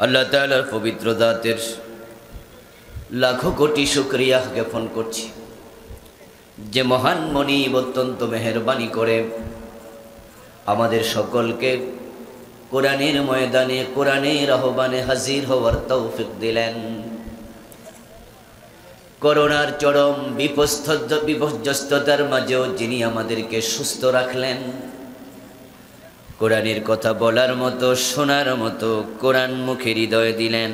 আল্লাহ তাআলার পবিত্র জাতের লাখো কোটি শুকরিয়া জ্ঞাপন করছি যে মহান মনিব অত্যন্ত মেহেরবানি করে আমাদের সকলকে কোরআনের ময়দানে কোরআনের আহ্বানে হাজির হওয়ার তৌফিক দিলেন। করোনার চরম বিপর্যস্ততার মাঝেও যিনি আমাদেরকে সুস্থ রাখলেন, কোরআনের কথা বলার মতো শোনার মতো কোরআন মুখে হৃদয় দিলেন,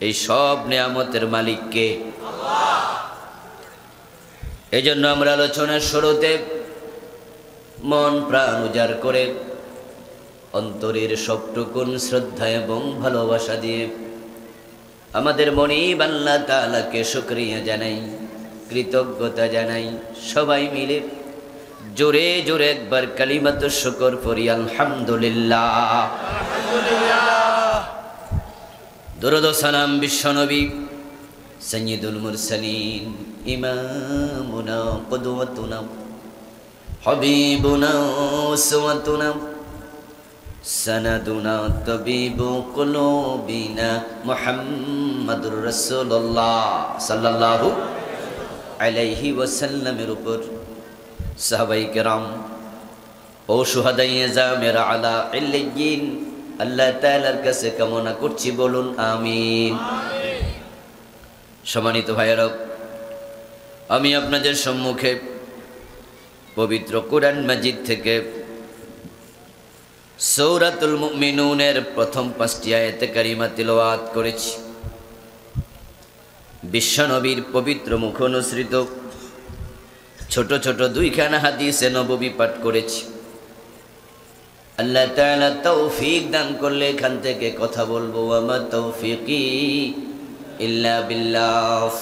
এই সব নেয়ামতের মালিককে আল্লাহ। এই জন্য আমরা আলোচনার শুরুতে মন প্রাণ উজাড় করে অন্তরের সবটুকুন শ্রদ্ধা এবং ভালোবাসা দিয়ে আমাদের মনিব আল্লাহ তাআলাকে শুকরিয়া জানাই, কৃতজ্ঞতা জানাই। সবাই মিলে জোরে জোরে একবার কালিমাতুশ শুকর পড়ি, আলহামদুলিল্লাহ। দরুদ ও সালাম বিশ্বনবী সাইয়্যিদুল মুরসালিন ইমামুনা কুদওয়াতুনা হাবিবুনা উসওয়াতুনা সানাদুনা তাবিবু কুলুবিনা মুহাম্মাদুর রাসূলুল্লাহ সাল্লাল্লাহু আলাইহি ওয়াসাল্লামের উপর সাহাবায়ে কেরাম ও শুহাদায়ে জামের আলা ইল্লিয়িন আল্লাহ তাআলার কাছে কামনা করছি, বলুন আমিন। সম্মানিত ভাইয়েরা, আমি আপনাদের সম্মুখে পবিত্র কোরআন মাজিদ থেকে সূরাতুল মুমিনুনের প্রথম 5টি আয়াতে কারিমা তিলাওয়াত করেছি। বিশ্বনবীর পবিত্র মুখ অনুসৃত ছোট ছোট 2খানা হাদিসে নববী পাঠ করেছি। আল্লাহ তাআলা তৌফিক দান করলে এখান থেকে কথা বলবো, ওয়ামা তৌফিকি ইল্লা বিল্লাহ।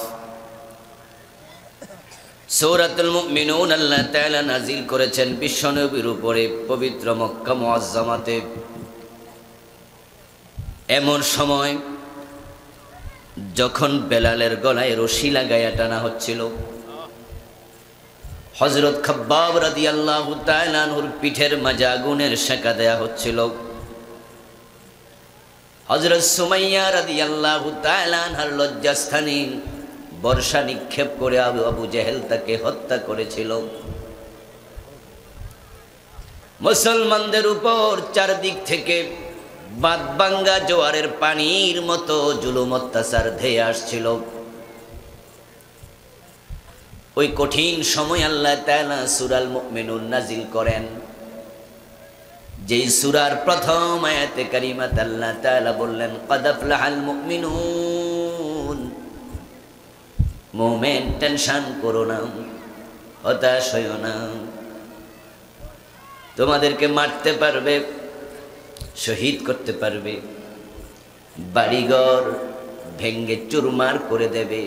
সূরাতুল মুমিনুন আল্লাহ তাআলা নাজিল করেছেন বিশ্বনবীর উপরে পবিত্র মক্কা মুআজ্জামাতে, এমন সময় যখন বেলালের গলায় রশি লাগায়া টানা হচ্ছিল, হযরত খাব্বাব রাদিয়াল্লাহু তাআলা আনহুর পিঠের মাঝে আগুনের সেকা দেয়া হচ্ছিল, হযরত সুমাইয়া রাদিয়াল্লাহু তাআলা আনহার লজ্জাস্থানে বর্ষা নিক্ষেপ করে আবু জেহেল তাকে হত্যা করেছিল। মুসলমানদের উপর চারদিক থেকে বাঁধভাঙ্গা জোয়ারের পানির মতো জুলুম অত্যাচার ধেয়ে আসছিল। ওই কঠিন সময় আল্লাহ তাআলা সূরাল মুমিনুন নাজিল করেন, যেই সূরার প্রথম আয়াতে কারিমাত আল্লাহ তাআলা বললেন, ক্বাদ আফলাহাল মুমিনুন, মুমিন টেনশন করো না, হতাশ হইও না, তোমাদেরকে মারতে পারবে, শহীদ করতে পারবে, বাড়িঘর ভেঙ্গে চুরমার করে দেবে,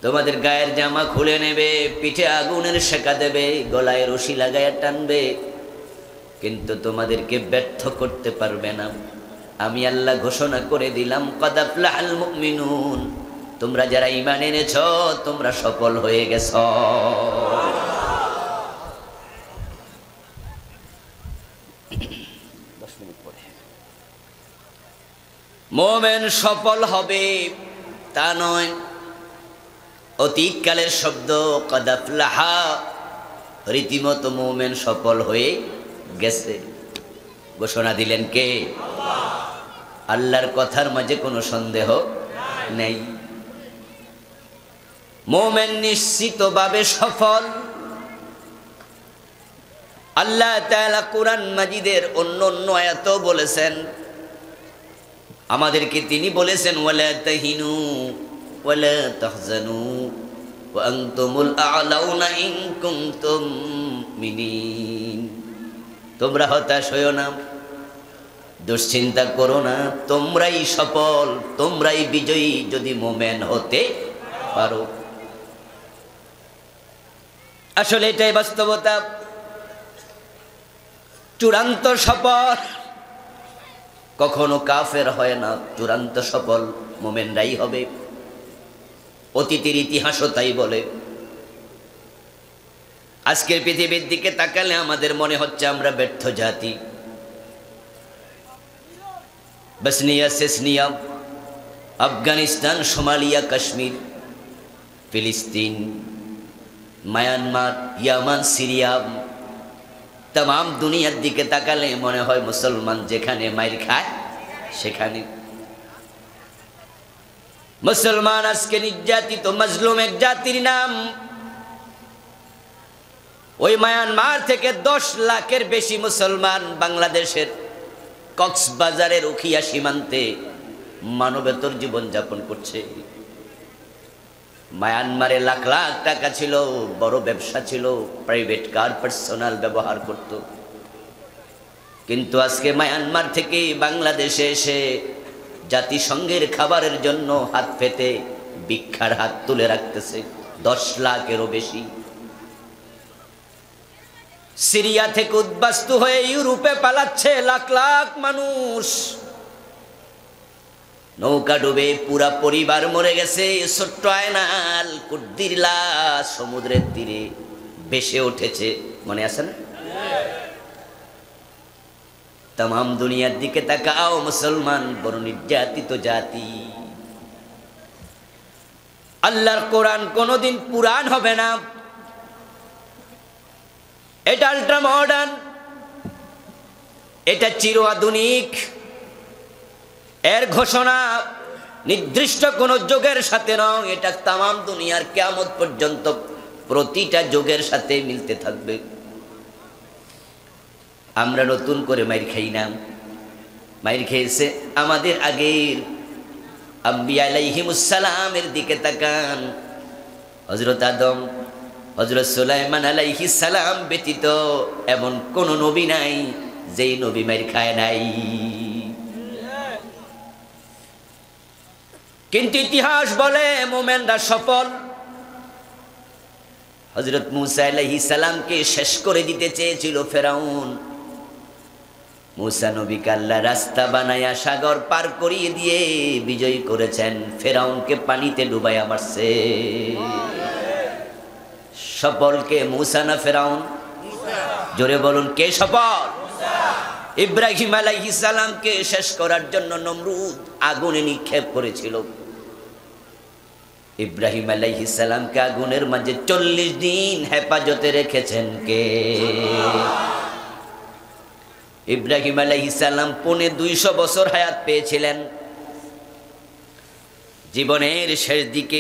তোমাদের গায়ের জামা খুলে নেবে, পিঠে আগুনের সেকা দেবে, গলায় রশি লাগায়া টানবে, কিন্তু তোমাদেরকে ব্যর্থ করতে পারবে না। আমি আল্লাহ ঘোষণা করে দিলাম, ক্বাদ আফলাহাল মুমিনুন, তোমরা যারা ঈমান এনেছ তোমরা সফল হয়ে গেছ। মুমিন সফল হবে তা নয়, অতীতকালের শব্দ ক্বাদ আফলাহা, রীতিমতো মুমিন সফল হয়ে গেছে। ঘোষণা দিলেন কে? আল্লাহ। আল্লাহর কথার মাঝে কোনো সন্দেহ নেই, মুমিন নিশ্চিতভাবে সফল। আল্লাহ তাআলা কোরআন মাজিদের অন্য অন্য আয়াতও বলেছেন, আমাদেরকে তিনি বলেছেন, ওয়ালা তাহিনু ওয়ালা তাহজানু ওয়া আনতুমুল আ'লাউনা ইন কুনতুম মুমিনিন, তোমরা হতাশ হইও না, দুশ্চিন্তা করো না, তোমরাই সফল, তোমরাই বিজয়ী যদি মুমিন হতে পারো। আসলে এটাই বাস্তবতা। চূড়ান্ত সফল কখনো কাফের হয় না, চূড়ান্ত সফল মুমিনরাই হবে। অতীতের ইতিহাসও তাই বলে। আজকের পৃথিবীর দিকে তাকালে আমাদের মনে হচ্ছে আমরা ব্যর্থ জাতি। বসনিয়া, সেসনিয়া, আফগানিস্তান, সোমালিয়া, কাশ্মীর, ফিলিস্তিন, মায়ানমার, ইয়ামান, সিরিয়া, तमाम দুনিয়ার দিকে তাকালে মনে হয় মুসলমান যেখানে মাইর খায় সেখানে। মুসলমান আজকে নির্যাতিত মজলুম এক জাতির নাম। ওই মায়ানমার থেকে 10 লাখের বেশি মুসলমান বাংলাদেশের কক্সবাজারের উখিয়া সীমান্তে মানবেতর জীবন যাপন করছে। মায়ানমারে লাখ লাখ টাকা ছিল, বড় ব্যবসা ছিল, প্রাইভেট কার পার্সোনাল ব্যবহার করত। কিন্তু আজকে মায়ানমার থেকে বাংলাদেশে এসে জাতিসংঘের খাবারের জন্য হাত পেতে ভিক্ষার হাত তুলে রাখতেছে 10 লাখেরও বেশি। সিরিয়া থেকে উদ্বাস্তু হয়ে ইউরোপে পালাচ্ছে লাখ লাখ মানুষ। নৌকা ডুবে পুরা পরিবার মরে গেছে। ছোট্ট আয়নাল কুদ্দির লাশ সমুদ্রের তীরে ভেসে উঠেছে, মনে আছে না? तमाम দুনিয়ার দিকে তাকাও, মুসলমান বড় নির্যাতিত জাতি। আল্লাহর কোরআন কোনদিন পুরাণ হবে না। এটা আল্ট্রা মডার্ন, এটা চির আধুনিক। এর ঘোষণা নির্দিষ্ট কোন যুগের সাথে নয়, এটা तमाम দুনিয়ার কিয়ামত পর্যন্ত প্রতিটা যুগের সাথে মিলতে থাকবে। আমরা নতুন করে মাইর খাই না, মাইর খেয়েছে আমাদের আগের আম্বিয়া আলাইহিমুস সালামের দিকে তাকান। হযরত আদম, হযরত সুলাইমান আলাইহিস সালাম ব্যতীত এমন কোন নবী নাই যেই নবী মাইর খায় নাই। কিন্তু ইতিহাস বলে মুমিনরা সফল। হযরত মূসা আলাইহিস সালামকে শেষ করে দিতে চেয়েছিল ফেরাউন। মূসা নবীকে আল্লাহ রাস্তা বানায়া সাগর পার করিয়ে দিয়ে বিজয় করেছেন, ফেরাউনকে পানিতে ডুবাইয়া মারছে। সফল কে, মূসা না ফেরাউন? জোরে বলুন, কে সফল? ইব্রাহিম আলাইহিস সালামকে শেষ করার জন্য নমরুদ আগুনে নিক্ষেপ করেছিল। ইব্রাহিম আলাইহিস সালামকে আগুনের মাঝে 40 দিন হেফাজতে রেখেছেন কে? ইব্রাহিম আলাইহিস সালাম 250 বছর হায়াত পেয়েছিলেন। জীবনের শেষ দিকে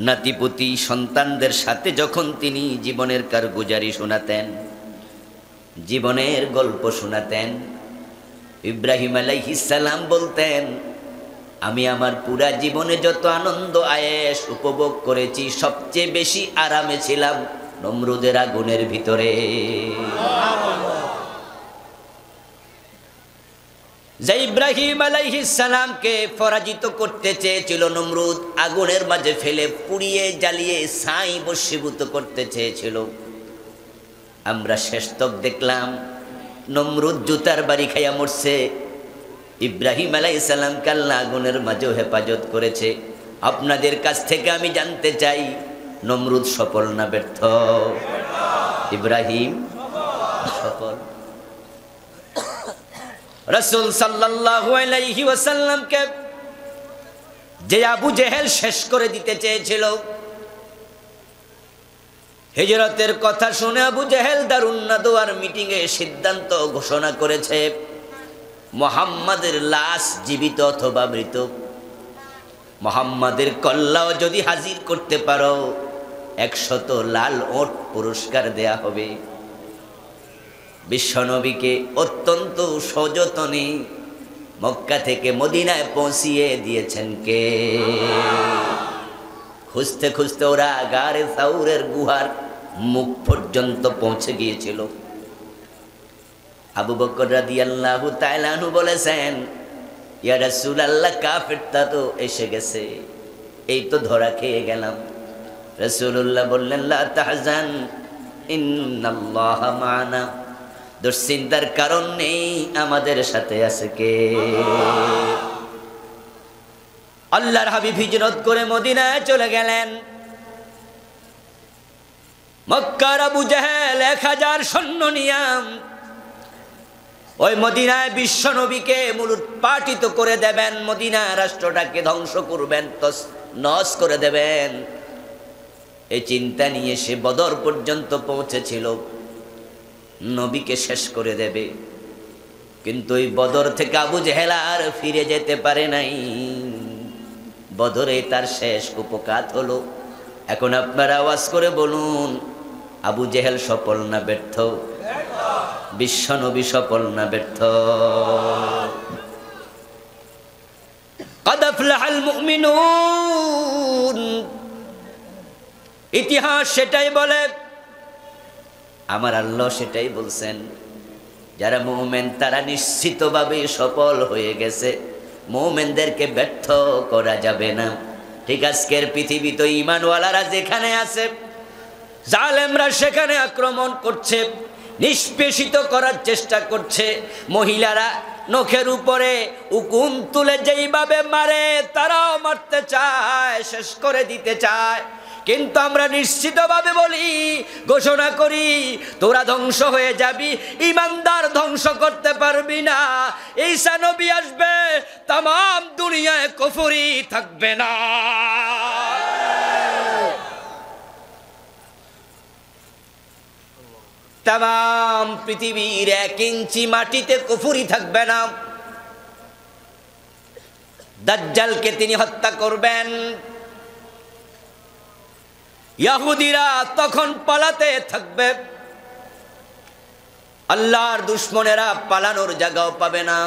নাতিপুতি সন্তানদের সাথে যখন তিনি জীবনের কারগুজারি শোনাতেন, জীবনের গল্প শোনাতেন, ইব্রাহিম আলাইহিস সালাম বলতেন, আমি আমার পুরা জীবনে যত আনন্দ আয়েশ উপভোগ করেছি সবচেয়ে বেশি আরামে ছিলাম নমরুদের আগুনের ভিতরে। যে ইব্রাহিম আলাইহিস সালামকে পরাজিত করতে চেয়েছিল নমরুদ, আগুনের মাঝে ফেলে পুড়িয়ে জ্বালিয়ে ছাই বশীভূত করতে চেয়েছিল, আমরা শেষ তক দেখলাম নমরুদ জুতার বাড়ি খাইয়া মরছে। ইব্রাহিম আলাইহিস সালামকে আল্লাহ আগুনের মাঝেও হেফাজত করেছে। আপনাদের কাছ থেকে আমি জানতে চাই, নমরুদ সফল না ব্যর্থ? ইব্রাহিম সফল। রাসূল সাল্লাল্লাহু আলাইহি ওয়াসাল্লামকে যে আবু জেহেল শেষ করে দিতে চেয়েছিল, হিজরতের কথা শুনে আবু জেহেল দারুন নাদওয়ার মিটিং এ সিদ্ধান্ত ঘোষণা করেছে, মুহাম্মাদের লাশ জীবিত অথবা মৃত, মুহাম্মাদের কল্লাও যদি হাজির করতে পারো 100 লাল ওট পুরস্কার দেয়া হবে। বিশ্বনবীকে অত্যন্ত সযত্নে মক্কা থেকে মদিনায় পৌঁছিয়ে দিয়েছেন কে? খুঁজতে খুঁজতে ওরা গারে সাউরের গুহার মুখ পর্যন্ত পৌঁছে গিয়েছিল। আবু বকর রাদিয়াল্লাহু তাআলা আনহু বলেছেন, ইয়া রাসূলুল্লাহ, কাফেরটা তো এসে গেছে, এই তো ধরা খেয়ে গেলাম। রাসূলুল্লাহ বললেন, লা তাহজান ইন্নাল্লাহা মা'ানা, দুশ্চিন্তার কারণ নেই, আমাদের সাথে আছে কে? আল্লাহর হাবিব হিজরত করে মদিনায় চলে গেলেন। মক্কার আবু জেহেল 1000 সৈন্য নিয়ে ওই মদিনায় বিশ্ব নবীকে মূলোৎপাটিত করে দেবেন, মদিনা রাষ্ট্রটাকে ধ্বংস করবেন, নস করে দেবেন। এই চিন্তা নিয়ে সে বদর পর্যন্ত পৌঁছেছিল, নবীকে শেষ করে দেবে। কিন্তু ওই বদর থেকে আবু জেহেল আর ফিরে যেতে পারে নাই, বদরে তার শেষ কুপকাত হলো। এখন আপনারা আওয়াজ করে বলুন, আবু জেহেল সফল না ব্যর্থ? বিশ্ব নবী সফল না ব্যর্থ? قد أفلح المؤمنون। ইতিহাস সেটাই বলে, আমার আল্লাহ সেটাই বলছেন, যারা মুমিন তারা নিশ্চিতভাবে সফল হয়ে গেছে, মুমিনদেরকে ব্যর্থ করা যাবে না। ঠিক আজকের পৃথিবী তো ঈমানওয়ালারা যেখানে আছে, জালেমরা সেখানে আক্রমণ করছে, নিষ্পেষিত করার চেষ্টা করছে। মহিলারা নখের উপরে উকুন তুলে যেইভাবে মারে, তারাও মারতে চায়, শেষ করে দিতে চায়। কিন্তু আমরা নিশ্চিতভাবে বলি, ঘোষণা করি, তোরা ধ্বংস হয়ে যাবি, ইমানদার ধ্বংস করতে পারবি না। ঈসা নবী আসবে, তাম দুনিয়ায় কুফরি থাকবে না। তাম পৃথিবীর 1 ইঞ্চি মাটিতে কুফরি থাকবে না। দাজ্জালকে তিনি হত্যা করবেন। ইহুদিরা তখন পালাতে থাকবে, আল্লাহর দুশমনেরা পালানোর জায়গাও পাবে না।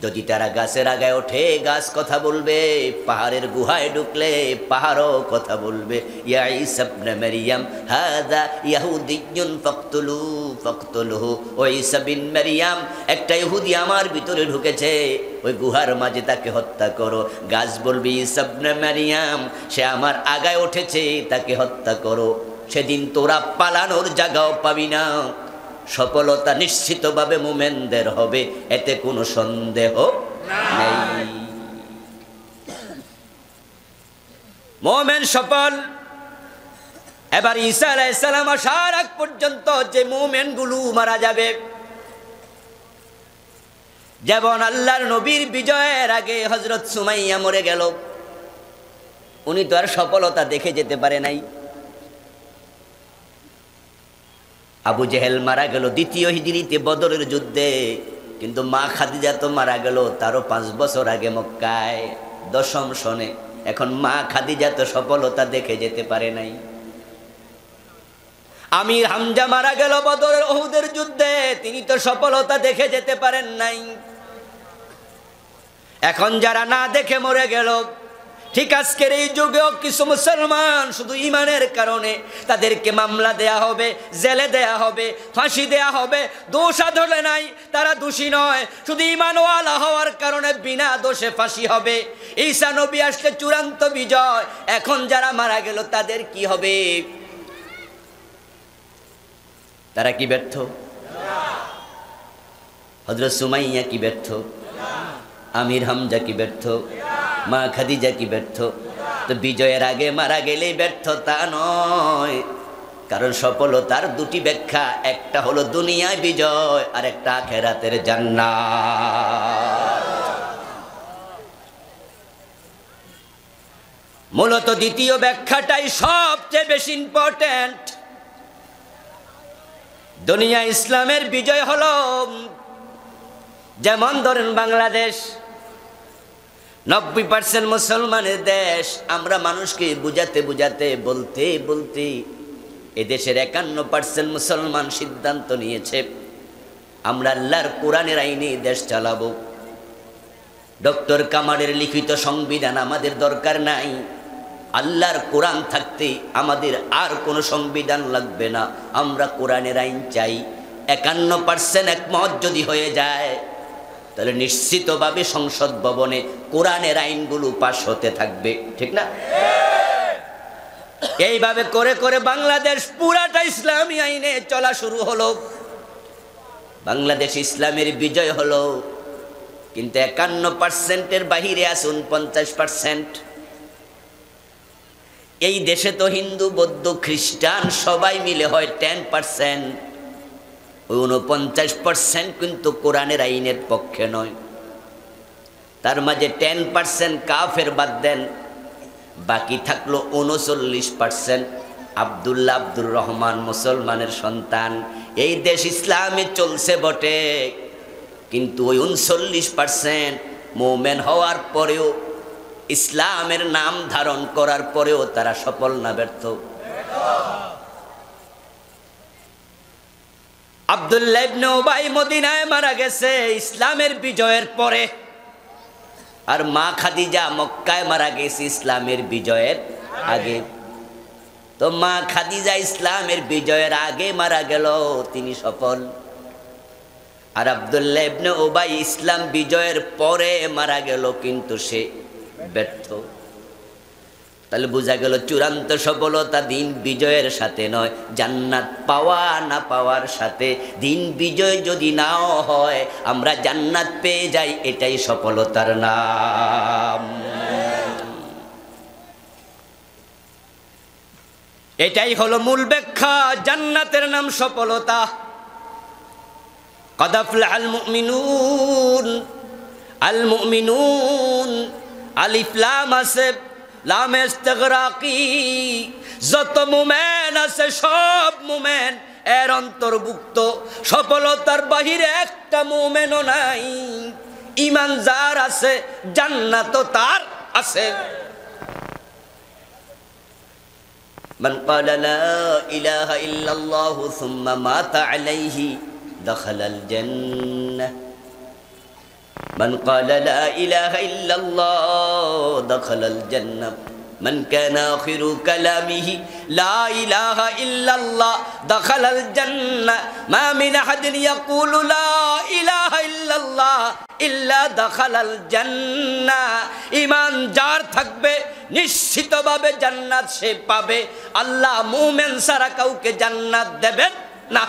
যদি তারা গাছের আগায় ওঠে, গাছ কথা বলবে, পাহাড়ের গুহায় ঢুকলে পাহাড়ও কথা বলবে। ইয়া ঈসা ইবনে মারইয়াম হাযা ইহুদিয়্যুন ফাকতুলুহু। ও ঈসা বিন মারইয়াম, একটা ইহুদি আমার ভিতরে ঢুকেছে, ওই গুহার মাঝে তাকে হত্যা করো। গাছ বলবে, ঈসা ইবনে মারইয়াম, সে আমার আগায় উঠেছে, তাকে হত্যা করো। সেদিন তোরা পালানোর জায়গাও পাবি না। সফলতা নিশ্চিতভাবে মুমিনদের হবে, এতে কোনো সন্দেহ নেই। মুমিন সফল। এবার ঈসা আলাইহিস সালাম আসার আগ পর্যন্ত যে মুমিনগুলো মারা যাবে, যেমন আল্লাহর নবীর বিজয়ের আগে হযরত সুমাইয়া মরে গেল, উনি তো আর সফলতা দেখে যেতে পারে নাই। আবু জেহেল মারা গেল দ্বিতীয় হিজরিতে বদরের যুদ্ধে, কিন্তু মা খাদিজা তো মারা গেল তারও 5 বছর আগে মক্কায় 10ম সনে। এখন মা খাদিজা তো সফলতা দেখে যেতে পারে নাই। আমির হামজা মারা গেল বদরের উহুদের যুদ্ধে, তিনি তো সফলতা দেখে যেতে পারেন নাই। এখন যারা না দেখে মরে গেল, ঠিক আজকের এই যুগেও কিছু মুসলমান শুধু ইমানের কারণে তাদেরকে মামলা দেয়া হবে, জেলে দেয়া হবে, ফাঁসি দেয়া হবে। দোষ ধরে নাই, তারা দোষী নয়, শুধু ইমানওয়ালা হওয়ার কারণে বিনা দোষে ফাঁসি হবে। ঈসা নবী আসলে চূড়ান্ত বিজয়। এখন যারা মারা গেল তাদের কি হবে? তারা কি ব্যর্থ? হযরত সুমাইয়া কি ব্যর্থ? আমির হামজা কি ব্যর্থ? মা খাদিজা কি ব্যর্থ? তো বিজয়ের আগে মারা গেলেই ব্যর্থতা নয়, কারণ সফলতার 2টি ব্যাখ্যা, একটা হলো দুনিয়ায় বিজয় আর একটা আখিরাতের জান্নাত। মূলত দ্বিতীয় ব্যাখ্যাটাই সবচেয়ে বেশি ইম্পর্টেন্ট। দুনিয়া ইসলামের বিজয় হলো, যেমন ধরেন বাংলাদেশ 90% মুসলমানের দেশ। আমরা মানুষকে বুঝাতে বুঝাতে বলতে বলতে এদেশের 51% মুসলমান সিদ্ধান্ত নিয়েছে আমরা আল্লাহর কোরআনের আইনে দেশ চালাবো। ডক্টর কামালের লিখিত সংবিধান আমাদের দরকার নাই, আল্লাহর কোরআন থাকতে আমাদের আর কোনো সংবিধান লাগবে না, আমরা কোরআনের আইন চাই। 51% একমত যদি হয়ে যায়, তাহলে নিশ্চিতভাবে সংসদ ভবনে কোরআনের আইনগুলো পাশ হতে থাকবে, ঠিক না? এইভাবে করে করে বাংলাদেশ পুরাটা ইসলামী আইনে চলা শুরু হলো। বাংলাদেশ ইসলামের বিজয় হলো, কিন্তু 51%-এর বাহিরে আছে 49%। এই দেশে তো হিন্দু, বৌদ্ধ, খ্রিস্টান সবাই মিলে হয় 10%। ওই 49% কিন্তু কোরআনের আইনের পক্ষে নয়। তার মাঝে 10% কাফের বাদ দেন, বাকি থাকলো 39%। আব্দুল্লাহ আব্দুর রহমান মুসলমানের সন্তান। এই দেশ ইসলামে চলছে বটে, কিন্তু ওই 39% মুমিন হওয়ার পরেও, ইসলামের নাম ধারণ করার পরেও তারা সফল না ব্যর্থ? আব্দুল্লাহ ইবনে উবাই মদিনায় মারা গেছে ইসলামের বিজয়ের পরে, আর মা খাদিজা মক্কায় মারা গেছে ইসলামের বিজয়ের আগে। তো মা খাদিজা ইসলামের বিজয়ের আগে মারা গেল, তিনি সফল। আর আব্দুল্লাহ ইবনে উবাই ইসলাম বিজয়ের পরে মারা গেল, কিন্তু সে ব্যর্থ। তাহলে বোঝা গেল চূড়ান্ত সফলতা দিন বিজয়ের সাথে নয়, জান্নাত পাওয়া না পাওয়ার সাথে। দিন বিজয় যদি নাও হয়, আমরা জান্নাত পেয়ে যাই, এটাই সফলতার নাম। এটাই হলো মূল ব্যাখ্যা, জান্নাতের নাম সফলতা। قد أفلح المؤمنون المؤمنون আলিফ লাম আছে, লাম ইস্তিগরাকি। যত মুমিন আছে সব মুমিন এর অন্তর্ভুক্ত। সফলতার বাহিরে একটা মুমিনও নাই। ঈমান যার আছে, জান্নাতও তার আছে। মান ক্বালা লা ইলাহা ইল্লাল্লাহু সুম্মা মাতা আলাইহি দাখালাল জান্নাহ। من قال لا إله إلا الله دخل الجنة من كان آخر كلامه لا إله إلا الله دخل الجنة ما من أحد يقول لا إله إلا الله إلا دخل الجنة إيمان جار থাকবে নিশ্চিতভাবে জান্নাত সে পাবে। আল্লাহ মুমিন ছাড়া কাউকে জান্নাত দেবেন না।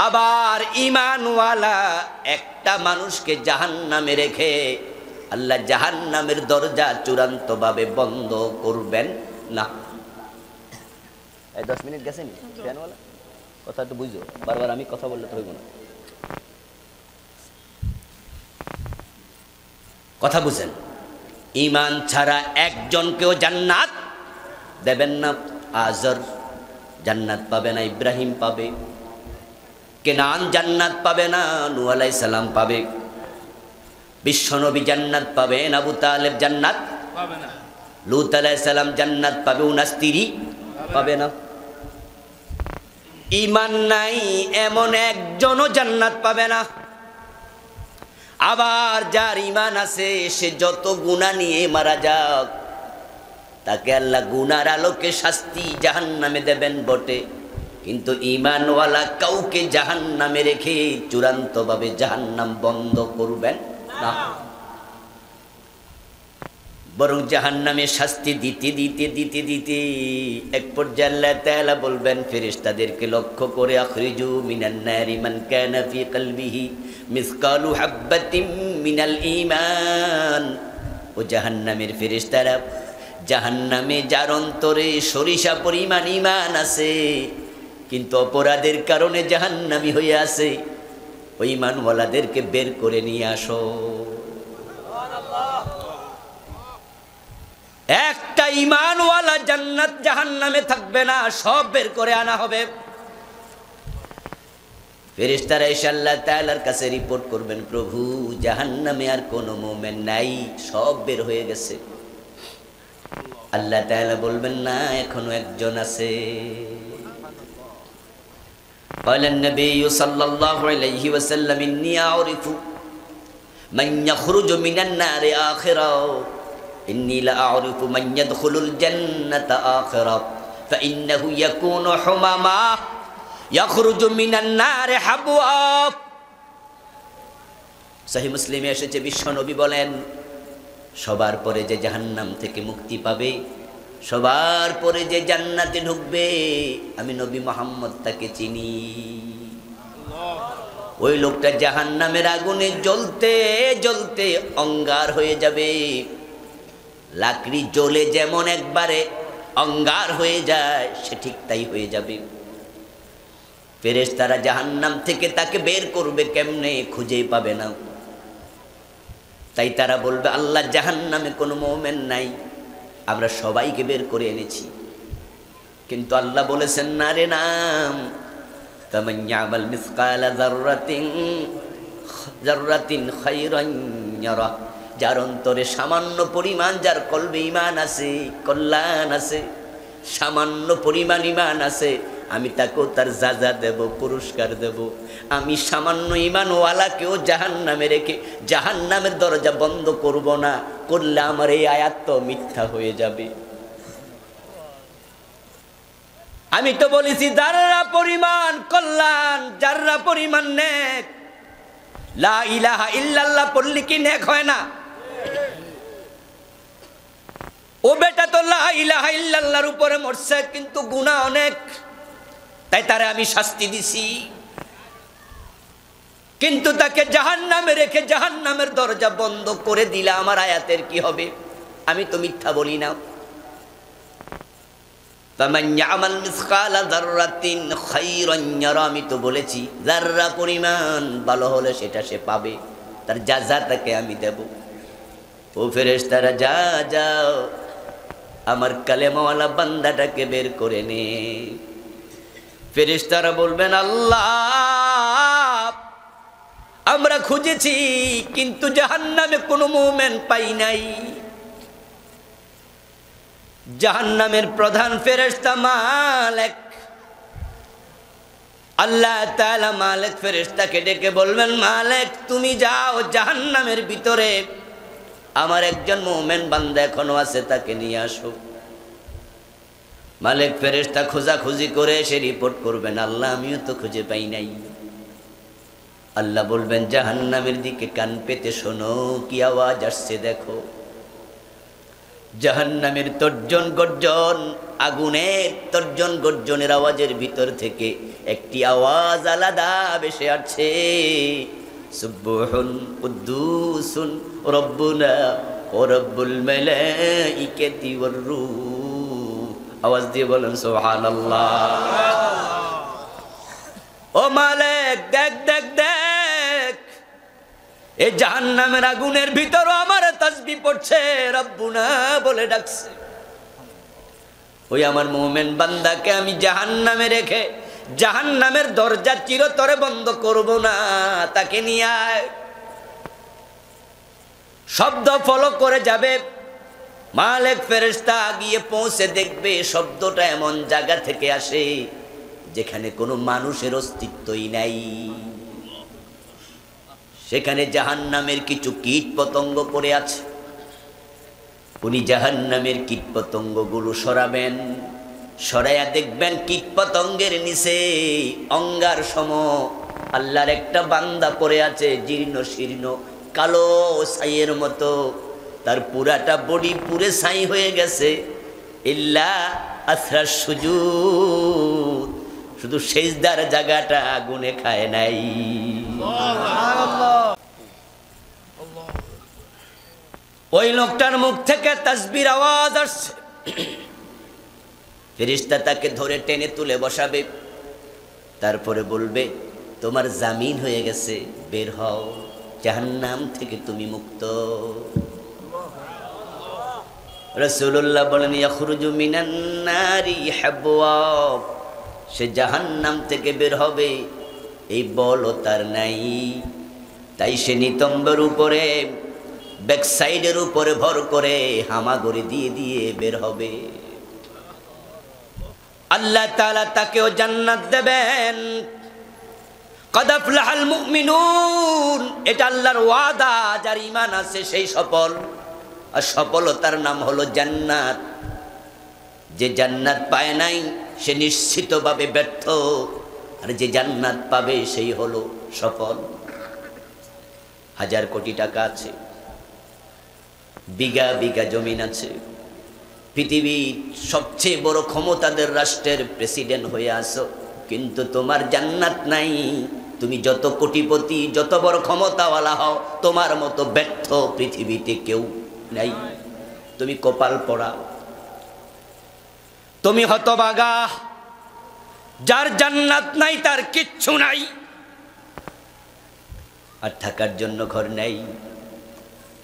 আবার ঈমানওয়ালা একটা মানুষকে জাহান্নামে রেখে আল্লাহ জাহান্নামের দরজা চূড়ান্তভাবে বন্ধ করবেন না। এই 10 মিনিট গেছে নি ফ্যানওয়ালা? কথা একটু বুঝো, বারবার আমি কথা বললে তো হইব না। কথা বুঝেন, ঈমান ছাড়া একজনকেও জান্নাত দেবেন না। আজর জান্নাত পাবে না, ইব্রাহিম পাবে। কেনান জান্নাত পাবে না, নূহ আলাইহিস সালাম পাবে। বিশ্বনবী জান্নাত পাবেন, আবু তালেব জান্নাত পাবে না। লূত আলাইহিস সালাম জান্নাত পাবে, উনার স্ত্রী পাবে না। ঈমান নাই এমন একজনও জান্নাত পাবে না। আবার যার ঈমান আছে, সে যত গুনাহ নিয়ে মারা যাক, তাকে আল্লাহ গুনার আলোকে শাস্তি জাহান্নামে দেবেন বটে, কিন্তু ঈমানওয়ালা কাউকে জাহান্নামে রেখে চূড়ান্তভাবে জাহান্নাম বন্ধ করবেন না। বরং জাহান্নামে শাস্তি দিতে দিতে দিতে দিতে এক পর্যায়ে আল্লাহ তাআলা বলবেন ফেরেশতাদেরকে লক্ষ্য করে, আখরিজু মিনান নারি মান কানা ফি কলবিহি মিসকালু হাববাতিন মিনাল ঈমান। ও জাহান্নামের ফেরেশতারা, জাহান্নামে যার অন্তরে সরিষা পরিমাণ ঈমান আছে কিন্তু অপরাধের কারণে জাহান্নামী হয়ে আছে, ওই ঈমানওয়ালাদেরকে বের করে নিয়ে আসো। একটা ঈমানওয়ালা জান্নাত জাহান্নামে থাকবে না, সব বের করে আনা হবে। ফেরেশতারা এসে আল্লাহ তাআলার কাছে রিপোর্ট করবেন, প্রভু জাহান্নামে আর কোনো মুমিন নাই, সব বের হয়ে গেছে। আল্লাহ তাআলা বলবেন, না এখনো একজন আছে। قال النبي صلى الله عليه وسلم إني أعرف من يخرج من النار آخرا إني لأعرف من يدخل الجنة آخرا فإنه يكون حماما يخرج من النار حبوا। সহিহ মুসলিমে এসেছে, বিশ্বনবী বলেন, সবার পরে যে জাহান্নাম থেকে মুক্তি পাবে, সবার পরে যে জান্নাতে ঢুকবে, আমি নবী মুহাম্মদ তাকে চিনি। ওই লোকটা জাহান্নামের আগুনে জ্বলতে জ্বলতে অঙ্গার হয়ে যাবে। লাকড়ি জ্বলে যেমন একবারে অঙ্গার হয়ে যায়, সে ঠিক তাই হয়ে যাবে। ফেরেশতারা জাহান্নাম থেকে তাকে বের করবে কেমনে, খুঁজেই পাবে না। তাই তারা বলবে, আল্লাহ জাহান্নামে কোনো মুমিন নাই, আমরা সবাইকে বের করে এনেছি। কিন্তু আল্লাহ বলেছেন, না রে নাম, তামান ইয়ামাল মিসকালা যাররাতিন খায়রান ইয়ারা, যার অন্তরে সামান্য পরিমাণ, যার কলবে ঈমান আছে, কল্যাণ আছে, সামান্য পরিমাণ ঈমান আছে, আমি তাকেও তার যাজা দেব, পুরস্কার দেব। আমি সামান্য ঈমানওয়ালাকেও জাহান্নামে রেখে জাহান্নামের দরজা বন্ধ করব না, করলে আমার এই আয়াত তো মিথ্যা হয়ে যাবে। আমি তো বলেছি যাররা পরিমাণ কল্যাণ, যাররা পরিমাণ নেক, লা ইলাহা ইল্লাল্লাহ পড়লে কি নেক হয় না? ও বেটা তো লা ইলাহা ইল্লাল্লাহর উপরে মরছে, কিন্তু গুনাহ অনেক, তাই তারে আমি শাস্তি দিছি। কিন্তু তাকে জাহান্নামে রেখে জাহান্নামের দরজা বন্ধ করে দিলে আমার আয়াতের কি হবে? আমি তো মিথ্যা বলি না। ফামান ইয়ামাল মিসকালা যাররাতিন খায়রান ইয়ারা, আমি তো বলেছি যাররা পরিমাণ ভালো হলে সেটা সে পাবে, তার জাযাটাকে আমি দেব। ও ফেরেশতারা, যাও আমার কালেমাওয়ালা বান্দাটাকে বের করে নে। ফেরেশতারা বলবেন, আল্লাহ আমরা খুঁজেছি কিন্তু জাহান্নামে কোনো মুমিন পাই নাই। জাহান্নামের প্রধান ফেরেশতা মালিক, আল্লাহ তাআলা মালিক ফেরেশতাকে ডেকে বলবেন, মালিক তুমি যাও জাহান্নামের ভিতরে আমার একজন মুমিন বান্দা এখনো আছে, তাকে নিয়ে আসো। মালিক ফেরেশতা খোঁজাখুঁজি করে এসে রিপোর্ট করবেন, আল্লাহ আমিও তো খুঁজে পাই নাই। আল্লাহ বলবেন, জাহান্নামের দিকে কান পেতে শোনো, কি আওয়াজ আসছে দেখো। জাহান্নামের তর্জন গর্জন, আগুনের তর্জন গর্জনের আওয়াজের ভিতর থেকে একটি আওয়াজ আলাদা ভেসে আসছে, সুবহুন কুদ্দুসুন রব্বুনা ওয়া রব্বুল মালাইকাতি ওয়ার রূহ। আওয়াজ দিয়ে বলেন সুবহানাল্লাহ। ও মালিক দেখ দেখ দেখ, এই জাহান্নামের আগুনের ভিতরও আমার তাসবিহ পড়ছে, রব্বুনা বলে ডাকছে। ওই আমার মুমিন বান্দাকে আমি জাহান্নামে রেখে জাহান্নামের দরজা চিরতরে বন্ধ করব না, তাকে নিয়ে আয়। শব্দ ফলো করে যাবে, মালিক ফেরেশতা গিয়ে পৌঁছে দেখবে শব্দটা এমন জায়গা থেকে আসে যেখানে কোনো মানুষের অস্তিত্বই নাই। সেখানে জাহান্নামের কিছু কীট পতঙ্গ পড়ে আছে। উনি জাহান্নামের কীট পতঙ্গগুলো সরাবেন, সরাইয়া দেখবেন কীট পতঙ্গের নিচে অঙ্গার সম আল্লাহর একটা বান্দা পড়ে আছে, জীর্ণ শীর্ণ কালো ছাইয়ের মতো, তার পুরাটা বডি পুরে ছাই হয়ে গেছে, ইল্লা আসরার সুজুদ, শুধু সেজদার জায়গাটা আগুনে খায় নাই। ওই লোকটার মুখ থেকে তাসবির আওয়াজ আসছে। ফেরেশতা তাকে ধরে টেনে তুলে বসাবে, তারপরে বলবে, তোমার জামিন হয়ে গেছে, বের হও, জাহান্নাম থেকে তুমি মুক্ত। রাসূলুল্লাহ বলেন, ইয়াখরুজু মিনান নারি হাবওয়া, সে জাহান্নাম থেকে বের হবে এই বলও তার নাই। তাই সে নিতম্বের উপরে ব্যাক সাইডের উপরে ভর করে হামাগুড়ি দিয়ে দিয়ে বের হবে। আল্লাহ তাআলা তাকেও জান্নাত দেবেন। কদ আফলাহাল মুমিনুন, এটা আল্লাহর ওয়াদা, যার ঈমান আছে সেই সফল। আর সফলতার নাম হলো জান্নাত। যে জান্নাত পায় নাই সে নিশ্চিতভাবে ব্যর্থ, আর যে জান্নাত পাবে সেই হলো সফল। 1000 কোটি টাকা আছে, বিঘা বিঘা জমিন আছে, পৃথিবীর সবচেয়ে বড় ক্ষমতাদের রাষ্ট্রের প্রেসিডেন্ট হয়ে আসো, কিন্তু তোমার জান্নাত নাই। তুমি যত কোটিপতি, যত বড় ক্ষমতাওয়ালা হও, তোমার মতো ব্যর্থ পৃথিবীতে কেউ নাই। তুমি কপাল পড়া, তুমি হতভাগা, যার জান্নাত নাই তার কিচ্ছু নাই। আর থাকার জন্য ঘর নাই,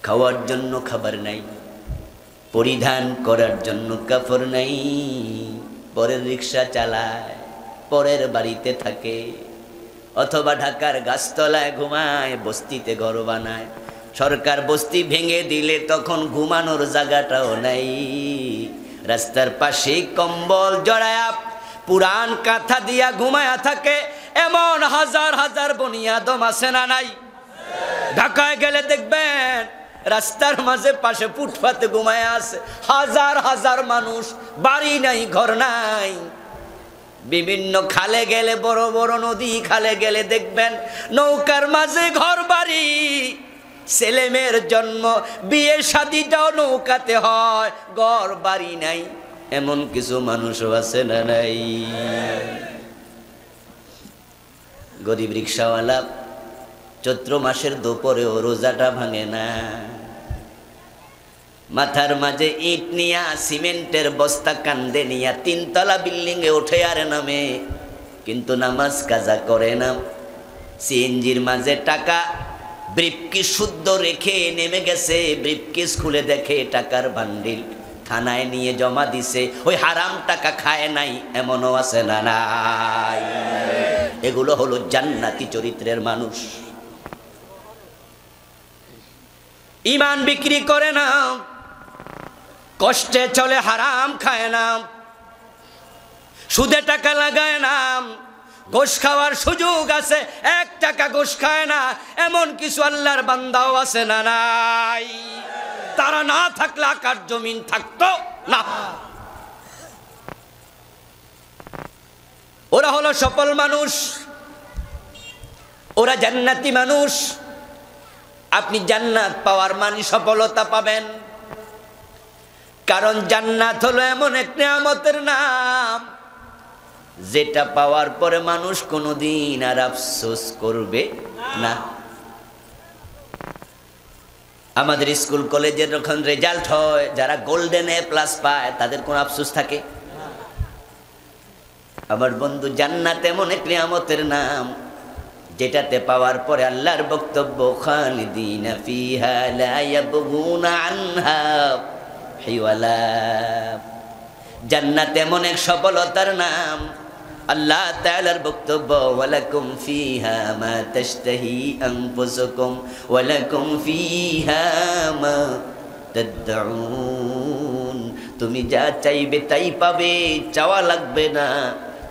খাওয়ার জন্য খাবার নাই, পরিধান করার জন্য কাপড় নাই, পরের রিক্সা চালায়, পরের বাড়িতে থাকে, অথবা ঢাকার গাছতলায় ঘুমায়, বস্তিতে ঘর বানায়। সরকার বস্তি ভেঙে দিলে তখন ঘুমানোর জায়গাটাও নাই। রাস্তার পাশে কম্বল জড়ায়া পুরান কাঁথা দিয়া ঘুমায়া থাকে এমন হাজার হাজার বনিয়াদম আছে না নাই? ঢাকায় গেলে দেখবেন রাস্তার মাঝে পাশে ফুটপাতে ঘুমায় আছে হাজার হাজার মানুষ, বাড়ি নাই, ঘর নাই। বিভিন্ন খালে গেলে, বড় বড় নদী খালে গেলে দেখবেন নৌকার মাঝে ঘর বাড়ি। ছেলে মেয়ের জন্ম, বিয়ে শাদিটাও নৌকাতে হয়, ঘর বাড়ি নাই। এমন কিছু মানুষও আছে না নাই? গরিব রিক্সাওয়ালা চৈত্র মাসের দুপুরেও রোজাটা ভাঙে না। মাথার মাঝে ইট নিয়া, সিমেন্টের বস্তা কান্দে নিয়া 3 তলা বিল্ডিং এ ওঠে আর নামে, কিন্তু নামাজ কাজা করে না। সিএনজির মাঝে টাকা ব্রিফকেস শুদ্ধ রেখে নেমে গেছে, ব্রিফকেস খুলে দেখে টাকার বান্ডিল, থানায় নিয়ে জমা দিছে, ওই হারাম টাকা খায় নাই। এমনও আছে না নাই? এগুলো হলো জান্নাতি চরিত্রের মানুষ। ইমান বিক্রি করে না, কষ্টে চলে, হারাম খায় না, সুদে টাকা লাগায় না, ঘুষ খাওয়ার সুযোগ আছে, 1 টাকা ঘুষ খায় না। এমন কিছু আল্লাহর বান্দাও আছে না নাই? তারা না থাকলে আকাশ জমিন থাকতো না। ওরা হলো সফল মানুষ, ওরা জান্নাতি মানুষ। আপনি জান্নাত পাওয়ার মানে সফলতা পাবেন, কারণ জান্নাত হলো এমন এক নিয়ামতের নাম যেটা পাওয়ার পরে মানুষ কোনোদিন আর আফসোস করবে না। আমাদের স্কুল কলেজের যখন রেজাল্ট হয়, যারা গোল্ডেন A+ পায় তাদের কোনো আফসোস থাকে? আমার বন্ধু, জান্নাত এমন এক নিয়ামতের নাম যেটাতে পাওয়ার পরে আল্লাহর বক্তব্য, খালিদিনা ফিহা লা ইয়াবগুনা আনহা হিওয়ালা। জান্নাত এমন এক সফলতার নাম, আল্লাহ তাআলার বক্তব্য, ওয়ালাকুম ফিহা মা তাশতাহি আনফুসুকুম ওয়ালাকুম ফিহা মা তাদউন। তুমি যা চাইবে তাই পাবে, চাওয়া লাগবে না।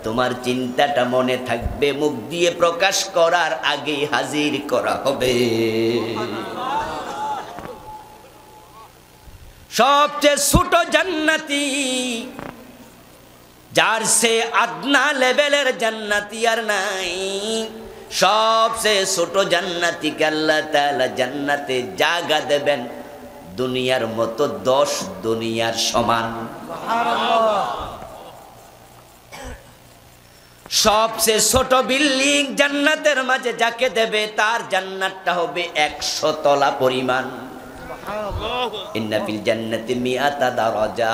তোমার চিন্তাটা মনে থাকবে, মুখ দিয়ে প্রকাশ করার আগে হাজির করা হবে। সবচেয়ে ছোট জান্নাতি, যার সে আদনা লেভেলের জান্নাতি আর নাই। সবচেয়ে ছোট জান্নাতিকে আল্লাহ তাআলা জান্নাতে জায়গা দেবেন দুনিয়ার মতো 10 দুনিয়ার সমান। সবচেয়ে ছোট বিল্ডিং জান্নাতের মাঝে যাকে দেবে তার জান্নাতটা হবে 100 তলা পরিমাণ। ইন্না ফিল জান্নাতি মিআতা দারাজা।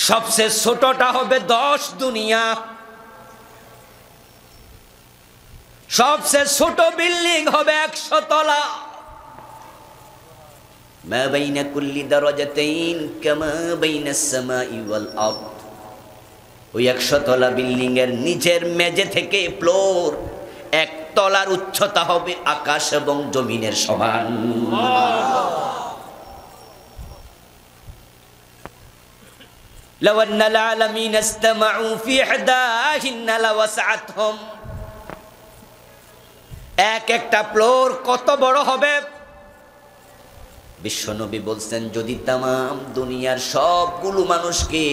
সবচেয়ে ছোটটা হবে 10 দুনিয়া। সবচেয়ে ছোট বিল্ডিং হবে 100 তলা। মা বাইনা কুল্লি দারাজাতাইন কামা বাইনাস সামাই ওয়াল আরদ। ওই 100 তলা বিল্ডিং এর নিচের মেঝে থেকে ফ্লোর 1 তলার উচ্চতা হবে আকাশ এবং জমিনের সমান। লাউ আন্নাল আলামিন ইসতামাউ ফি ইহদাহিন্না লাওয়াসআতহুম। একটা ফ্লোর কত বড় হবে? বিশ্বনবী বলছেন, যদি তামাম দুনিয়ার সবগুলো মানুষকে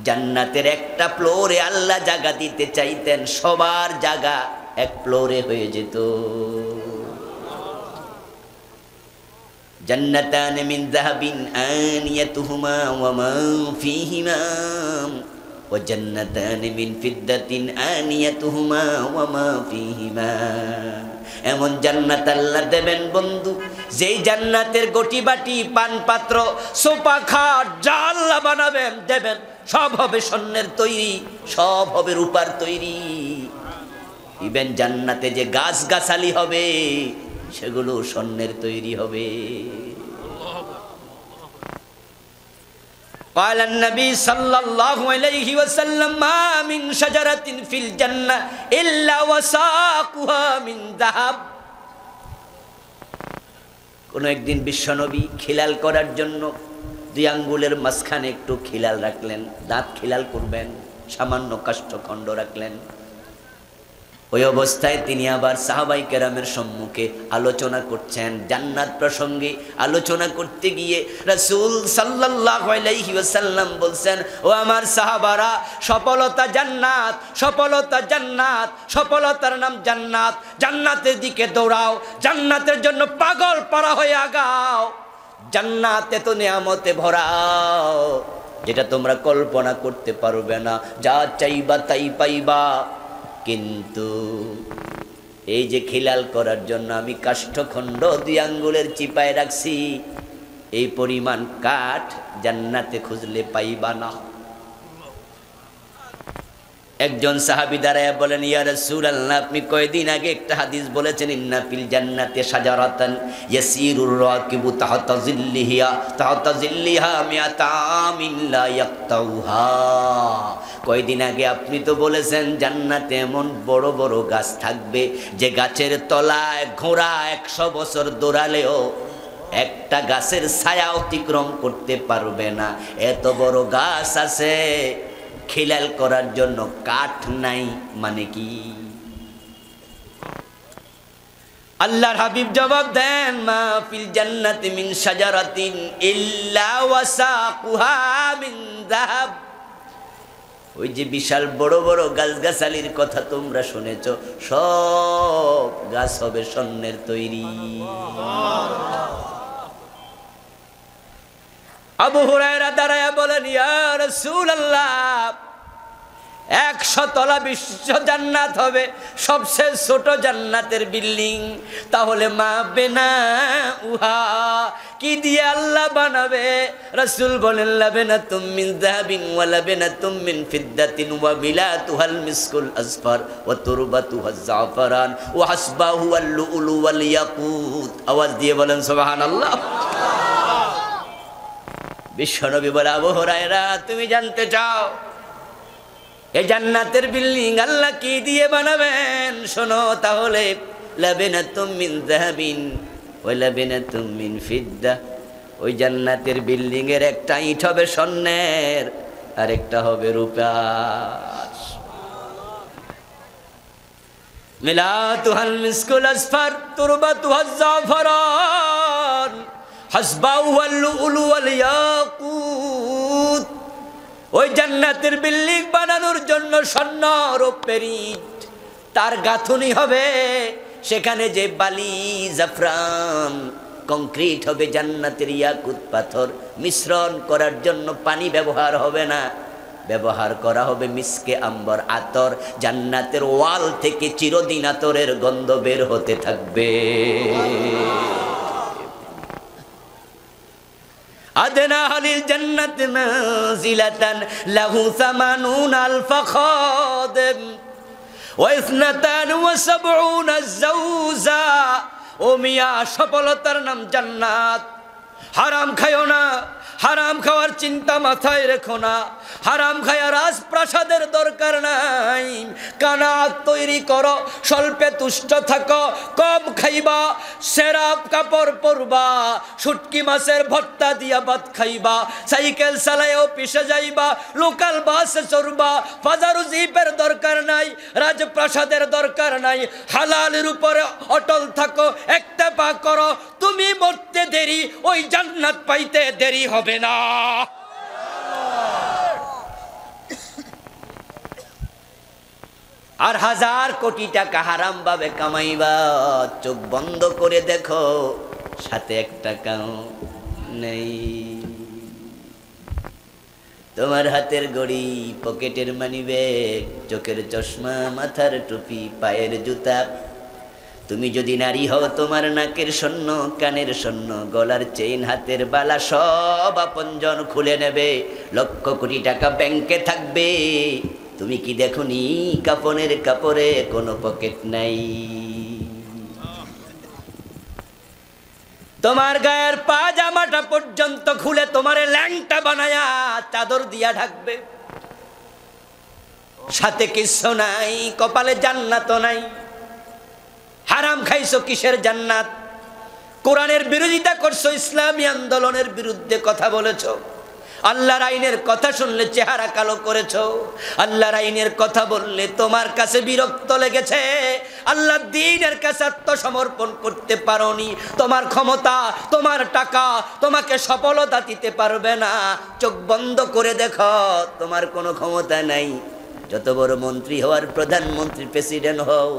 জান্নাতের একটা ফ্লোরে আল্লাহ জায়গা দিতে চাইতেন, সবার জায়গা 1 ফ্লোরে হয়ে যেত। জান্নাতান মিন যাহাবিন আনিয়াতুহুমা ওয়া মা ফীহিমা ওয়া জান্নাতান মিন ফিদ্দাতিন আনিয়াতুহুমা ওয়া মা ফীহিমা। এমন জান্নাত আল্লাহ দেবেন বন্ধু, যেই জান্নাতের গটি বাটি, পান পাত্র, সোফা খাট যা আল্লাহ বানাবেন দেবেন, সব হবে স্বর্ণের তৈরি, সব হবে রূপার তৈরি। ইভেন জান্নাতে যে গাছগাছালি হবে সেগুলো স্বর্ণের তৈরি হবে। قال النبي صلى الله عليه وسلم ما من شجرة في الجنة إلا وساقها من ذهب। কোন একদিন বিশ্বনবী খিলাল করার জন্য 2 আঙ্গুলের মাঝখানে একটু খিলাল রাখলেন, দাঁত খিলাল করবেন, সামান্য কাষ্ঠখণ্ড রাখলেন। ওই অবস্থায় তিনি আবার সাহাবাই কেরামের সম্মুখে আলোচনা করছেন, জান্নাত প্রসঙ্গে আলোচনা করতে গিয়ে রাসূল সাল্লাল্লাহু আলাইহি ওয়াসাল্লাম বলছেন, ও আমার সাহাবারা, সফলতা জান্নাত, সফলতা জান্নাত, সফলতার নাম জান্নাত। জান্নাতের দিকে দৌড়াও, জান্নাতের জন্য পাগল পারা হয়ে আগাও। জান্নাত এত নিয়ামতে ভরাও যেটা তোমরা কল্পনা করতে পারবে না। যা চাইবা তাই পাইবা। কিন্তু এই যে খিলাল করার জন্য আমি কাষ্ঠখণ্ড 2 আঙ্গুলের চিপায় রাখছি, এই পরিমাণ কাঠ জান্নাতে খুঁজলে পাইবা না। একজন সাহাবী দাঁড়ায় বলেন, ইয়া রাসূলুল্লাহ, আপনি কয়দিন আগে একটা হাদিস বলেছেন, ইন্না ফিল জান্নাতি শাজারাতান ইয়াসিরুর রাকিবু তাহতা জিল্লিহা মিআতা আমিন লা ইয়াকতাউহা। কয়দিন আগে আপনি তো বলেছেন জান্নাতে এমন বড় বড় গাছ থাকবে যে গাছের তলায় ঘোড়া 100 বছর দৌড়ালেও একটা গাছের ছায়া অতিক্রম করতে পারবে না। এত বড় গাছ আছে, খিলাল করার জন্য কাঠ নাই। মানে কি? আল্লাহর হাবিব জবাব দেন, মা ফিল জান্নাতি মিন শাজারাতিন ইল্লা ওয়াসাকুহা মিন যাহাব। ওই যে বিশাল বড় বড় গাছগাছালির কথা তোমরা শুনেছো, সব গাছ হবে স্বর্ণের তৈরি। আবু হুরায়রা দাঁড়ায়া বলেন, ইয়া রাসূলুল্লাহ, 100 তলা বিশ্ব জান্নাত হবে, সবচেয়ে ছোট জান্নাতের বিল্ডিং। তাহলে মা বেনা উহা, কি দিয়ে আল্লাহ বানাবে? রাসূল বলেন, লাবেনাতুম মিন যাহাবিন ওয়া লাবেনাতুম মিন ফিদ্দাতিন ওয়া বিলাতুহাল মিসকুল আসফার ওয়া তুরবাতুহাজ জাফরান ওয়া হাসবাহু আল লুলু ওয়াল ইয়াকুত। আওয়াজ দিয়ে বলেন সুবহানাল্লাহ। বিশ্বনবী বলে, আবু হুরায়রা, তুমি জানতে চাও এই জান্নাতের বিল্ডিং আল্লাহ কি দিয়ে বানাবেন? শোনো তাহলে, লাবেনাতুম মিন যাহাবিন ওয়া লাবেনাতুম মিন ফিদ্দা। ওই জান্নাতের বিল্ডিং এর একটা ইট হবে স্বর্ণের, আর একটা হবে রূপার। মিলাতুহাল মিসকুল আসফার তুরবাতুহাজ জাফরান হাসবাহু আল লুলু ওয়াল ইয়াকুত। ওই জান্নাতের বিল্ডিং বানানোর জন্য স্বর্ণ রৌপ্যের ইট, তার গাঁথুনি হবে সেখানে যে বালি, জাফরান, কংক্রিট হবে জান্নাতের ইয়াকুত পাথর। মিশ্রণ করার জন্য পানি ব্যবহার হবে না, ব্যবহার করা হবে মিসকে আম্বর আতর। জান্নাতের ওয়াল থেকে চিরদিন আতরের গন্ধ বের হতে থাকবে। আদনা আহলিল জান্নাতি মানজিলাতান লাহু 80 আলফ খাদিম ওয়া 72 জাওজা। ও মিয়া, সফলতার নাম জান্নাত। হারাম খায়ও না, হারাম খাওয়ার চিন্তা মাথায় রেখো না। হারাম খায়া রাজপ্রাসাদের দরকার নাই। কানাত তৈরি করো, স্বল্পে তুষ্ট থাকো, কম খাইবা, সেরা কাপড় পরবা, শুটকি মাছের ভর্তা দিয়া ভাত খাইবা, সাইকেল চালায়ও পিছে যাইবা, লোকাল বাসে চড়বা। বাজারু জিপের দরকার নাই, রাজপ্রাসাদের দরকার নাই। হালালের উপরে অটল থাকো, ইত্তেফা করো। তুমি মরতে দেরি, ওই জান্নাত পাইতে দেরি হবে না। আর 1000 কোটি টাকা হারাম ভাবে কামাইবা, চোখ বন্ধ করে দেখো, সাথে 1 টাকাও নেই। তোমার হাতের ঘড়ি, পকেটের মানিব্যাগ, চোখের চশমা, মাথার টুপি, পায়ের জুতা, তুমি যদি নারী হও, তোমার নাকের স্বর্ণ, কানের স্বর্ণ, গলার চেইন, হাতের বালা সব আপনজন খুলে নেবে, লক্ষ কোটি টাকা ব্যাংকে থাকবে। তুমি কি দেখোনি কাফনের কাপড়ে কোনো পকেট নাই? তোমার গায়ের পাজামাটা পর্যন্ত খুলে তোমারে ল্যাংটা বানায়া চাদর দিয়া ঢাকবে, সাথে কিচ্ছু নাই, কপালে জান্নাত নাই। হারাম খাইছো, কিসের জান্নাত? কোরআনের বিরোধিতা করছো, ইসলামী আন্দোলনের বিরুদ্ধে কথা বলেছো, আল্লাহর আইনের কথা শুনলে চেহারা কালো করেছো, আল্লাহর আইনের কথা বললে তোমার কাছে বিরক্ত লেগেছে, আল্লাহর দ্বীনের কাছে আত্মসমর্পণ করতে পারোনি। তোমার ক্ষমতা, তোমার টাকা তোমাকে সফলতা দিতে পারবে না। চোখ বন্ধ করে দেখো, তোমার কোনো ক্ষমতা নাই। যত বড় মন্ত্রী হওয়ার, প্রধানমন্ত্রী, প্রেসিডেন্ট হও,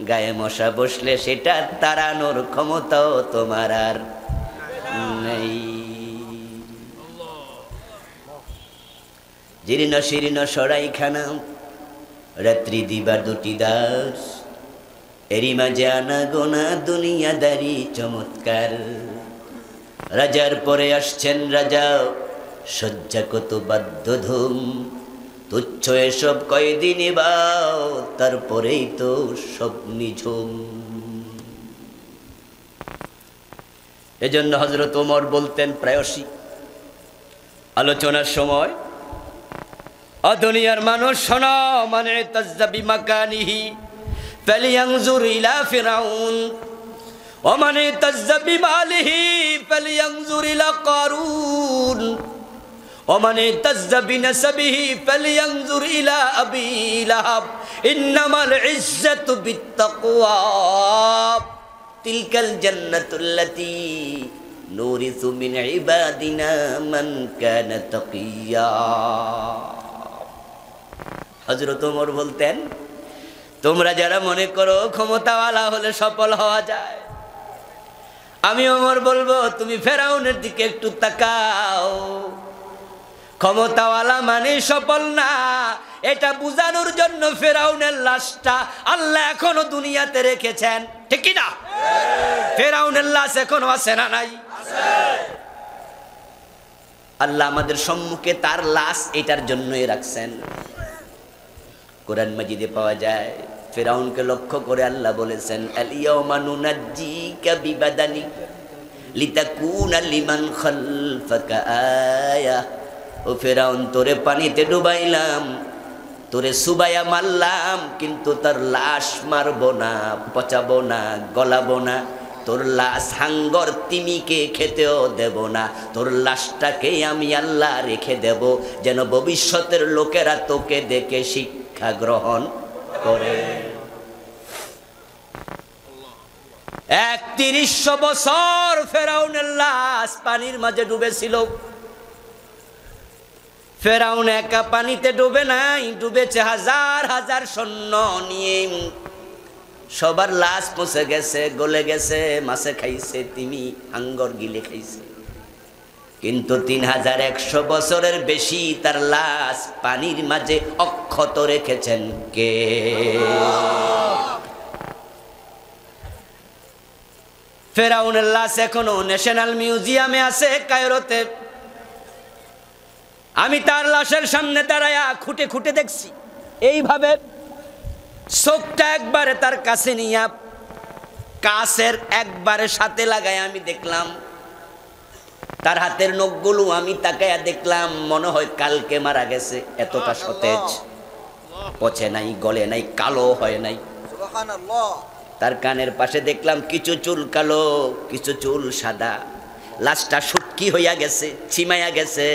গায়ে মশা বসলে সেটা তাড়ানোর ক্ষমতাও তোমার আর নেই। জীর্ণ শীর্ণ সরাইখানা, রাত্রি দিবার দুটি দাস, এরই মাঝে আনা গোনা দুনিয়াদারি চমৎকার। রাজার পরে আসছেন রাজা, শয্যা কত বাদ্য ধুম, তুচ্ছ এসব কয়দিন বাও, তারপরেই তো সব নিঝুম। এজন্য হযরত ওমর বলতেন প্রায়শই আলোচনার সময়, দুনিয়ার মানুষ শোনো, মানে তাজ্জাবি মাকানিহি ফালিয়ানজুর ইলা ফিরাউন, ওয়া মানে তাজ্জাবি মালিহি ফালিয়ানজুর ইলা কারুন, ওয়া মানে তাজ্জাবি নাসাবিহি ফালিয়ানজুর ইলা আবি লাহাব, ইন্নামাল ইজ্জাতু বিত্তাকওয়া, তিলকাল জান্নাতুল্লাতী নুরিসু মিন ইবাদিনা মান কানা তাকিয়া। হযরত ওমর বলতেন, তোমরা যারা মনে করো ক্ষমতাওয়ালা হলে সফল হওয়া যায়, আমি ওমর বলবো তুমি ফেরাউনের দিকে একটু তাকাও। ক্ষমতাওয়ালা মানে সফল না, এটা বুঝানোর জন্য ফেরাউনের লাশটা আল্লাহ এখনো দুনিয়াতে রেখেছেন, ঠিক কি না? ফেরাউনের লাশ এখনো আছে না নাই? আল্লাহ আমাদের সম্মুখে তার লাশ এটার জন্যই রাখছেন। কোরআন মাজিদে পাওয়া যায়, ফিরাউনকে লক্ষ্য করে আল্লাহ বলেছেন, আল-ইয়াওমা নুনাজ্জিকা বিবাদানিকা লিতাকুনা লিমান খালফাকা আয়া। ও ফিরাউন, তোরে পানিতে ডুবাইলাম, তোরে সুবাইয়া মারলাম, কিন্তু তার লাশ মারবো না, পচাবো না, গলাবো না, তোর লাশ হাঙ্গর তিমিকে খেতেও দেব না, তোর লাশটাকেই আমি আল্লাহ রেখে দেব, যেন ভবিষ্যতের লোকেরা তোকে দেখে শিক্ষা গ্রহণ করে। ৩১০০ বছর ফেরাউনের লাশ পানির মাঝে ডুবেছিল। ফেরাউন একা পানিতে ডুবে নাই, ডুবেছে হাজার হাজার সৈন্য নিয়ে। সবার লাশ পচে গেছে, গলে গেছে, মাছে খাইছে, তিমি হাঙ্গর গিলে খাইছে, কিন্তু ৩১০০ বছরের বেশি তার লাশ পানির মাঝে অক্ষত রেখেছেন কে? ফেরাউনের লাশ এখনো ন্যাশনাল মিউজিয়ামে আছে কায়রোতে। আমি তার লাশের সামনে দাঁড়ায়া খুঁটে খুঁটে দেখছি, এইভাবে চোখটা একবারে তার কাছে নিয়া কাছের একবারে সাথে লাগায় আমি দেখলাম তার হাতের নখগুলো, আমি তাকায়া দেখলাম মনে হয় কালকে মারা গেছে, এতটা সতেজ, পচে নাই, গলে নাই, কালো হয় নাই। সুবহানাল্লাহ। তার কানের পাশে দেখলাম কিছু চুল কালো, কিছু চুল সাদা। লাশটা শুটকি হইয়া গেছে, ছিমাইয়া গেছে,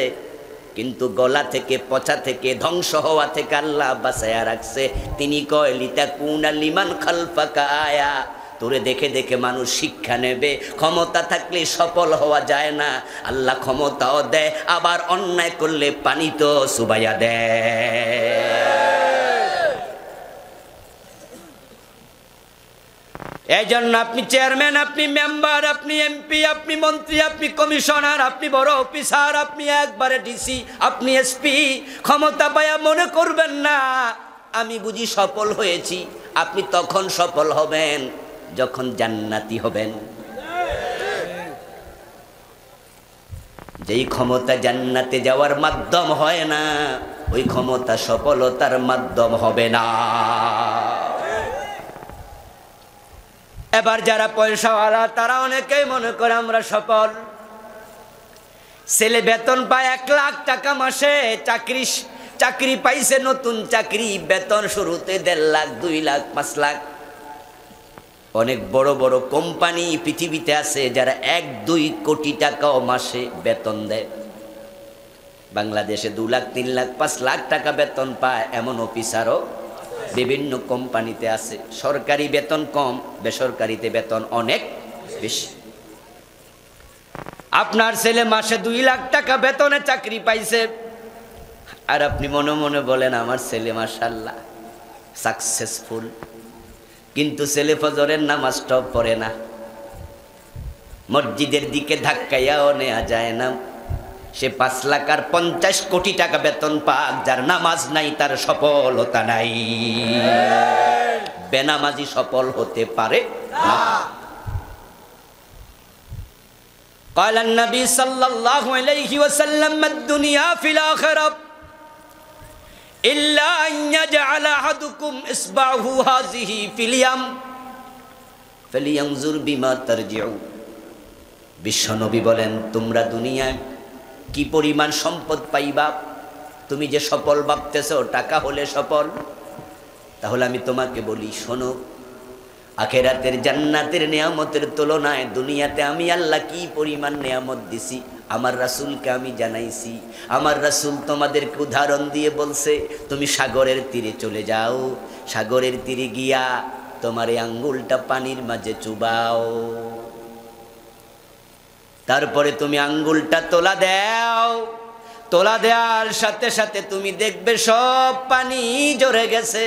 কিন্তু গলা থেকে, পচা থেকে, ধ্বংস হওয়া থেকে আল্লাহ বাঁচায়া রাখছে। তিনি কয়, লিতাকুনা লিমান খালফাকা আয়া, তোরে দেখে দেখে মানুষ শিক্ষা নেবে। ক্ষমতা থাকলে সফল হওয়া যায় না, আল্লাহ ক্ষমতাও দেয়, আবার অন্যায় করলে পানি তো সুবাইয়া দেয়। এই জন্য আপনি চেয়ারম্যান, আপনি মেম্বার, আপনি এমপি, আপনি মন্ত্রী, আপনি কমিশনার, আপনি বড় অফিসার, আপনি একবারে ডিসি, আপনি এসপি, ক্ষমতা পায়া মনে করবেন না আমি বুঝি সফল হয়েছি। আপনি তখন সফল হবেন যখন জান্নাতি হবেন। যেই ক্ষমতা জান্নাতে যাওয়ার মাধ্যম হয় না, ওই ক্ষমতা সফলতার মাধ্যম হবে না। এবার যারা পয়সাওয়ালা তারা অনেকেই মনে করে আমরা সফল। ছেলে বেতন পায় 1 লাখ টাকা মাসে, চাকরি পাইছে, নতুন চাকরি, বেতন শুরুতে 1.5 লাখ, 2 লাখ, 5 লাখ। অনেক বড় বড় কোম্পানি পৃথিবীতে আছে যারা 1-2 কোটি টাকাও মাসে বেতন দেয়। বাংলাদেশে 2 লাখ, 3 লাখ, 5 লাখ টাকা বেতন পায় এমন অফিসারও বিভিন্ন কোম্পানিতে আছে। সরকারি বেতন কম, বেসরকারিতে বেতন অনেক বেশি। আপনার ছেলে মাসে 2 লাখ টাকা বেতনে চাকরি পাইছে, আর আপনি মনে মনে বলেন আমার ছেলে মাশাআল্লাহ সাকসেসফুল, কিন্তু ছেলে ফজরের নামাজটাও পড়ে না, মসজিদের দিকে ধাক্কাইয়াও নেওয়া যায় না। সে 5 লাখ আর 50 কোটি টাকা বেতন পাক, যার নামাজ নাই তার সফলতা নাই। বেনামাজি সফল হতে পারে না। قال النبي صلى الله عليه وسلم الدنيا في الآخرة إلا أن يجعل أحدكم إصبعه هذه في اليم فلينظر بما ترجع। বিশ্বনবী বলেন, তোমরা দুনিয়ায় কি পরিমাণ সম্পদ পাইবা, তুমি যে সফল ভাবতেছো টাকা হলে সফল, তাহলে আমি তোমাকে বলি শোনো, আখিরাতের জান্নাতের নিয়ামতের তুলনায় দুনিয়াতে আমি আল্লাহ কি পরিমাণ নিয়ামত দিছি আমার রাসূলকে আমি জানাইছি। আমার রাসূল তোমাদেরকে উদাহরণ দিয়ে বলছে, তুমি সাগরের তীরে চলে যাও, সাগরের তীরে গিয়া তোমার এই আঙ্গুলটা পানির মাঝে চুবাও, তারপরে তুমি আঙ্গুলটা তোলা দাও, তোলা দেওয়ার সাথে সাথে তুমি দেখবে সব পানি ঝরে গেছে,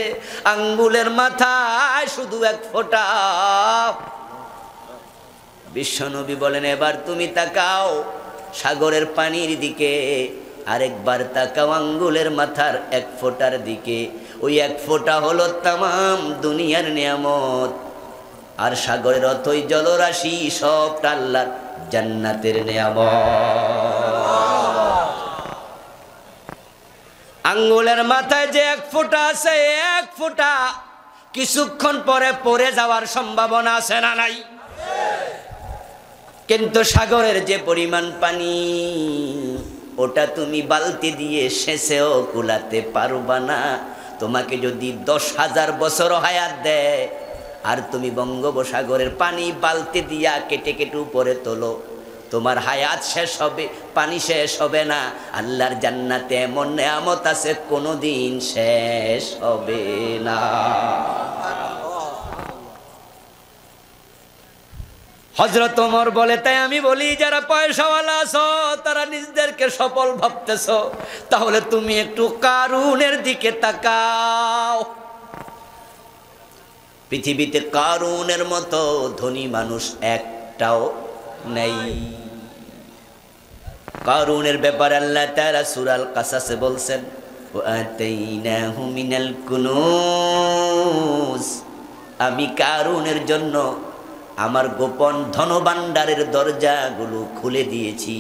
আঙ্গুলের মাথায় শুধু 1 ফোঁটা। বিশ্বনবী বলেন, এবার তুমি তাকাও সাগরের পানির দিকে, আরেকবার তাকাও আঙ্গুলের মাথার 1 ফোঁটার দিকে। ওই 1 ফোঁটা হলো তামাম দুনিয়ার নিয়ামত, আর সাগরের অথই জলরাশি সবটা আল্লাহর জান্নাতের নিয়ামত। আঙ্গুলের মাথায় যে 1 ফোঁটা আছে, 1 ফোঁটা কিছুক্ষণ পরে পড়ে যাওয়ার সম্ভাবনা আছে না নাই? কিন্তু সাগরের যে পরিমাণ পানি, ওটা তুমি বালতি দিয়ে শেষেও কুলাতে পারবা না। তোমাকে যদি 10,000 বছর হায়াত দেয়, আর তুমি বঙ্গোপসাগরের পানি বালতি দিয়া কেটে কেটে উপরে তোলো, তোমার হায়াত শেষ হবে, পানি শেষ হবে না। আল্লাহর জান্নাতে এমন নিয়ামত আছে কোনোদিন শেষ হবে না। হযরত ওমর বলে, তাই আমি বলি যারা পয়সাওয়ালা আছো তারা নিজেদেরকে সফল ভাবতেছো, তাহলে তুমি একটু কারুনের দিকে তাকাও। পৃথিবীতে কারুনের মতো ধনী মানুষ একটাও নেই। কারুনের ব্যাপারে আল্লাহ তাআলা সূরা আল কাসাসে বলছেন, ওয়াতাইনাহু মিনাল কুনুজ, আমি কারুনের জন্য আমার গোপন ধনভাণ্ডারের দরজাগুলো খুলে দিয়েছি।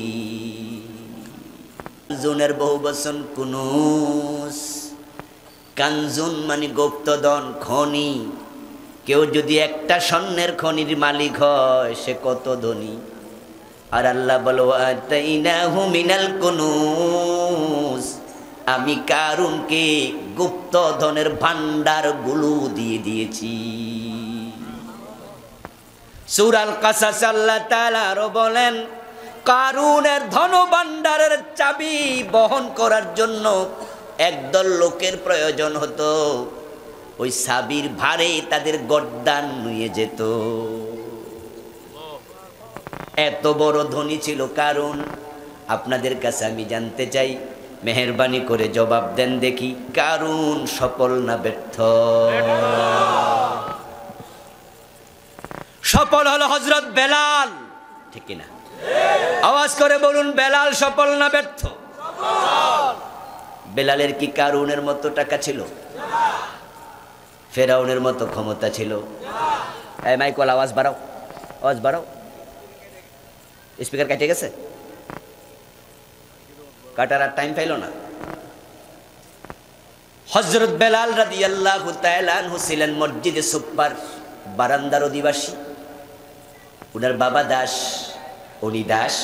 কানজুনের বহুবচন কুনুজ, কানজুন মানে গুপ্তধন, খনি। কেউ যদি একটা স্বর্ণের খনির মালিক হয় সে কত ধনী। আর আল্লাহ বলো, আতাইনাহু মিনাল কুনুজ, আমি কারুনকে গুপ্তধনের ভান্ডারগুলো দিয়ে দিয়েছি। সূরা আল কাসাস আল্লাহ তাআলা আরো বলেন, কারুনের ধনভাণ্ডারের চাবি বহন করার জন্য একদল লোকের প্রয়োজন হতো, ওই চাবির ভারে তাদের গর্দান নুয়ে যেত। এত বড় ধনী ছিল কারুন। আপনাদের কাছে আমি জানতে চাই, মেহেরবানি করে জবাব দেন দেখি, কারুন সফল না ব্যর্থ? সফল হলো হযরত বেলাল, ঠিক না? আওয়াজ করে বলুন, বেলাল সফল না ব্যর্থ? বেলালের কি কারুনের মতো টাকা ছিল? ফেরাউনের মতো ক্ষমতা ছিল? এই মাইকওয়ালা আওয়াজ বাড়াও, আওয়াজ বাড়াও। স্পিকার কেটে গেছে, কাটার আর টাইম পাইল না। হযরত বেলাল রাদিয়াল্লাহু তাআলা আনহু ছিলেন মসজিদে সুপার বারান্দার অধিবাসী। উনার বাবা দাস, উনি দাস,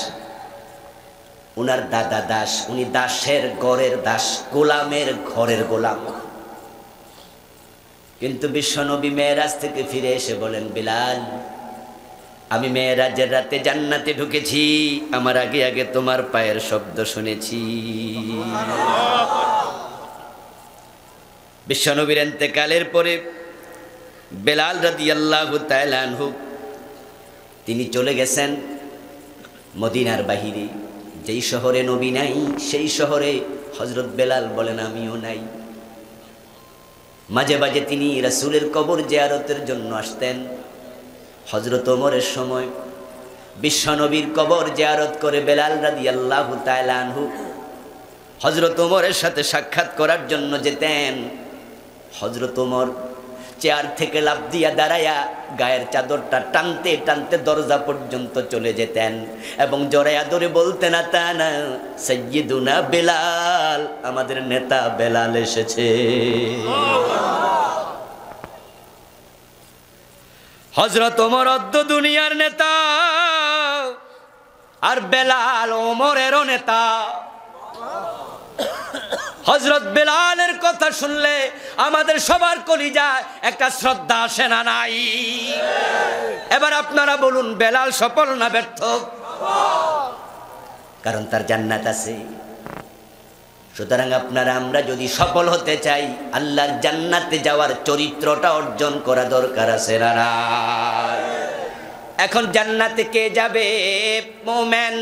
উনার দাদা দাস, উনি দাসের ঘরের দাস, গোলামের ঘরের গোলাম। কিন্তু বিশ্বনবী মেরাজ থেকে ফিরে এসে বলেন, বেলাল আমি মেরাজের রাতে জান্নাতে ঢুকেছি, আমার আগে আগে তোমার পায়ের শব্দ শুনেছি। বিশ্বনবীর ইন্তেকালের পরে বেলাল রাদিয়াল্লাহু তাআলা আনহু তিনি চলে গেছেন মদিনার বাহিরে। যেই শহরে নবী নাই সেই শহরে হযরত বেলাল বলেন আমিও নাই। মাঝে মাঝে তিনি রাসূলের কবর জিয়ারতের জন্য আসতেন। হযরত ওমরের সময় বিশ্বনবীর কবর জিয়ারত করে বেলাল রাদিয়াল্লাহু তাআলা আনহু হযরত ওমরের সাথে সাক্ষাৎ করার জন্য যেতেন। হযরত ওমর চেয়ার থেকে লাফ দিয়া দাঁড়ায়া গায়ের চাদরটা টানতে টানতে দরজা পর্যন্ত চলে যেতেন এবং জড়াইয়া ধরে বলতেন, আতানা সাইয়্যিদুনা বেলাল, আমাদের নেতা বেলাল এসেছে। হযরত ওমর অদ্য দুনিয়ার নেতা, আর বেলাল ওমরেরও নেতা। হযরত বেলালের কথা শুনলে আমাদের সবার কলিজায় একটা শ্রদ্ধা আসে না নাই? এবার আপনারা বলুন, বেলাল সফল না ব্যর্থ? কারণ তার জান্নাত আছে। সুতরাং আপনারা আমরা যদি সফল হতে চাই, আল্লাহর জান্নাতে যাওয়ার চরিত্রটা অর্জন করা দরকার আছে না নাই? এখন জান্নাতে কে যাবে? মুমিন।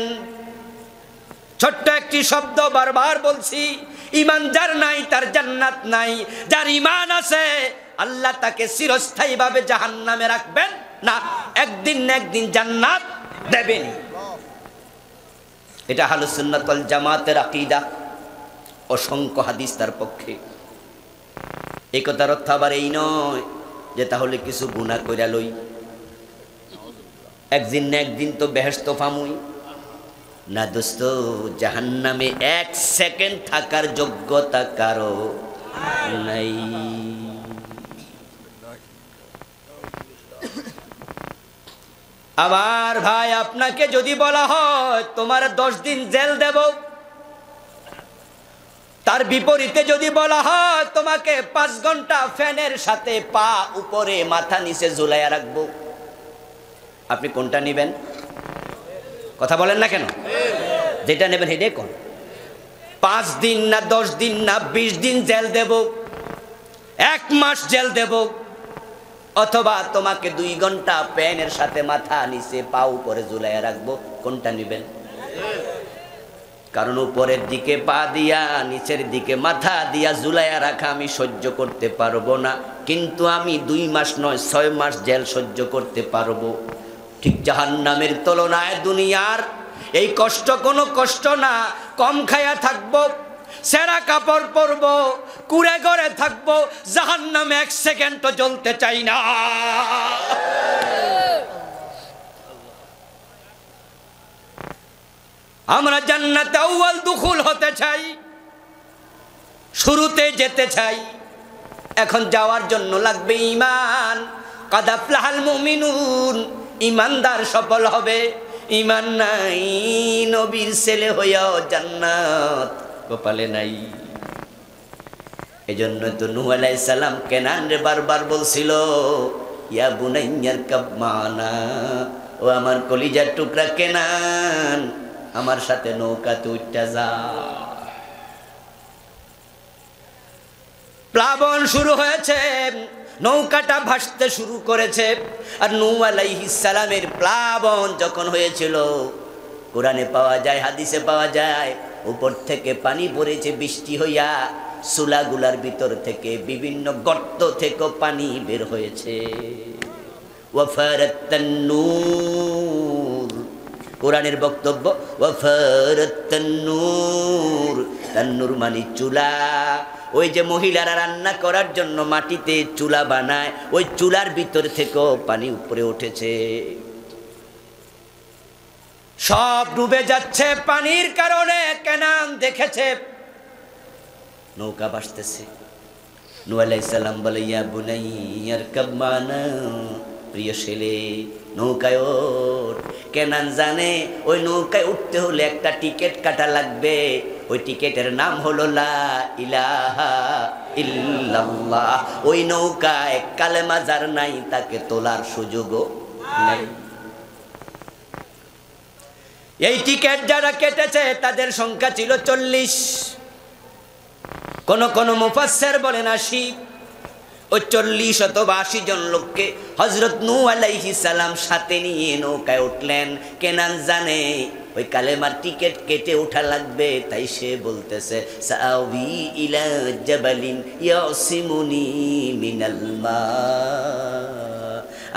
ছোট্ট একটি শব্দ বারবার বলছি, ঈমান যার নাই তার জান্নাত নাই। যার ঈমান আছে আল্লাহ তাকে চিরস্থায়ীভাবে জাহান্নামে রাখবেন না, একদিন না একদিন জান্নাত দেবেন। এটা আহলুস সুন্নাত ওয়াল জামাতের আকীদা। অসংখ্য হাদিস তার পক্ষে। এই কথার অর্থ আবার এই নয় যে তাহলে কিছু গুনাহ কইরা লই, একদিন না একদিন তো বেহেশত পামুই। না দোস্ত, জাহান্নামে এক সেকেন্ড থাকার যোগ্যতা কারো নাই। আমার ভাই, আপনাকে যদি বলা হয় তোমার 10 দিন জেল দেব, তার বিপরীতে যদি বলা হয় তোমাকে 5 ঘন্টা ফ্যানের সাথে পা উপরে মাথা নিচে ঝুলাইয়া রাখবো, আপনি কোনটা নেবেন? কথা বলেন না কেন? যেটা নেবেন সেটাই কোন। 5 দিন না 10 দিন না 20 দিন জেল দেব, 1 মাস জেল দেব, অথবা তোমাকে 2 ঘন্টা ফ্যানের সাথে মাথা নিচে পা উপরে ঝুলাইয়া রাখবো, কোনটা নেবেন? কারণ উপরের দিকে পা দিয়া নিচের দিকে মাথা দিয়া ঝুলাইয়া রাখা আমি সহ্য করতে পারবো না, কিন্তু আমি 2 মাস নয় 6 মাস জেল সহ্য করতে পারবো। ঠিক জাহান্নামের তুলনায় দুনিয়ার এই কষ্ট কোনো কষ্ট না। কম খায়া থাকবো, সেরা কাপড় পরবো, কুড়ে ঘরে থাকবো, জাহান্নামে 1 সেকেন্ডও জ্বলতে চাই না। আমরা জান্নাতে আউয়াল দুখুল হতে চাই, শুরুতে যেতে চাই। এখন যাওয়ার জন্য লাগবে ঈমান। কাদ আফলাহাল মুমিনুন, ঈমানদার সফল হবে। ঈমান নাই, নবীর ছেলে হইয়াও জান্নাত কপালে নাই। এজন্য তো নূহ আলাইহিস সালাম কেনান রে বারবার বলছিল, ইয়া বুনাইয়ার কাব মানা, ও আমার কলিজার টুকরা কেনান, আমার সাথে নৌকাতে উঠতে যা। প্লাবন শুরু হয়েছে, নৌকাটা ভাসতে শুরু করেছে। আর নূহ আলাইহিস সালামের প্লাবন যখন হয়েছিল, কোরআনে পাওয়া যায়, হাদিসে পাওয়া যায়, উপর থেকে পানি পড়েছে বৃষ্টি হইয়া, সুলাগুলার ভিতর থেকে বিভিন্ন গর্ত থেকে পানি বের হয়েছে। ওয়াফারাত তান্নূর, কোরআনের বক্তব্য, ওয়াফারাত তান্নূর, তান্নূর মানে চুলা। ওই যে মহিলারা রান্না করার জন্য মাটিতে চুলা বানায়, ওই চুলার ভিতর থেকেও পানি উপরে উঠেছে। সব ডুবে যাচ্ছে পানির কারণে। কেনান দেখেছে নৌকা ভাসতেছে। নূহ আলাইহিস সালাম বলে, ইয়া বুনাইয়া আরকাব মানা, প্রিয় ছেলে নৌকায় ওঠ। কেনান জানে ওই নৌকায় উঠতে হলে একটা টিকিট কাটা লাগবে। ওই টিকিটের নাম হলো লা ইলাহা ইল্লাল্লাহ। ওই নৌকায় কালেমা যার নাই তাকে তোলার সুযোগও নাই। এই টিকিট যারা কেটেছে তাদের সংখ্যা ছিল 40, কোন কোন মুফাসসির বলেন 80। ওই 40 অথবা 80 জন লোককে হযরত নূহ আলাইহিস সালাম সাথে নিয়ে নৌকায় উঠলেন। কেনান জানে ওই কালেমার টিকিট কেটে ওঠা লাগবে, তাই সে বলতেছে, সাআবি ইলা জাবালিন ইয়াসিমুনি মিনাল মা,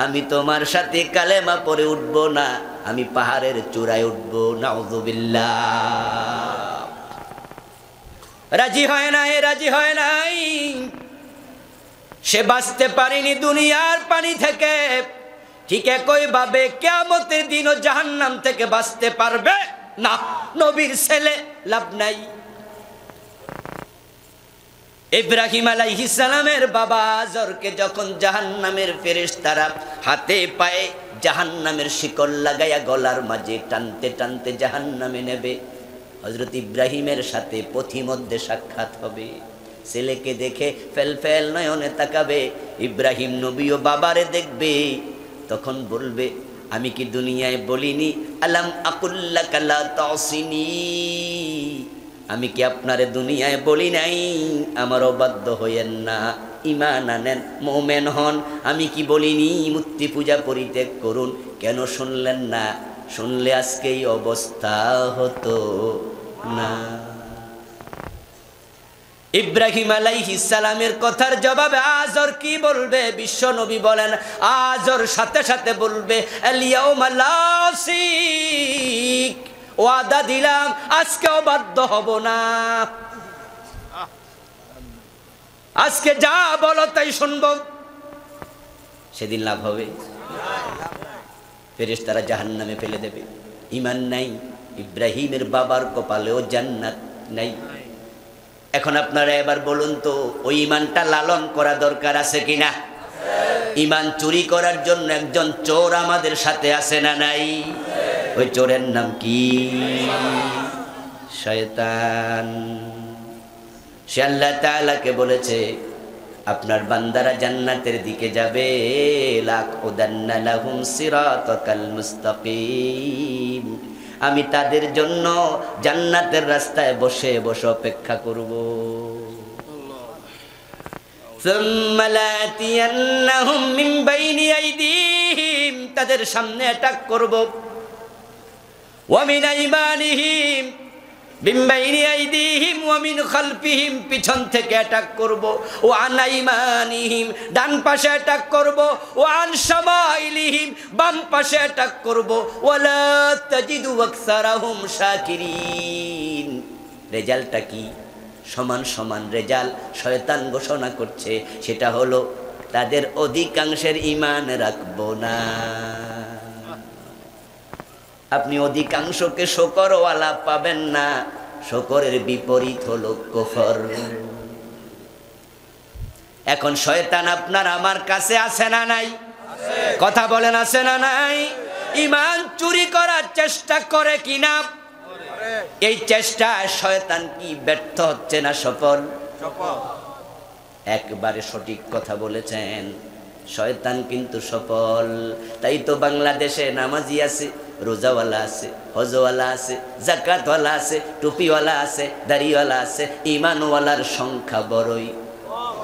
আমি তোমার সাথে কালেমা পড়ে উঠব না, আমি পাহাড়ের চূড়ায় উঠব। নাউযুবিল্লাহ। রাজি হয় নাই, রাজি হয় নাই। সে বাঁচতে পারেনি দুনিয়ার পানি থেকে। ঠিক একই ভাবে কিয়ামতের দিনও জাহান্নাম থেকে বাঁচতে পারবে না। নবীর ছেলে লাভ নাই। ইব্রাহিম আলাইহিস সালামের বাবা আজরকে যখন জাহান্নামের ফেরেশতারা হাতে পায়ে জাহান্নামের শিকল লাগাইয়া গলার মাঝে টানতে টানতে জাহান্নামে নেবে, হযরত ইব্রাহিমের সাথে পথিমধ্যে সাক্ষাৎ হবে। ছেলেকে দেখে ফেল ফেল নয়নে তাকাবে। ইব্রাহিম নবীও বাবারে দেখবে, তখন বলবে, আমি কি দুনিয়ায় বলিনি আলাম আকুল্লাকা লা তাসিনি, আমি কি আপনারে দুনিয়ায় বলি নাই আমার অবাধ্য হইয়েন না, ঈমান আনেন, মুমিন হন। আমি কি বলিনি মূর্তি পূজা পরিত্যাগ করুন? কেন শুনলেন না? শুনলে আজকে এই অবস্থা হতো না। ইব্রাহিম আলাইহিস সালামের কথার জবাবে আজর কি বলবে? বিশ্ব নবী বলেন, আজর সাথে সাথে বলবে, আল ইয়াউমা লাসিক, ওয়াদা দিলাম আজকেও বাধ্য হব না, আজকে যা বলো তাই শুনবো। সেদিন লাভ হবে? ফেরেশতারা জাহান্নামে ফেলে দেবে। ঈমান নাই। ইব্রাহিমের বাবার কপালেও জান্নাত নাই। এখন আপনারা এবার বলুন তো, ওই ঈমানটা লালন করা দরকার আছে কিনা? ঈমান চুরি করার জন্য একজন চোর আমাদের সাথে আছে না নাই? ওই চোরের নাম কি? শয়তান। সে আল্লাহ তাআলাকে বলেছে, আপনার বান্দারা জান্নাতের দিকে যাবে, লাকুদান্না লাহুম সিরাতাকাল মুস্তাকিম, আমি তাদের জন্য জান্নাতের রাস্তায় বসে বসে অপেক্ষা করব। সুম্মা লাতিয়ান্নাহুম মিন বাইনি আইদিহিম, তাদের সামনে অ্যাটাক করব, ওয়া মিন আইমানিহিম মিন বাইনি আইদিহিম ওয়া মিন খালফিহিম, পিছন থেকে অ্যাটাক করব, ওয়া আন আইমানিহিম, ডান পাশে অ্যাটাক করব, ওয়া আন শামাইলিহিম, বাম পাশে অ্যাটাক করব, ওয়ালা তাজিদু আকসারাহুম শাকিরিন। রেজাল্টটা কি? সমান সমান রেজাল্ট শয়তান ঘোষণা করছে, সেটা হলো তাদের অধিকাংশের ঈমান রাখবো না। আপনি অধিকাংশকে শকরওয়ালা পাবেন না, শকরের বিপরীত হলো কুফর। এখন শয়তান আপনার আমার কাছে আছে না নাই? কথা বলেন, আছে না নাই? ঈমান চুরি করার চেষ্টা করে কিনা? এই চেষ্টা শয়তান কি ব্যর্থ হচ্ছে না সফল? একবারে সঠিক কথা বলেছেন, শয়তান কিন্তু সফল। তাই তো বাংলাদেশে নামাজি আছে, রোজাওয়ালা আছে, হজওয়ালা আছে, যাকাতওয়ালা আছে, টুপিওয়ালা আছে, দাড়িওয়ালা আছে, ঈমানওয়ালার সংখ্যা বড়ই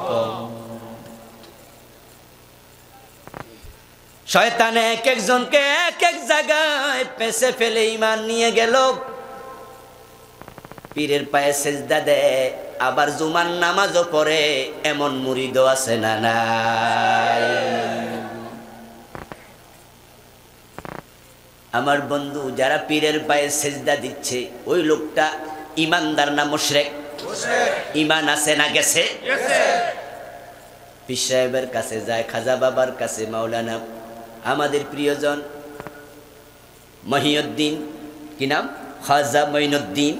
কম। শয়তান এক একজনকে এক এক জায়গায় পেছে ফেলে ঈমান নিয়ে গেল। পীরের পায়ে সেজদা দেয়, আবার জুমার নামাজও পড়ে, এমন মুরিদও আছে না নাই? আমার বন্ধু, যারা পীরের পায়ে সেজদা দিচ্ছে ওই লোকটা ইমানদার না মুশরিক? ইমান আছে না গেছে? পীর সাহেবের কাছে যায়, খাজা বাবার কাছে, মাওলানা আমাদের প্রিয়জন মহিউদ্দিন, কি নাম, খাজা মঈনুদ্দিন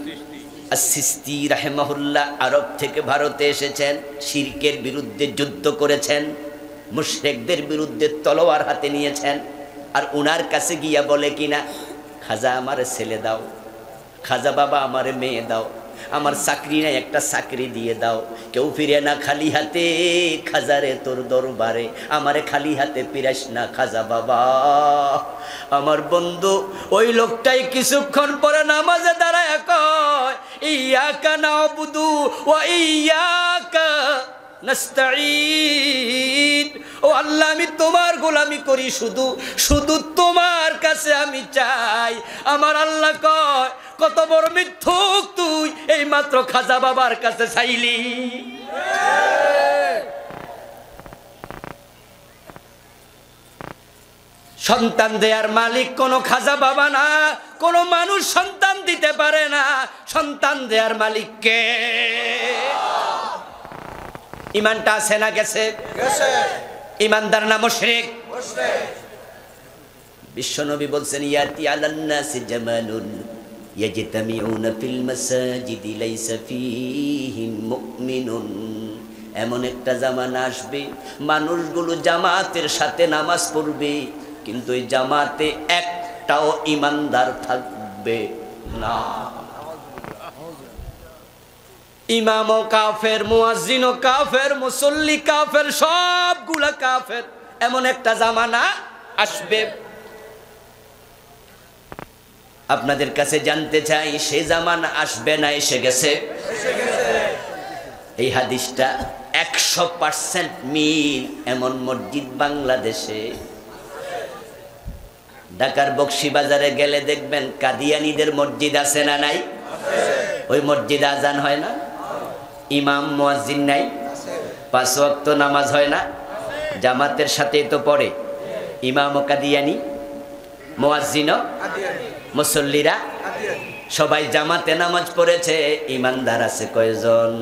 আস-সিস্তি রাহিমাহুল্লাহ আরব থেকে ভারতে এসেছেন, শিরকের বিরুদ্ধে যুদ্ধ করেছেন, মুশরিকদের বিরুদ্ধে তলোয়ার হাতে নিয়েছেন। আর উনার কাছে গিয়া বলে কিনা, খাজা আমার ছেলে দাও, খাজা বাবা আমার মেয়ে দাও, আমার চাকরি নাই, একটা চাকরি দিয়ে দাও। কেউ ফিরে না খালি হাতে, খাজারে তোর দরবারে আমারে খালি হাতে ফিরাস না খাজা বাবা। আমার বন্ধু ওই লোকটাই কিছুক্ষণ পরে নামাজে দাঁড়ায় কয়, ইয়াকা নাবুদু ওয়া ইয়াকা নাস্তাঈন। ও আল্লাহ, আমি তোমার গোলামি করি, শুধু শুধু তোমার কাছে আমি চাই। আমার আল্লাহ কয়, কত বড় মিথ্যুক তুই, এই মাত্র খাজা বাবার কাছে চাইলি। সন্তান দেয়ার মালিক কোন খাজা বাবা না, কোন মানুষ সন্তান দিতে পারে না, সন্তান দেয়ার মালিক কে? ইমানটা আছে না গেছে? ইমানদার না মুশরিক? বিশ্বনবী বলছেন, ইয়াতি আলান নাসি জামালুন ইয়াজতামিউনা ফিল মাসাজিদি লাইসা ফীহিম মুমিনুন। এমন একটা জামানা আসবে, মানুষগুলো জামাতের সাথে নামাজ পড়বে, কিন্তু এই জামাতে একটাও ইমানদার থাকবে না। ইমামও কাফের, মুয়াজ্জিনও কাফের, মুসল্লি কাফের, সবগুলা কাফের। এমন একটা জামানা আসবে। আপনাদের কাছে জানতে চাই, সে জামানা আসবে না এসে গেছে? এই হাদিসটা 100% মিল। এমন মসজিদ বাংলাদেশে, ঢাকার বকশীবাজারে গেলে দেখবেন কাদিয়ানীদের মসজিদ আছে না নাই? ওই মসজিদে আজান হয় না, ইমাম মুয়াজ্জিন নাই, 5 ওয়াক্ত নামাজ হয় না, জামাতের সাথে তো পড়ে, ইমামও কাদিয়ানী, মুয়াজ্জিনও, মুসল্লিরা সবাই জামাতে নামাজ পড়েছে। ইমানদার আছে কয়জন?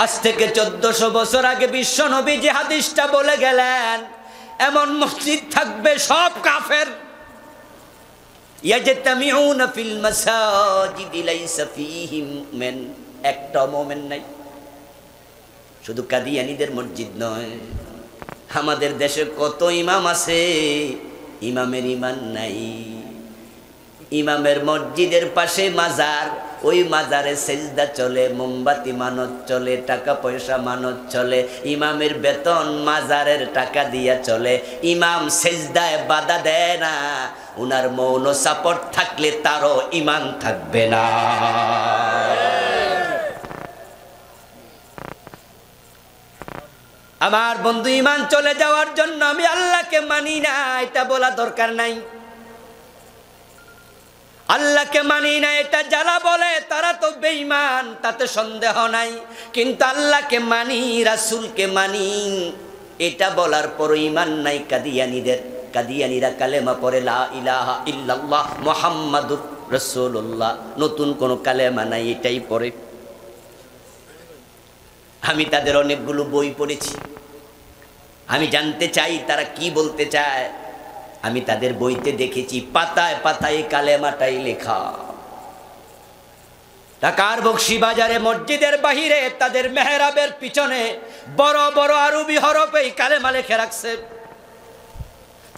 আজ থেকে 1400 বছর আগে বিশ্ব নবী যে হাদিসটা বলে গেলেন, এমন মসজিদ থাকবে সব কাফের। ইয়াজতামিউনা ফিল মাসাজিদি লাইসা ফীহিম মুমিন, একটা মুমিন নাই। শুধু কাদিয়ানীদের মসজিদ নয়, আমাদের দেশে কত ইমাম আছে, ইমামের ইমান নাই। ইমামের মসজিদের পাশে মাজার, ওই মাজারে সেজদা চলে, মোমবাতি মানত চলে, টাকা পয়সা মানত চলে, ইমামের বেতন মাজারের টাকা দিয়া চলে। ইমাম সেজদায় বাধা দেয় না, উনার মৌন সাপোর্ট থাকলে তারও ইমান থাকবে না। আমার বন্ধু, ইমান চলে যাওয়ার জন্য আমি আল্লাহকে মানি না, এটা বলা দরকার নাই। আল্লাহকে মানি না এটা যারা বলে তারা তো বেঈমান, তাতে সন্দেহ নাই। কিন্তু আল্লাহকে মানি, রাসূলকে মানি, এটা বলার পর ইমান নাই কাদিয়ানীদের। কাদিয়ানীরা কালেমা পড়ে লা ইলাহা ইল্লাল্লাহ মুহাম্মাদুর রাসূলুল্লাহ, নতুন কোন কালেমা নাই, এটাই পড়ে। আমি তাদের অনেকগুলো বই পড়েছি, আমি জানতে চাই তারা কি বলতে চায়। আমি তাদের বইতে দেখেছি পাতায় পাতায় কালেমাটাই লেখা। ঢাকার বকশীবাজারে মসজিদের বাহিরে তাদের মেহরাবের পিছনে বড় বড় আরবি হরফে কালেমা লিখে রাখছে।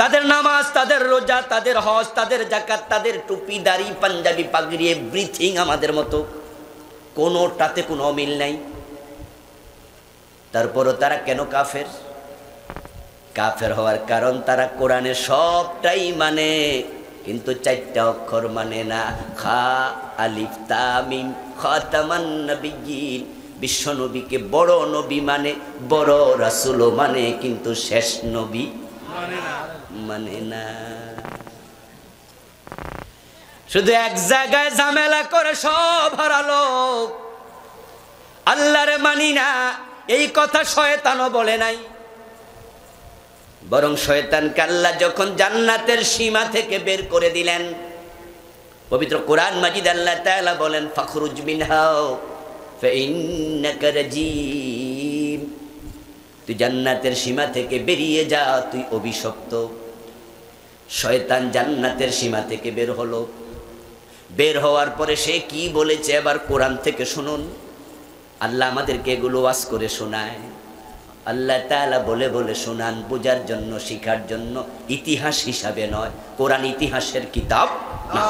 তাদের নামাজ, তাদের রোজা, তাদের হজ, তাদের যাকাত, তাদের টুপি, দাড়ি, পাঞ্জাবি, পাগড়ি, এভরিথিং আমাদের মতো, কোনোটাতে কোনো অমিল নাই। তারপরও তারা কেন কাফের? কাফের হওয়ার কারণ তারা কোরআনে সবটাই মানে, কিন্তু 4টা অক্ষর মানে না। খা আলিফ তা মিম খাতামান নবিয়্যিন। বিশ্ব নবীকে বড় নবী মানে, বড় রাসূলও মানে, কিন্তু শেষ নবী মানে না। শুধু এক জায়গায় ঝামেলা করে সব হারালো। আল্লাহরে মানি না, এই কথা শয়তানও বলে নাই। বরং শয়তানকে আল্লাহ যখন জান্নাতের সীমা থেকে বের করে দিলেন, পবিত্র কোরআন মাজিদ আল্লাহ তাআলা বলেন ফাখরুজ মিনহা ফাইন্নাকা রাজিম, তুই জান্নাতের সীমা থেকে বেরিয়ে যা, তুই অভিশপ্ত। শয়তান জান্নাতের সীমা থেকে বের হলো, বের হওয়ার পরে সে কি বলেছে এবার কোরআন থেকে শুনুন। আল্লাহ আমাদেরকে এগুলো ওয়াজ করে শোনায়, আল্লাহ তাআলা বলে বলে শোনান, বোঝার জন্য, শিখার জন্য, ইতিহাস হিসাবে নয়। কোরআন ইতিহাসের কিতাব না।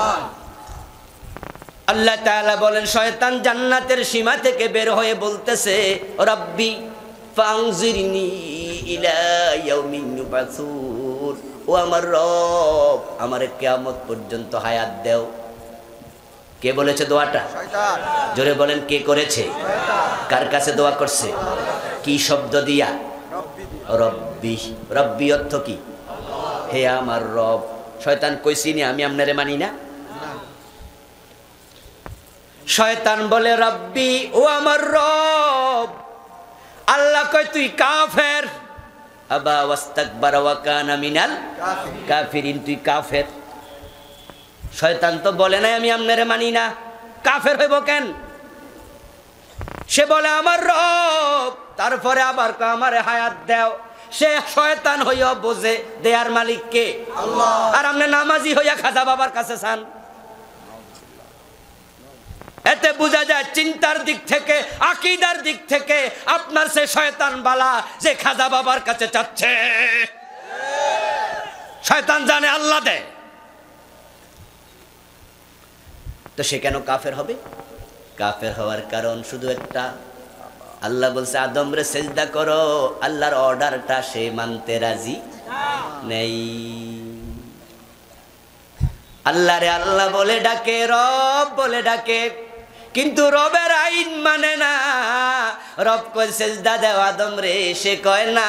আল্লাহ তাআলা বলেন শয়তান জান্নাতের সীমা থেকে বের হয়ে বলতেছে রব্বি ফাংজিরনি ইলা ইয়াউমিন ইউবাসুর, ও আমার রব আমারে কিয়ামত পর্যন্ত হায়াত দাও। কে বলেছে দোয়াটা? শয়তান। জোরে বলেন কে করেছে? শয়তান। কার কাছে দোয়া করছে? কি শব্দ দিয়া? রব্বি। রব্বি অর্থ কি? হে আমার রব। শয়তান কইছিনি আমি আপনারে মানি না? শয়তান বলে রব্বি, ও আমার রব। আল্লাহ কয় তুই কাফের। আবা ওয়াস্তাকবারা ওয়া কানা মিনাল কাফিরিন, তুই কাফের। শয়তান তো বলে নাই আমি আপনারে মানি না, কাফের হইব কেন? সে বলে আমার রব, তারপরে আবার আমারে হায়াত দাও। সে শয়তান হইয়া বোঝে দেয়ার মালিক কে? আল্লাহ। আর আপনি নামাজি হইয়া খাজা বাবার কাছে চান। এতে বোঝা যায় চিন্তার দিক থেকে, আকীদার দিক থেকে আপনার সে শয়তান বালা যে খাজা বাবার কাছে চাচ্ছে। শয়তান জানে আল্লাহ দেয়, তো সে কেন কাফের হবে? কাফের হওয়ার কারণ শুধু একটা, আল্লাহ বলছে আদম রে সেজদা করো, আল্লাহর অর্ডারটা সে মানতে রাজি নেই। আল্লাহ রে আল্লাহ বলে ডাকে, রব বলে ডাকে, কিন্তু রবের আইন মানে না। রব কয় সেজদা দেও আদম রে, সে কয় না।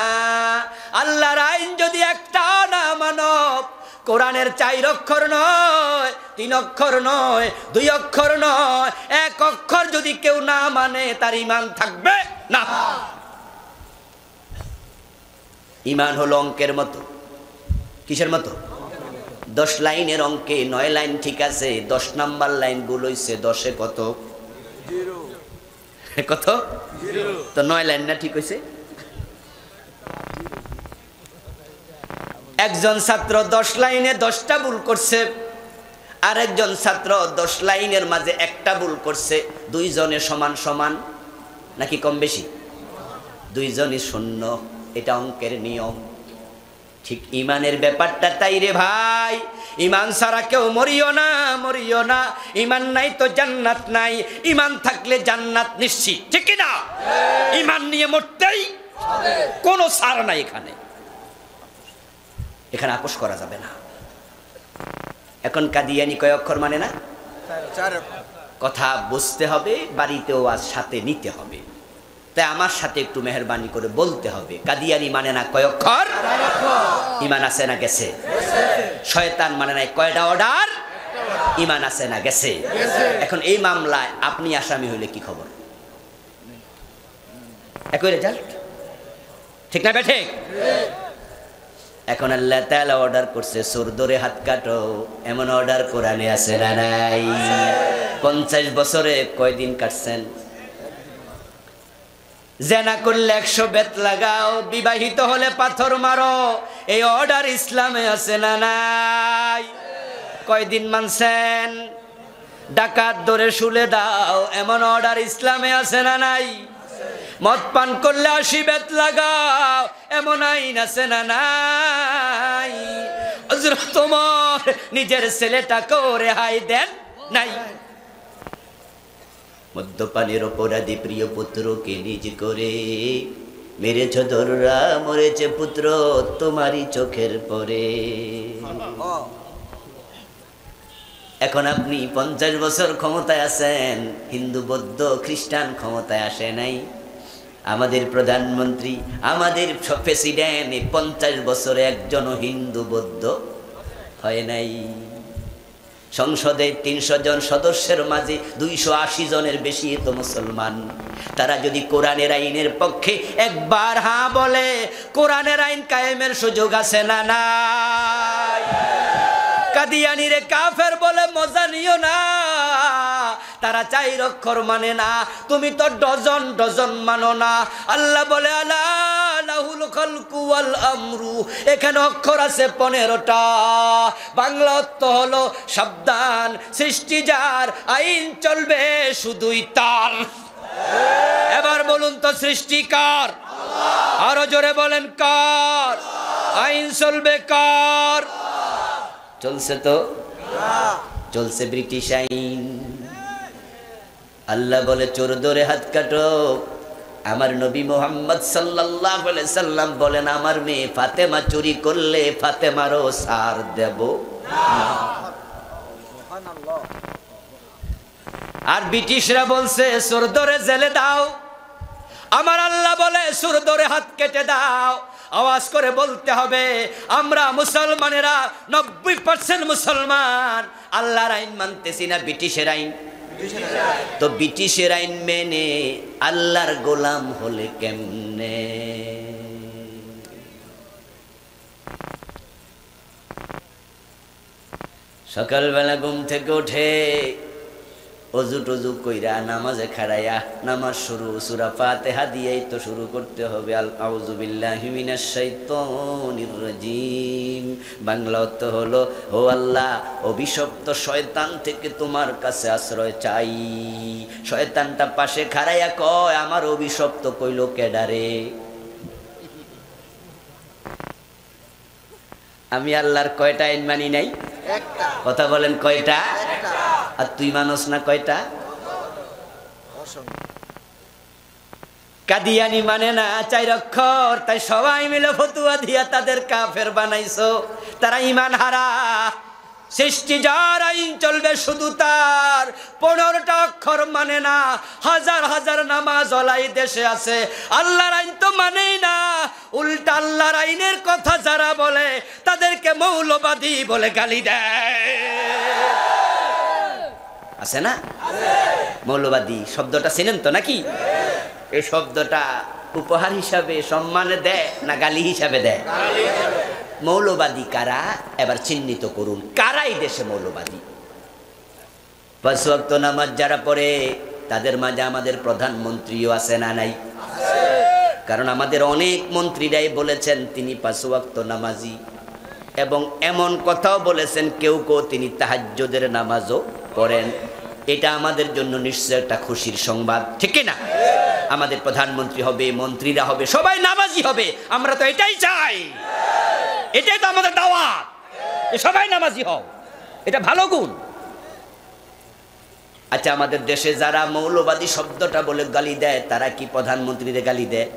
আল্লাহর আইন যদি একটা না মানব, কোরআনের 4 অক্ষর নয়, 3 অক্ষর নয়, 2 অক্ষর নয়, 1 অক্ষর যদি কেউ না মানে তার ঈমান থাকবে না। ঈমান হলো অঙ্কের মতো। কিসের মতো? 10 লাইনের অঙ্কে 9 লাইন ঠিক আছে, 10 নাম্বার লাইন ভুল হইছে। 10-এ কত? 0। কত? 0। তো 9 লাইন না ঠিক হইছে? একজন ছাত্র 10 লাইনে 10টা ভুল করছে, আর একজন ছাত্র 10 লাইনের মাঝে একটা ভুল করছে। 2 জনে সমান সমান নাকি কম বেশি? 2 জনই শূন্য। এটা অঙ্কের নিয়ম। ঠিক ঈমানের ব্যাপারটা তাই রে ভাই। ঈমান ছাড়া কেউ মরিও না, মরিও না। ঈমান নাই তো জান্নাত নাই, ঈমান থাকলে জান্নাত নিশ্চিত। ঠিক কি না? ঈমান নিয়ে মরতেই কোনো ছাড় নাই এখানে, এখানে আপোষ করা যাবে না। এখন কাদিয়ানি কয় অক্ষর মানে না? 4 অক্ষর। কথা বুঝতে হবে, বাড়িতেও আজ সাথে নিতে হবে। তাই আমার সাথে একটু মেহেরবানি করে বলতে হবে, কাদিয়ানি মানে না কয় অক্ষর? 4 অক্ষর। ঈমান আছে না গেছে? শয়তান মানে না কয়টা অর্ডার? ঈমান আছে না গেছে? এখন এই মামলায় আপনি আসামি হইলে কি খবর? একই রেজাল্ট, ঠিক না বেঠে? এখন আল্লাহ তাআলা অর্ডার করছে চোর ধরে হাত কাটো, এমন অর্ডার কোরআনে আছে না নাই? 50 বছরে কয়দিন কাটছেন? জেনা করলে 100 বেত লাগাও, বিবাহিত হলে পাথর মারো, এই অর্ডার ইসলামে আছে না নাই? কয়দিন মানছেন? ডাকাত ধরে শুলে দাও, এমন অর্ডার ইসলামে আছে না নাই? মদ পান করলে 80 বেত লাগাও, এমন আইন আছে না নাই? হযরত ওমর নিজের ছেলেটাকেও রেহাই দেন নাই। মদ্যপানের অপরাধী প্রিয় পুত্রকে নিজ করে মেরেছ ধররা, মরেছে পুত্র তোমারই চোখের পরে। এখন আপনি 50 বছর ক্ষমতায় আছেন, হিন্দু বৌদ্ধ খ্রিস্টান ক্ষমতায় আসে নাই। আমাদের প্রধানমন্ত্রী, আমাদের প্রেসিডেন্ট 50 বছরে একজনও হিন্দু বৌদ্ধ হয় নাই। সংসদে 300 জন সদস্যের মাঝে 280 জনের বেশি তো মুসলমান। তারা যদি কোরআনের আইনের পক্ষে একবার হ্যাঁ বলে, কোরআনের আইন কায়েমের সুযোগ আছে না নাই? কাদিয়ানিরে কাফের বলে মজা নিও না, তারা 4 অক্ষর মানে না, তুমি তো ডজন ডজন মানো না। আল্লাহ বলে আলা লাহুল খালকু ওয়াল আমরু, এখানে অক্ষর আছে 15টা। বাংলা অর্থ হলো সাবধান, সৃষ্টি যার, আইন চলবে শুধুই তার। এবার বলুন তো সৃষ্টি কার? আরো জোরে বলেন কার? আইন চলবে কার? চলছে তো, চলছে ব্রিটিশ আইন। আল্লাহ বলে চোর ধরে হাত কাটো। আমার নবী মুহাম্মদ সাল্লাল্লাহু আলাইহি সাল্লাম বলেন আমার মেয়ে ফাতেমা চুরি করলে ফাতেমারও ছাড় দেব না। আর ব্রিটিশরা বলছে চোর ধরে জেলে দাও, আমার আল্লাহ বলে চোর ধরে হাত কেটে দাও। আওয়াজ করে বলতে হবে আমরা মুসলমানেরা 90% মুসলমান, আল্লাহর আইন মানতেছি না ব্রিটিশের আইন। তো ব্রিটিশের আইন মেনে আল্লাহর গোলাম হলে কেমনে? সকালবেলা ঘুম থেকে উঠে অজু টজু কইরা নামাজে খাড়াইয়া নামাজ শুরু, সূরা ফাতিহা দিয়েই তো শুরু করতে হবে। আউযু বিল্লাহি মিনাশ শাইতানির রাজিম। বাংলা অর্থ হলো ও আল্লাহ, অভিশপ্ত শয়তান থেকে তোমার কাছে আশ্রয় চাই। শয়তানটা পাশে খাড়াইয়া কয় আমার অভিশপ্ত কইল কেডারে? আমি আল্লাহর কয়টা আইন মানি নাই? কথা বলেন কয়টা? আর তুই মানস না কয়টা? কাদিয়ানি মানে না 4 অক্ষর, তাই সবাই মিলে ফতুয়া দিয়া তাদের কাফের বানাইছো। তারা ঈমান হারা। সৃষ্টি যার, আইন চলবে শুধু তার। 15টা অক্ষর মানে না, হাজার হাজার নামাজ ওলাই দেশে আছে, আল্লাহর আইন তো মানেই না। উল্টা আল্লাহর আইনের কথা যারা বলে তাদেরকে মৌলবাদী বলে গালি দেয়। আছে না? মৌলবাদী শব্দটা চেনেন তো নাকি? এই শব্দটা উপহার হিসাবে সম্মানে দেয় না গালি হিসাবে দেয়? মৌলবাদী কারা এবার চিহ্নিত করুন, কারাই দেশে মৌলবাদী? 5 ওয়াক্ত নামাজ যারা পড়ে তাদের মাঝে আমাদের প্রধানমন্ত্রীও আছে না নাই? কারণ আমাদের অনেক মন্ত্রীরাই বলেছেন তিনি 5 ওয়াক্ত নামাজি, এবং এমন কথাও বলেছেন কেউ কেউ তিনি তাহাজ্জুদের নামাজও পড়েন। এটা আমাদের জন্য নিশ্চয় একটা খুশির সংবাদ, ঠিক না? আমাদের প্রধানমন্ত্রী হবে, মন্ত্রীরা হবে, সবাই নামাজি হবে। আমরা তো এটাই চাই, এটাই তো আমাদের দাওয়াত, সবাই নামাজি হও, এটা ভালো গুণ। আচ্ছা, আমাদের দেশে যারা মৌলবাদী শব্দটা বলে গালি দেয় তারা কি প্রধানমন্ত্রীদের গালি দেয়?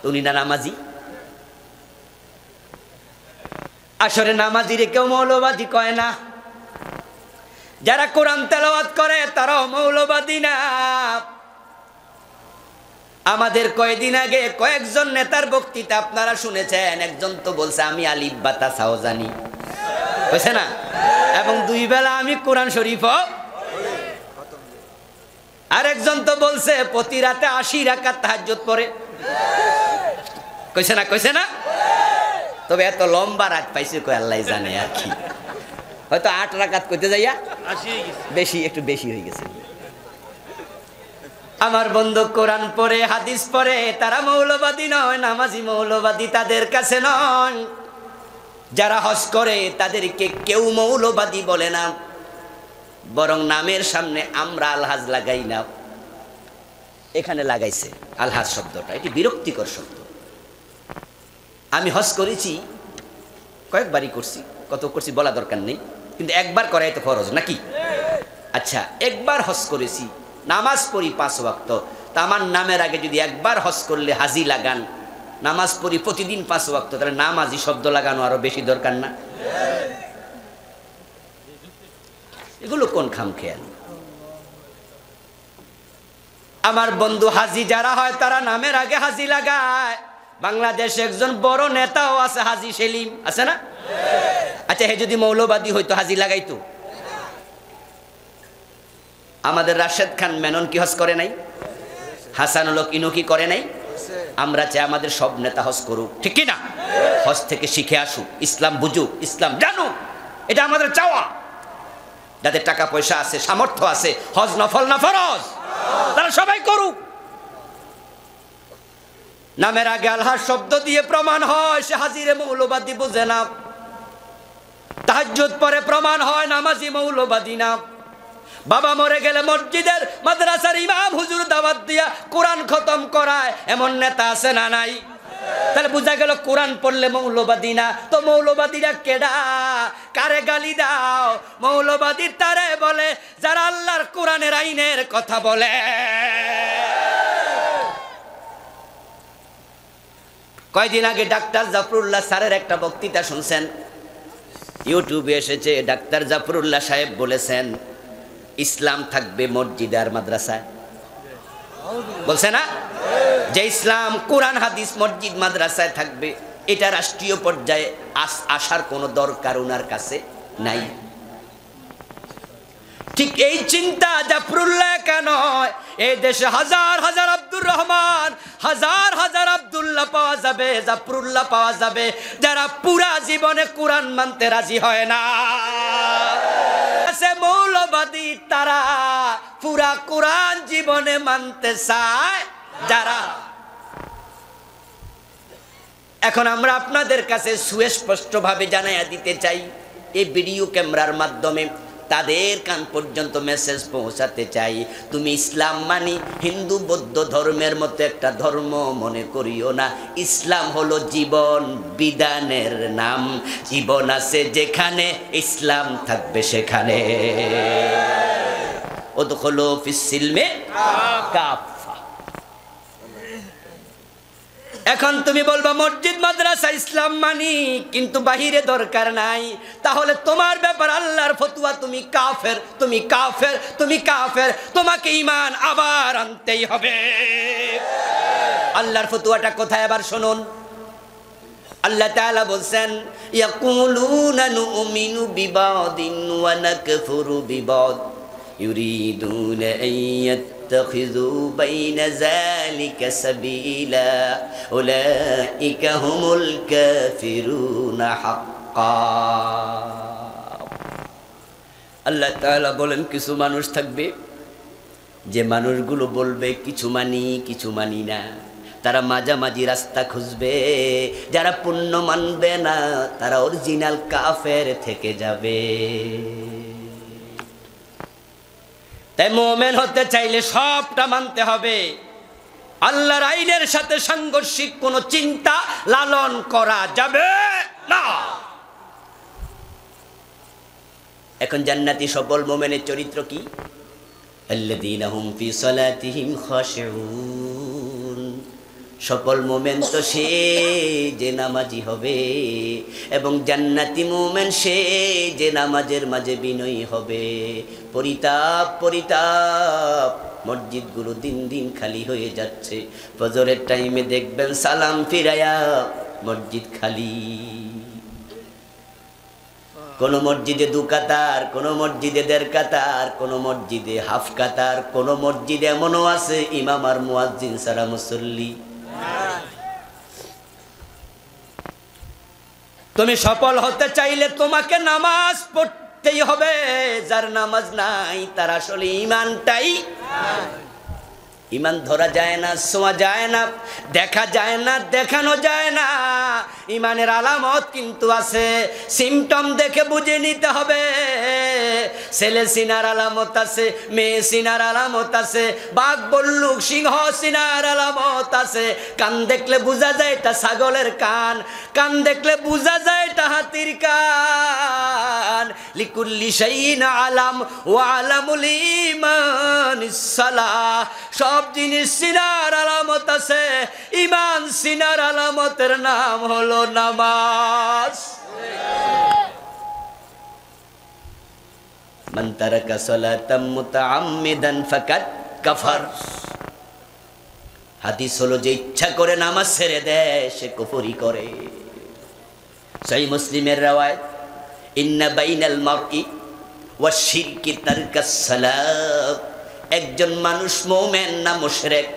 উনি না নামাজি? আসলে নামাজিরে কেউ মৌলবাদী কয় না। যারা কোরআন তেলাওয়াত করে তারাও মৌলবাদী না। আমাদের কয়েকদিন আগে কয়েকজন নেতার বক্তৃতা আপনারা শুনেছেন। একজন তো বলছে আমি আলিফ বা তা সাও জানি, বুঝছে না? এবং 2 বেলা আমি কোরআন শরীফও। আর একজন তো বলছে প্রতি রাতে 80 রাকাত তাহাজ্জুদ পড়ে। কইছে না? কইছে না? তবে এত লম্বা রাত পাইছে কই আল্লাহ জানে। আর কি হয়তো 8 রাকাত কইতে যাইয়া বেশি, একটু বেশি হয়ে গেছে। আমার বন্ধু কোরআন পড়ে, হাদিস পড়ে, তারা মৌলবাদী নয়, নামাজি মৌলবাদী তাদের কাছে নয়। যারা হজ করে তাদেরকে কেউ মৌলবাদী বলে না, বরং নামের সামনে আমরা আলহাজ লাগাই না। এখানে লাগাইছে আলহাজ শব্দটা, এটি বিরক্তিকর শব্দ। আমি হজ করেছি, কয়েকবারই করছি, কত করছি বলা দরকার নেই, কিন্তু একবার করাই তো ফরজ নাকি? আচ্ছা, একবার হজ করেছি, নামাজ পড়ি 5 ওয়াক্ত, তা আমার নামের আগে যদি একবার হজ করলে হাজি লাগান, নামাজ পড়ি প্রতিদিন 5 ওয়াক্ত, তাহলে নামাজি শব্দ লাগানো আরো বেশি দরকার না? এগুলো কোন খামখেয়াল? আমার বন্ধু হাজি যারা হয় তারা নামের আগে হাজি লাগায়। বাংলাদেশে একজন বড় নেতাও আছে, হাজি সেলিম, আছে না? আচ্ছা, হে যদি মৌলবাদী হইতো হাজি লাগাইতো? আমাদের রাশেদ খান মেনন কি হজ করে নাই? হাসানুল হক ইনু কি করে নাই? আমরা চাই আমাদের সব নেতা হজ করুক, ঠিক কি না? হজ থেকে শিখে আসুক, ইসলাম বুঝুক, ইসলাম জানুক। এটা আমাদের চাওয়া। যাদের টাকা পয়সা আছে, সামর্থ্য আছে, হজ নফল না ফরজ, তারা সবাই করুক। নামের আগে আল্লাহ শব্দ দিয়ে প্রমাণ হয় সে হাজিরে মৌলবাদী বোঝে না। তাহাজ্জুদ পরে প্রমাণ হয় নামাজি মৌলবাদী না। বাবা মরে গেলে মসজিদের মাদ্রাসার ইমাম হুজুর দাওয়াত দিয়া কোরআন খতম করায়, এমন নেতা আছে না নাই? তাহলে বুঝা গেল কোরআন পড়লে মৌলবাদী না। তো মৌলবাদীরা কেডা? কারে গালি দাও? মৌলবাদী তারে বলে যারা আল্লাহর কোরআনের আইনের কথা বলে। কয়দিন আগে ডাক্তার জাফরুল্লাহ স্যারের একটা বক্তৃতা শুনছেন, ইউটিউবে এসেছে। ডাক্তার জাফরুল্লাহ সাহেব বলেছেন ইসলাম থাকবে মসজিদ আর মাদ্রাসায়। বলছে না যে ইসলাম কোরআন হাদিস মসজিদ মাদ্রাসায় থাকবে, এটা রাষ্ট্রীয় পর্যায়ে আসার কোনো দরকার ওনার কাছে নাই। ঠিক এই চিন্তা জাফরুল্লাহ কেন? এই দেশে হাজার হাজার আব্দুর রহমান, হাজার হাজার আব্দুল্লাহ পাওয়া যাবে, জাফরুল্লাহ পাওয়া যাবে, যারা পুরা জীবনে কোরআন মানতে রাজি হয় না। মৌলবাদী তারা পুরা কোরআন জীবনে মানতে চায় যারা। এখন আমরা আপনাদের কাছে সুস্পষ্ট ভাবে জানাইয়া দিতে চাই, এই ভিডিও ক্যামেরার মাধ্যমে তাদের কান পর্যন্ত মেসেজ পৌঁছাতে চাই, তুমি ইসলাম মানি হিন্দু বৌদ্ধ ধর্মের মতো একটা ধর্ম মনে করিও না। ইসলাম হলো জীবন বিধানের নাম। জীবন আছে যেখানে, ইসলাম থাকবে সেখানে। উদখুলু ফিস সিলমে কাফা। এখন তুমি বলবা মসজিদ মাদ্রাসা ইসলাম মানি, কিন্তু বাহিরে দরকার নাই। তাহলে তোমার ব্যাপার আল্লাহর ফতোয়া, তুমি কাফের, তুমি কাফের, তুমি কাফের। তোমাকে ঈমান আবার আনতেই হবে। আল্লাহর ফতোয়াটা কোথায় আবার শুনুন। আল্লাহ তাআলা বলছেন ইয়াকুলুনা নুমিনু বিবাদিন ওয়া নাকফুরু বিবাদ ইউরিদুনা আইয়াত্তাখিযু বাইনা যালিকা সাবিলা উলাইকা হুমুল কাফিরুনা হাক্কা। আল্লাহ তাআলা বলেন কিছু মানুষ থাকবে যে মানুষগুলো বলবে কিছু মানি কিছু মানি না। তারা মাঝামাঝি রাস্তা খুঁজবে। যারা পূর্ণ মানবে না তারা অরিজিনাল কাফের থেকে যাবে। তাই মুমিন হতে চাইলে সবটা মানতে হবে। আল্লাহর আইনের সাথে সাংঘর্ষিক কোনো চিন্তা লালন করা যাবে না। এখন জান্নাতি সফল মুমিনের চরিত্র কি? আল্লাযীনা হুম ফি সালাতিহিম খাশিউন। সফল মুমিন তো সে যে নামাজি হবে, এবং জান্নাতি মুমিন সে যে নামাজের মাঝে বিনয়ী হবে। পরিতাপ পরিতাপ, মসজিদগুলো দিন দিন খালি হয়ে যাচ্ছে। ফজরের টাইমে দেখবেন সালাম ফিরায়া মসজিদ খালি। কোন মসজিদে 2 কাতার, কোন মসজিদে 1.5 কাতার, কোন মসজিদে হাফ কাতার, কোন মসজিদে এমনও আছে ইমাম আর মুয়াজ্জিন ছাড়া মুসল্লি। তুমি সফল হতে চাইলে তোমাকে নামাজ পড়তেই হবে। যার নামাজ নাই তার আসলে ঈমানটাই, ঈমান ধরা যায় না, ছোঁয়া যায় না, দেখা যায় না, দেখানো যায় না। ঈমানের আলামত কিন্তু আছে, সিমটম দেখে বুঝে নিতে হবে। ছেলে সিনার আলামত আছে, মেয়ে সিনার আলামত আছে, বাঘ বল্লুক সিংহ সিনার আলামত আছে। কান দেখলে বোঝা যায় এটা ছাগলের কান, কান দেখলে বোঝা যায় এটা হাতির কান। লিকুল্লি শাইইন আলাম ওয়া আলামুল ঈমান ইসসালাহ। সব জিনিস সিনার আলামত আছে। ঈমান সিনার আলামতের নাম হলো নামাজ। মান তারাকা সালাতাম মুতাআম্মিদান ফাকাদ কাফার। হাদিস হলো যে ইচ্ছা করে নামাজ ছেড়ে দেয় সে কুফরি করে। সহিহ মুসলিমের রওয়ায়াত, ইন্না বাইনাল মারই ওয়া শিরকি তারকাস সালাত। একজন মানুষ মুমিন না মুশরিক,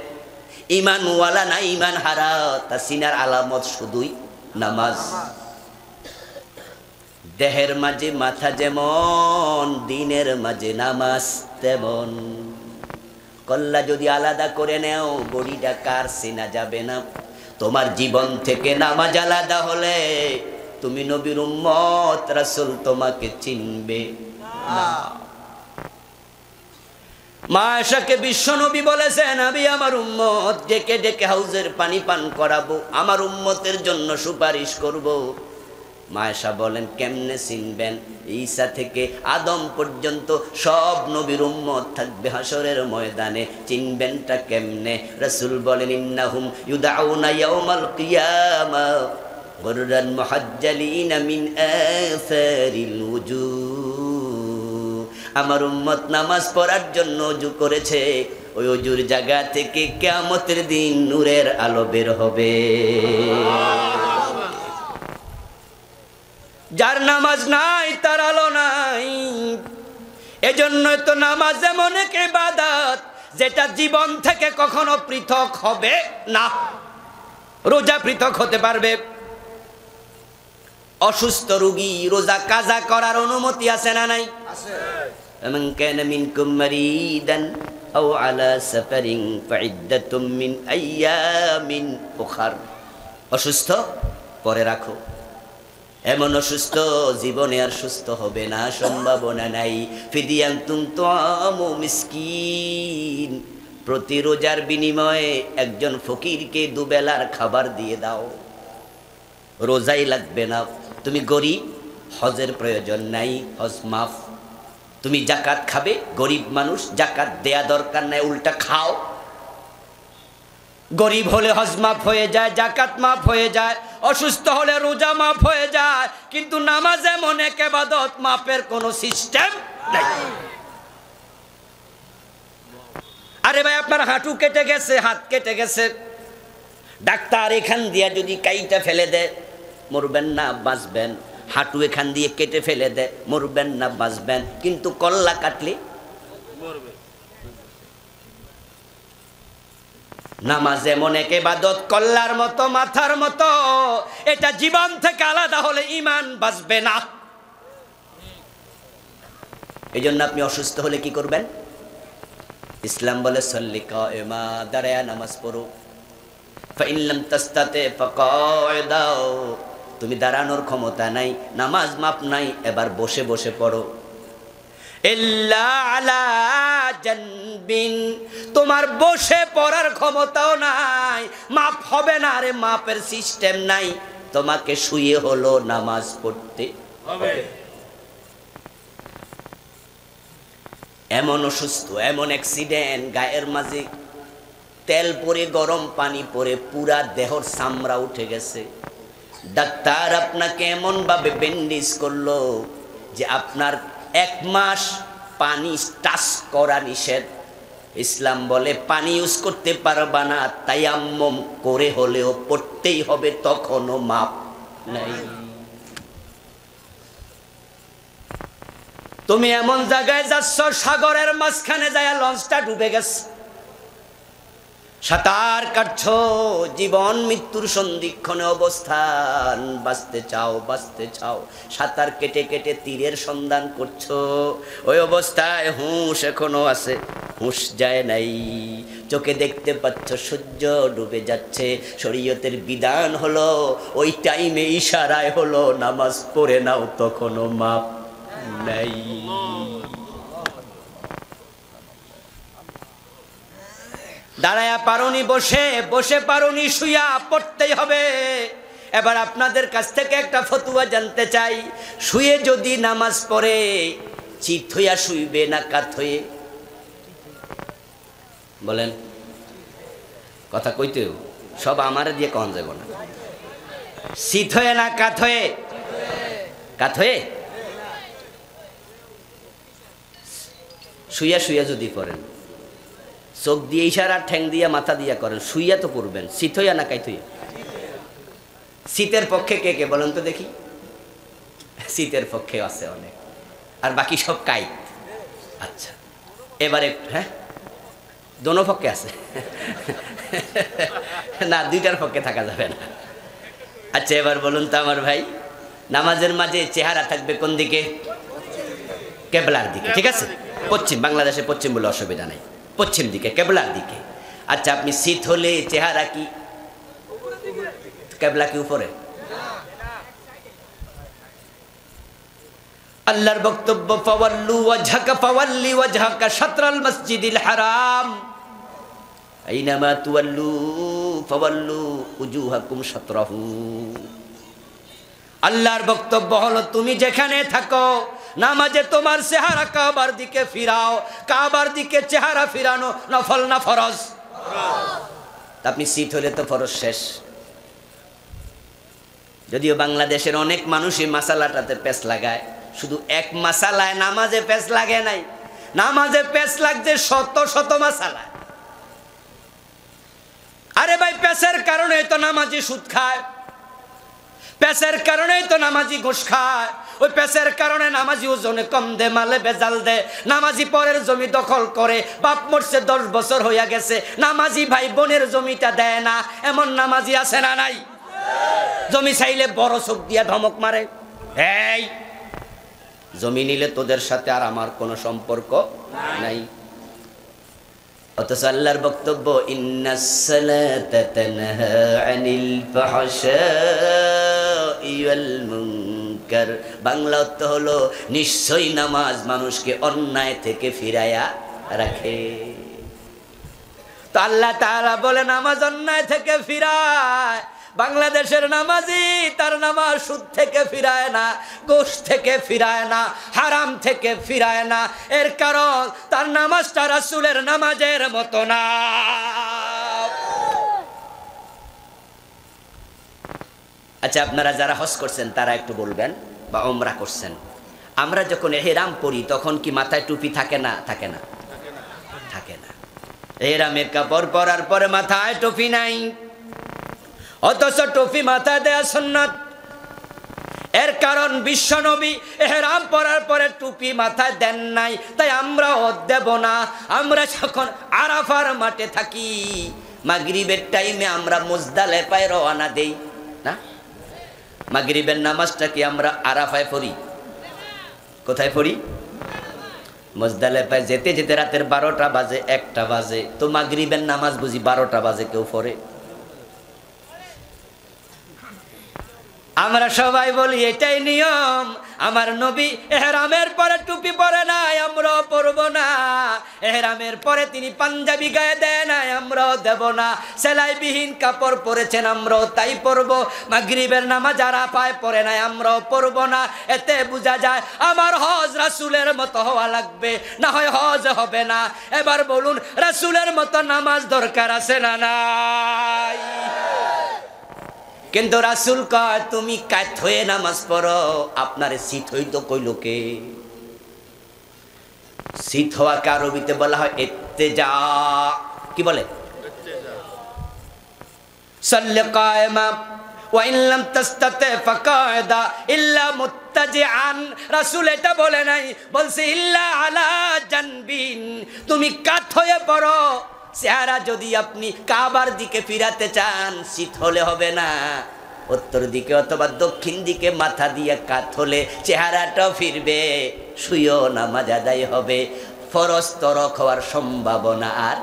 ঈমানওয়ালা না ঈমান হারা, তা সিনার আলামত শুধুই নামাজ। দেহের মাঝে মাথা যেমন, দিনের মাঝে নামাজ তেমন। কল্লা যদি আলাদা করে নেও, বডিটা কার চেনা যাবে না। তোমার জীবন থেকে নামাজ আলাদা হলে তুমি নবীর উম্মত, রাসূল তোমাকে চিনবে না। মা আয়েশাকে বিশ্ব নবী বলেছেন, আমি আমার উম্মত ডেকে ডেকে হাউজের পানি পান করাবো, আমার উম্মতের জন্য সুপারিশ করব। মা আয়েশা বলেন, কেমনে চিনবেন? ঈসা থেকে আদম পর্যন্ত সব নবীর উম্মত থাকবে হাসরের ময়দানে, চিনবেনটা কেমনে? রাসূল বলেন, ইন্নাহুম ইউদাউনা ইয়াউমাল কিয়ামা গুররান মুহাজ্জালিনা মিন আসারিল উজুহ। আমার উম্মত নামাজ পড়ার জন্য ওযু করেছে, ওই ওযুর জায়গা থেকে কিয়ামতের দিন নূরের আলো বের হবে। যার নামাজ নাই তার আলো নাই। এজন্য তো নামাজ এমন এক ইবাদত যেটা জীবন থেকে কখনো পৃথক হবে না। রোজা পৃথক হতে পারবে, অসুস্থ রোগী রোজা কাজা করার অনুমতি আছে না নাই? মান কানা মিনকুম মারিদান আও আলা সাফারিন ফাইদ্দাতুম মিন আইয়ামিন উখার। অসুস্থ পরে রাখো। এমন অসুস্থ জীবনে আর সুস্থ হবে না, সম্ভাবনা নাই। ফিদিয়ান তুমতামু মিসকিন, প্রতি রোজার বিনিময়ে একজন ফকিরকে দুবেলার খাবার দিয়ে দাও। রোজাই লাগবে না। তুমি গরিব, হজের প্রয়োজন নাই, হজ মাফ। তুমি জাকাত খাবে, গরিব মানুষ, জাকাত দেয়া দরকার নাই, উল্টা খাও। গরিব হলে হজ মাফ হয়ে যায়, জাকাত মাফ হয়ে যায়, অসুস্থ হলে রোজা মাফ হয়ে যায়। কিন্তু নামাজ এমন এক ইবাদত, মাপের কোনো সিস্টেম নাই। আরে ভাই, আপনার হাঁটু কেটে গেছে, হাত কেটে গেছে, ডাক্তার এখান দিয়ে যদি কাইটা ফেলে দেয়, মরবেন না বাঁচবেন। হাঁটু এখান দিয়ে কেটে ফেলে দেয়, মরবেন না বাঁচবেন। কিন্তু কল্লা কাটলে মরবে। নামাজ এমন এক ইবাদত, কল্লার মতো, মাথার মতো, এটা জীবন থেকে আলাদা হলে ঈমান বাঁচবে না। এই জন্য আপনি অসুস্থ হলে কি করবেন? ইসলাম বলে সল্লি কায়মা, দাঁড়ায়া নামাজ পড়ো। ফাইন লাম তাস্তাতি ফাকায়দাও, তুমি দাঁড়ানোর ক্ষমতা নাই, নামাজ মাপ নাই, এবার বসে বসে পড়ো। ইল্লা আলা জানবিন, তোমার বসে পড়ার ক্ষমতাও নাই, মাপ হবে না। আরে মাপের সিস্টেম নাই, তোমাকে শুয়ে হলো নামাজ পড়তে হবে। এমন অসুস্থ, এমন অ্যাক্সিডেন্ট, গায়ের মাঝে তেল পরে, গরম পানি পরে পুরা দেহর চামড়া উঠে গেছে। ডাক্তার আপনাকে এমন ভাবে ব্যান্ডেজ করলো যে আপনার 1 মাস পানি টাচ করা নিষেধ। ইসলাম বলে পানি ইউজ করতে পারবা না, তায়াম্মুম করে হলেও পড়তেই হবে, তখনও মাপ নাই। তুমি এমন জায়গায় যাচ্ছ, সাগরের মাঝখানে যায় লঞ্চটা ডুবে গেছে, সাঁতার কাটছো, জীবন মৃত্যুর সন্ধিক্ষণে অবস্থান, বাঁচতে চাও, বাঁচতে চাও, সাঁতার কেটে কেটে তীরের সন্ধান করছো। ওই অবস্থায় হুঁশ এখনো আছে, হুঁশ যায় নাই। চোখে দেখতে পাচ্ছ সূর্য ডুবে যাচ্ছে, শরীয়তের বিধান হলো ওই টাইমে ইশারায় হলো নামাজ পড়ে নাও, তখনও মাপ নাই। দাঁড়ায়া পারোনি, বসে বসে পারোনি, শুয়া পড়তেই হবে। এবার আপনাদের কাছ থেকে একটা ফতুয়া জানতে চাই, শুয়ে যদি নামাজ পড়ে চিত হইয়া শুইবে না কাত হয়ে? বলেন, কথা কইতেও সব আমার দিয়ে কন যাব না। চিত হয়ে না কাত হয়ে? কাত হয়ে। শুইয়া শুইয়া যদি পড়েন, চোখ দিয়ে ইশারা, ঠ্যাং দিয়া, মাথা দিয়া করেন, শুইয়া তো পড়বেন। শীত হইয়া না কাইত হইয়া? শীতের পক্ষে কে কে বলেন তো দেখি? শীতের পক্ষে আছে অনেক, আর বাকি সব কাইত। আচ্ছা, এবারে হ্যাঁ, দোনো পক্ষে আছে না, দুইটার পক্ষে থাকা যাবে না। আচ্ছা, এবার বলুন তো আমার ভাই, নামাজের মাঝে চেহারা থাকবে কোন দিকে? কেবলার দিকে, ঠিক আছে? পশ্চিম, বাংলাদেশে পশ্চিম বলে অসুবিধা নাই, পশ্চিম দিকে, কেবলার দিকে। আচ্ছা, আপনি শীত হলে চেহারা কি কেবলা কি উপরে? আল্লাহর বক্তব্য, ফাওয়াল্লু ওয়াজহাকা ফাওয়াল্লি ওয়াজহাকা শাতরাল মসজিদিল হারাম আইনামা তুওয়াল্লু ফাওয়াল্লু উজুহাকুম শাতরাহু। আল্লাহর বক্তব্য হলো, তুমি যেখানে থাকো নামাজে তোমার চেহারা কাবার দিকে ফিরাও। কাবার দিকে চেহারা ফিরানো নফল না ফরজ? আপনি শীত হলে তো ফরজ শেষ। যদিও বাংলাদেশের অনেক মানুষই মাসালাটাতে পেঁচ লাগায়, শুধু এক মাসালায় নামাজে পেঁচ লাগে নাই, নামাজে পেঁচ লাগছে শত শত মাসালায়। আরে ভাই, পেঁচের কারণে তো নামাজি সুদ খায়, পেঁচের কারণেই তো নামাজি ঘুষ খায়, ওই পেঁচের কারণে নামাজি ওজনে কম দে, মালে বেজাল দে, নামাজি পরের জমি দখল করে, বাপ মরছে 10 বছর হইয়া গেছে, নামাজি ভাই বোনের জমিটা দেয় না, এমন নামাজি আছে না নাই? জমি চাইলে বড় চোখ দিয়া ধমক মারে, এই জমি নিলে তোদের সাথে আর আমার কোনো সম্পর্ক নাই। অথচ আল্লাহর বক্তব্য, ইন্নাস সালাতা তানহা আনিল ফাহশাই ওয়াল মুনকার। বাংলা অর্থ হলো, নিশ্চয়ই নামাজ মানুষকে অন্যায় থেকে ফিরায়া রাখে। তো আল্লাহ তাআলা বলে নামাজ অন্যায় থেকে ফিরায়। বাংলাদেশের নামাজি তার নামাজ সুদ থেকে ফিরায় না, ঘুষ থেকে ফিরায় না, হারাম থেকে ফিরায় না। এর কারণ তার নামাজটা রাসূলের নামাজের মতো না। আচ্ছা, আপনারা যারা হজ করছেন তারা একটু বলবেন, বা উমরা করছেন, আমরা যখন ইহরাম পরি তখন কি মাথায় টুপি থাকে না? থাকে না? থাকে না। ইহরামের কাপড় পরার পরে মাথায় টুপি নাই, অথচ টুপি মাথায় দেয়া সুন্নাত। এর কারণ বিশ্বনবী ইহরাম পরার পরে টুপি মাথায় দেন নাই, তাই আমরাও দেব না। আমরা যখন আরাফার মাঠে থাকি, মাগরিবের টাইমে আমরা মুজদালিফায় রওনা দেই না? মাগরিবের নামাজটা কি আমরা আরাফায় পড়ি? কোথায় পড়ি? মুজদালিফায়। যেতে যেতে রাতের 12টা বাজে, 1টা বাজে, তো মাগরিবের নামাজ বুঝি 12টা বাজে কেউ পড়ে? আমরা সবাই বলি এটাই নিয়ম। আমার নবী ইহরামের পরে টুপি পরে নাই, আমরাও পরব না। ইহরামের পরে তিনি পাঞ্জাবি গায়ে দেয় নাই, আমরাও দেব না। সেলাইবিহীন কাপড় পরেছেন, আমরাও তাই পরব। মাগরিবের নামাজ আরাফায় পরে নাই, আমরাও পরব না। এতে বোঝা যায় আমার হজ রাসূলের মতো হওয়া লাগবে, না হয় হজ হবে না। এবার বলুন, রাসূলের মতো নামাজ দরকার আছে না নাই? কিন্তু রাসূল কয়, তুমি কাত হয়ে নামাজ পড়ো। আপনারে শীত হইতো কইল কে? শীত হওয়াকে আরবিতে বলা হয় ইত্তেজা। কি বলে? সাল্লি কায়মা ওয়া ইন লাম তাস্তাতি ফাকায়দা ইল্লা মুত্তাজিআন। রাসূল এটা বলে নাই, বলছে ইল্লা আলা জানবিন। তুমি কাত হয়ে পড়ো। চেহারা যদি আপনি কাবার দিকে ফিরাতে চান, শীত হলে হবে না, উত্তর দিকে অথবা দক্ষিণ দিকে মাথা দিয়ে কাত হলে চেহারাটাও ফিরবে, শুয়েও নামাজ আদায় হবে, ফরজ তরক হওয়ার সম্ভাবনা আর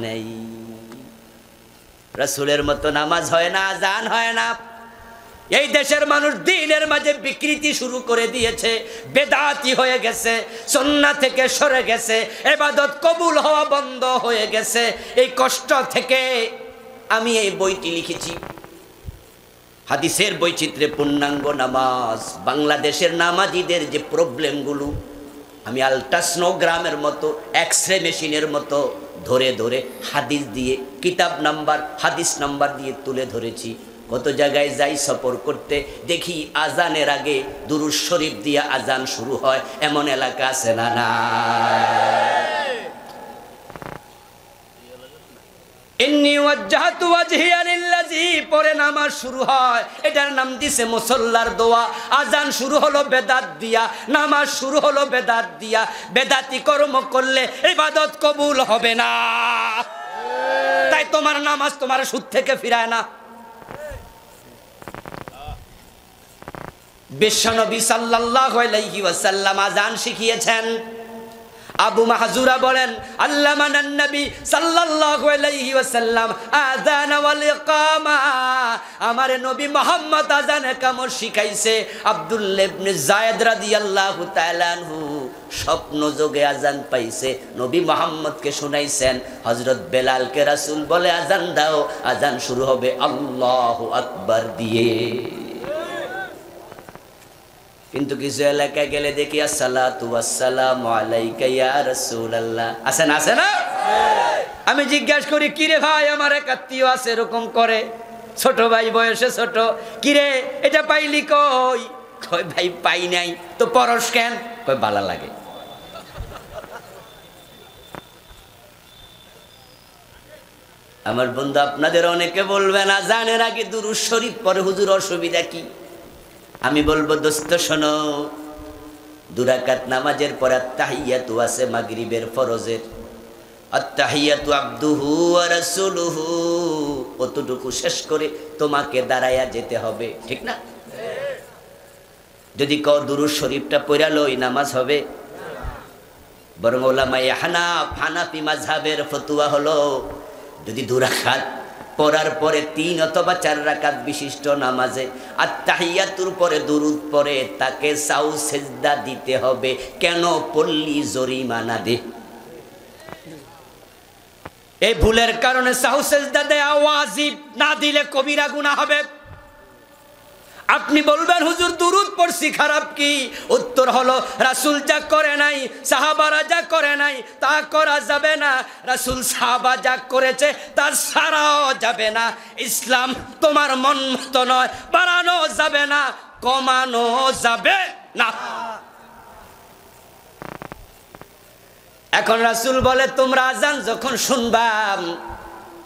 নেই। রাসূলের মতো নামাজ হয় না, আজান হয় না। এই দেশের মানুষ দ্বীনের মাঝে বিকৃতি শুরু করে দিয়েছে, বেদাতি হয়ে গেছে, সুন্নাহ থেকে সরে গেছে, ইবাদত কবুল হওয়া বন্ধ হয়ে গেছে। এই কষ্ট থেকে আমি এই বইটি লিখেছি, হাদিসের বৈচিত্র্যে পূর্ণাঙ্গ নামাজ। বাংলাদেশের নামাজিদের যে প্রবলেমগুলো আমি আলট্রাসনোগ্রামের মতো, এক্সরে মেশিনের মতো ধরে ধরে হাদিস দিয়ে, কিতাব নাম্বার, হাদিস নাম্বার দিয়ে তুলে ধরেছি। কত জায়গায় যাই সফর করতে, দেখি আজানের আগে দুরূদ শরীফ দিয়ে আজান শুরু হয়, এমন এলাকা আছে না? না। ইন্নী ওয়াজ্জাহতু ওয়াজহিয়া লিল্লাযী পরে নামাজ শুরু হয়, এটার নাম দিছে মুসাল্লার দোয়া। আজান শুরু হলো বেদাত দিয়া, নামাজ শুরু হলো বেদাত দিয়া। বেদাতি কর্ম করলে ইবাদত কবুল হবে না। তাই তোমার নামাজ তোমার সুদ থেকে ফিরায় না। বিশ্বনবী সাল্লাল্লাহু আলাইহি ওয়াসাল্লাম আযান শিখিয়েছেন। আবু মাহজুরা বলেন আল্লামানান নবী সাল্লাল্লাহু আলাইহি ওয়াসাল্লাম আযান ওয়াল ইকামা, আমার নবী মুহাম্মদ আযান কামর শিখাইছে। আব্দুল্লাহ ইবনে যায়েদ রাদিয়াল্লাহু তাআলা আনহু স্বপ্ন যোগে আযান পাইছে, নবী মুহাম্মদকে শুনাইছেন। হযরত বেলালকে রাসূল বলে আযান দাও, আযান শুরু হবে আল্লাহু আকবার দিয়ে। কিন্তু কিছু এলাকায় গেলে দেখি আসসালাতু ওয়াসসালামু আলাইকা ইয়া রাসূলুল্লাহ, আছে না আছে না? আমি জিজ্ঞাসা করি কিরে ভাই, আমার এক আত্মীয় আছে এরকম করে, ছোট ভাই বয়সে ছোট, কিরে এটা পাইলি কই? কই ভাই পাই নাই। তো পরশ কেন? কই ভালো লাগে। আমার বন্ধু আপনাদের অনেকে বলবেন আযানের আগে দুরূদ শরীফ পড়ে হুজুর অসুবিধা কি? আমি বলবো দোস্ত শোনো, 2 রাকাত নামাজের পর আত্তাহিয়াতু আছে মাগরিবের ফরজের, আত্তাহিয়াতু আবদুহু ওয়া রাসূলুহু, অতটুকু শেষ করে তোমাকে দাঁড়ায়া যেতে হবে, ঠিক না? যদি কও দুরূদ শরীফটা পড়া লই নামাজ হবে, বরং উলামায়ে হানাফি মাযহাবের ফতোয়া হলো যদি 2 রাকাত পড়ার পরে 3 অথবা 4 রাকাত বিশিষ্ট নামাজে আত্তাহিয়াতুর পরে দুরূদ পড়ে তাকে সাউ সিজদা দিতে হবে। কেন? পড়লি জরিমানা দে। এই ভুলের কারণে সাউ সিজদা দেওয়া ওয়াজিব, না দিলে কবিরা গুনাহ হবে। আপনি বলবেন হুজুর দুরূদ পড়ছি খারাপ কি? উত্তর হলো রাসূল যা করে নাই, সাহাবারা যা করে নাই তা করা যাবে না। রাসূল সাহাবা যা করেছে তার ছাড়াও যাবে না। ইসলাম তোমার মন মতো নয়, বাড়ানো যাবে না, কমানো যাবে না। এখন রাসূল বলে তোমরা আযান যখন শুনবা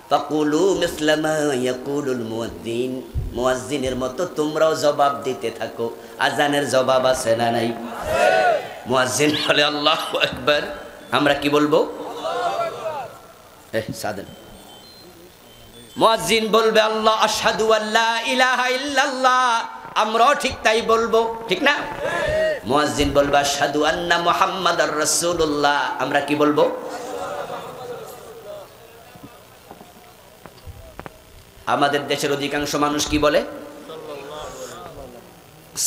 ফাকুলু মিসলা মা ইয়াকুলুল মুয়াজ্জিন, মুয়াজ্জিনের মতো তোমরাও জবাব দিতে থাকো। আযানের জবাব আছে না নাই? মুয়াজ্জিন বলে আল্লাহু আকবার, আমরা কি বলবো? সাদেন মুয়াজ্জিন বলবে আল্লাহ আশহাদু আল্লা ইলাহা ইল্লাল্লাহ, আমরাও ঠিক তাই বলবো, ঠিক না? মুয়াজ্জিন বলবে আশহাদু আন্না মুহাম্মাদার রাসূলুল্লাহ, আমরা কি বলবো? আমাদের দেশের অধিকাংশ মানুষ কি বলে?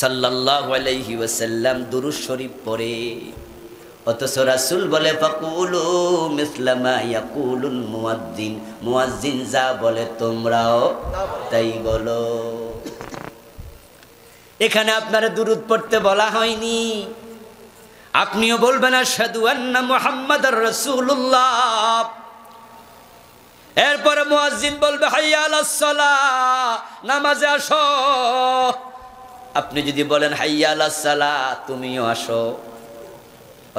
সাল্লাল্লাহু আলাইহি ওয়াসাল্লাম দুরূদ শরীফ পড়ে, অথচ রাসূল বলে ফাকুলু মিসলা মা ইয়াকুলুল মুয়াজ্জিন, মুয়াজ্জিন যা বলে তোমরাও তাই বলো। এখানে আপনারা দুরূদ পড়তে বলা হয়নি, আপনিও বলবেন আশহাদু আন্না মুহাম্মাদার রাসূলুল্লাহ। এরপরে মুয়াজ্জিন বলবে হাইয়া আলাস সালাহ, নামাজে আসো। আপনি যদি বলেন হাইয়া আলাস সালাহ, তুমিও আসো,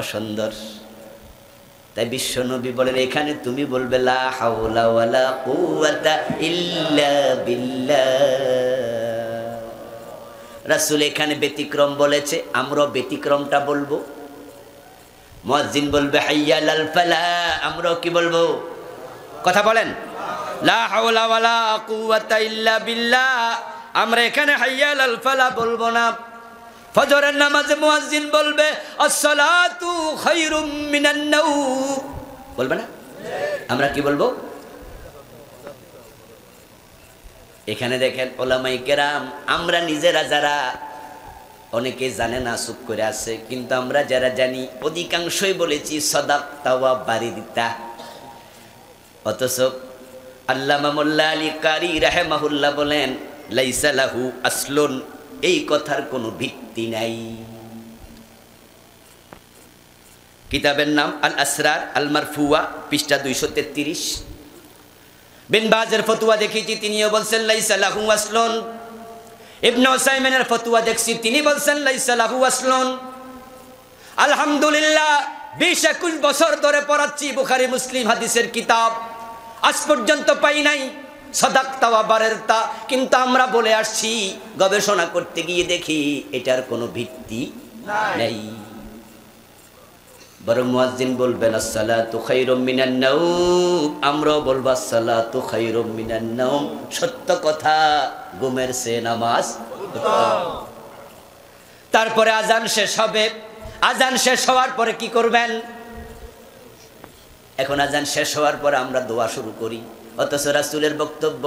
অসুন্দর। তাই বিশ্বনবী বলেন এখানে তুমি বলবে লা হাওলা ওয়ালা কুওয়াতা ইল্লা বিল্লাহ। রাসূল এখানে ব্যতিক্রম বলেছে, আমরাও ব্যতিক্রমটা বলবো। মুয়াজ্জিন বলবে হাইয়া আলাল ফালাহ, আমরাও কি বলবো? কথা বলেন, লা হাওলা ওয়ালা কুওয়াতা ইল্লা বিল্লাহ। আমরা এখানে হাইয়া আলাল ফালাহ বলবো না। ফজরের নামাজে মুয়াজ্জিন বলবে আসসালাতু খায়রুম মিনান নাওম, বলবে না? আমরা কি বলবো? এখানে দেখেন উলামায়ে কেরাম, আমরা নিজেরা যারা, অনেকে জানে না চুপ করে আছে, কিন্তু আমরা যারা জানি অধিকাংশই বলেছি সাদাকতা ওয়া বারিদিতা। অথচ আল্লামা মোল্লা আলী কারি রাহিমাহুল্লাহ বলেন লাইসা লাহু আসলুন, এই কথার কোনো ভিত্তি নাই। কিতাবের নাম আল আসরার আল মারফুয়া, পৃষ্ঠা 233। বিন বাজের ফতোয়া দেখেছি, তিনিও বলছেন লাইসা লাহু আসলুন। ইবনে উসাইমিনের ফতোয়া দেখছি, তিনি বলছেন লাইসা লাহু আসলুন। আলহামদুলিল্লাহ 20-21 বছর ধরে পড়াচ্ছি বুখারী মুসলিম হাদিসের কিতাব, আজ পর্যন্ত পাই নাই সাদাকতা ওয়া বারিরতা। কিন্তু আমরা বলে আসছি, গবেষণা করতে গিয়ে দেখি এটার কোনো ভিত্তি নাই। বরং মুয়াজ্জিন বলবেন আসসালাতু খায়রুম মিনান নাওম, আমরাও বলবো আসসালাতু খায়রুম মিনান নাওম। সত্য কথা, ঘুমের চেয়ে নামাজ উত্তম। তারপরে আজান শেষ হবে। আজান শেষ হওয়ার পরে কি করবেন? এখন আজান শেষ হওয়ার পরে আমরা দোয়া শুরু করি, অথচ রাসূলের বক্তব্য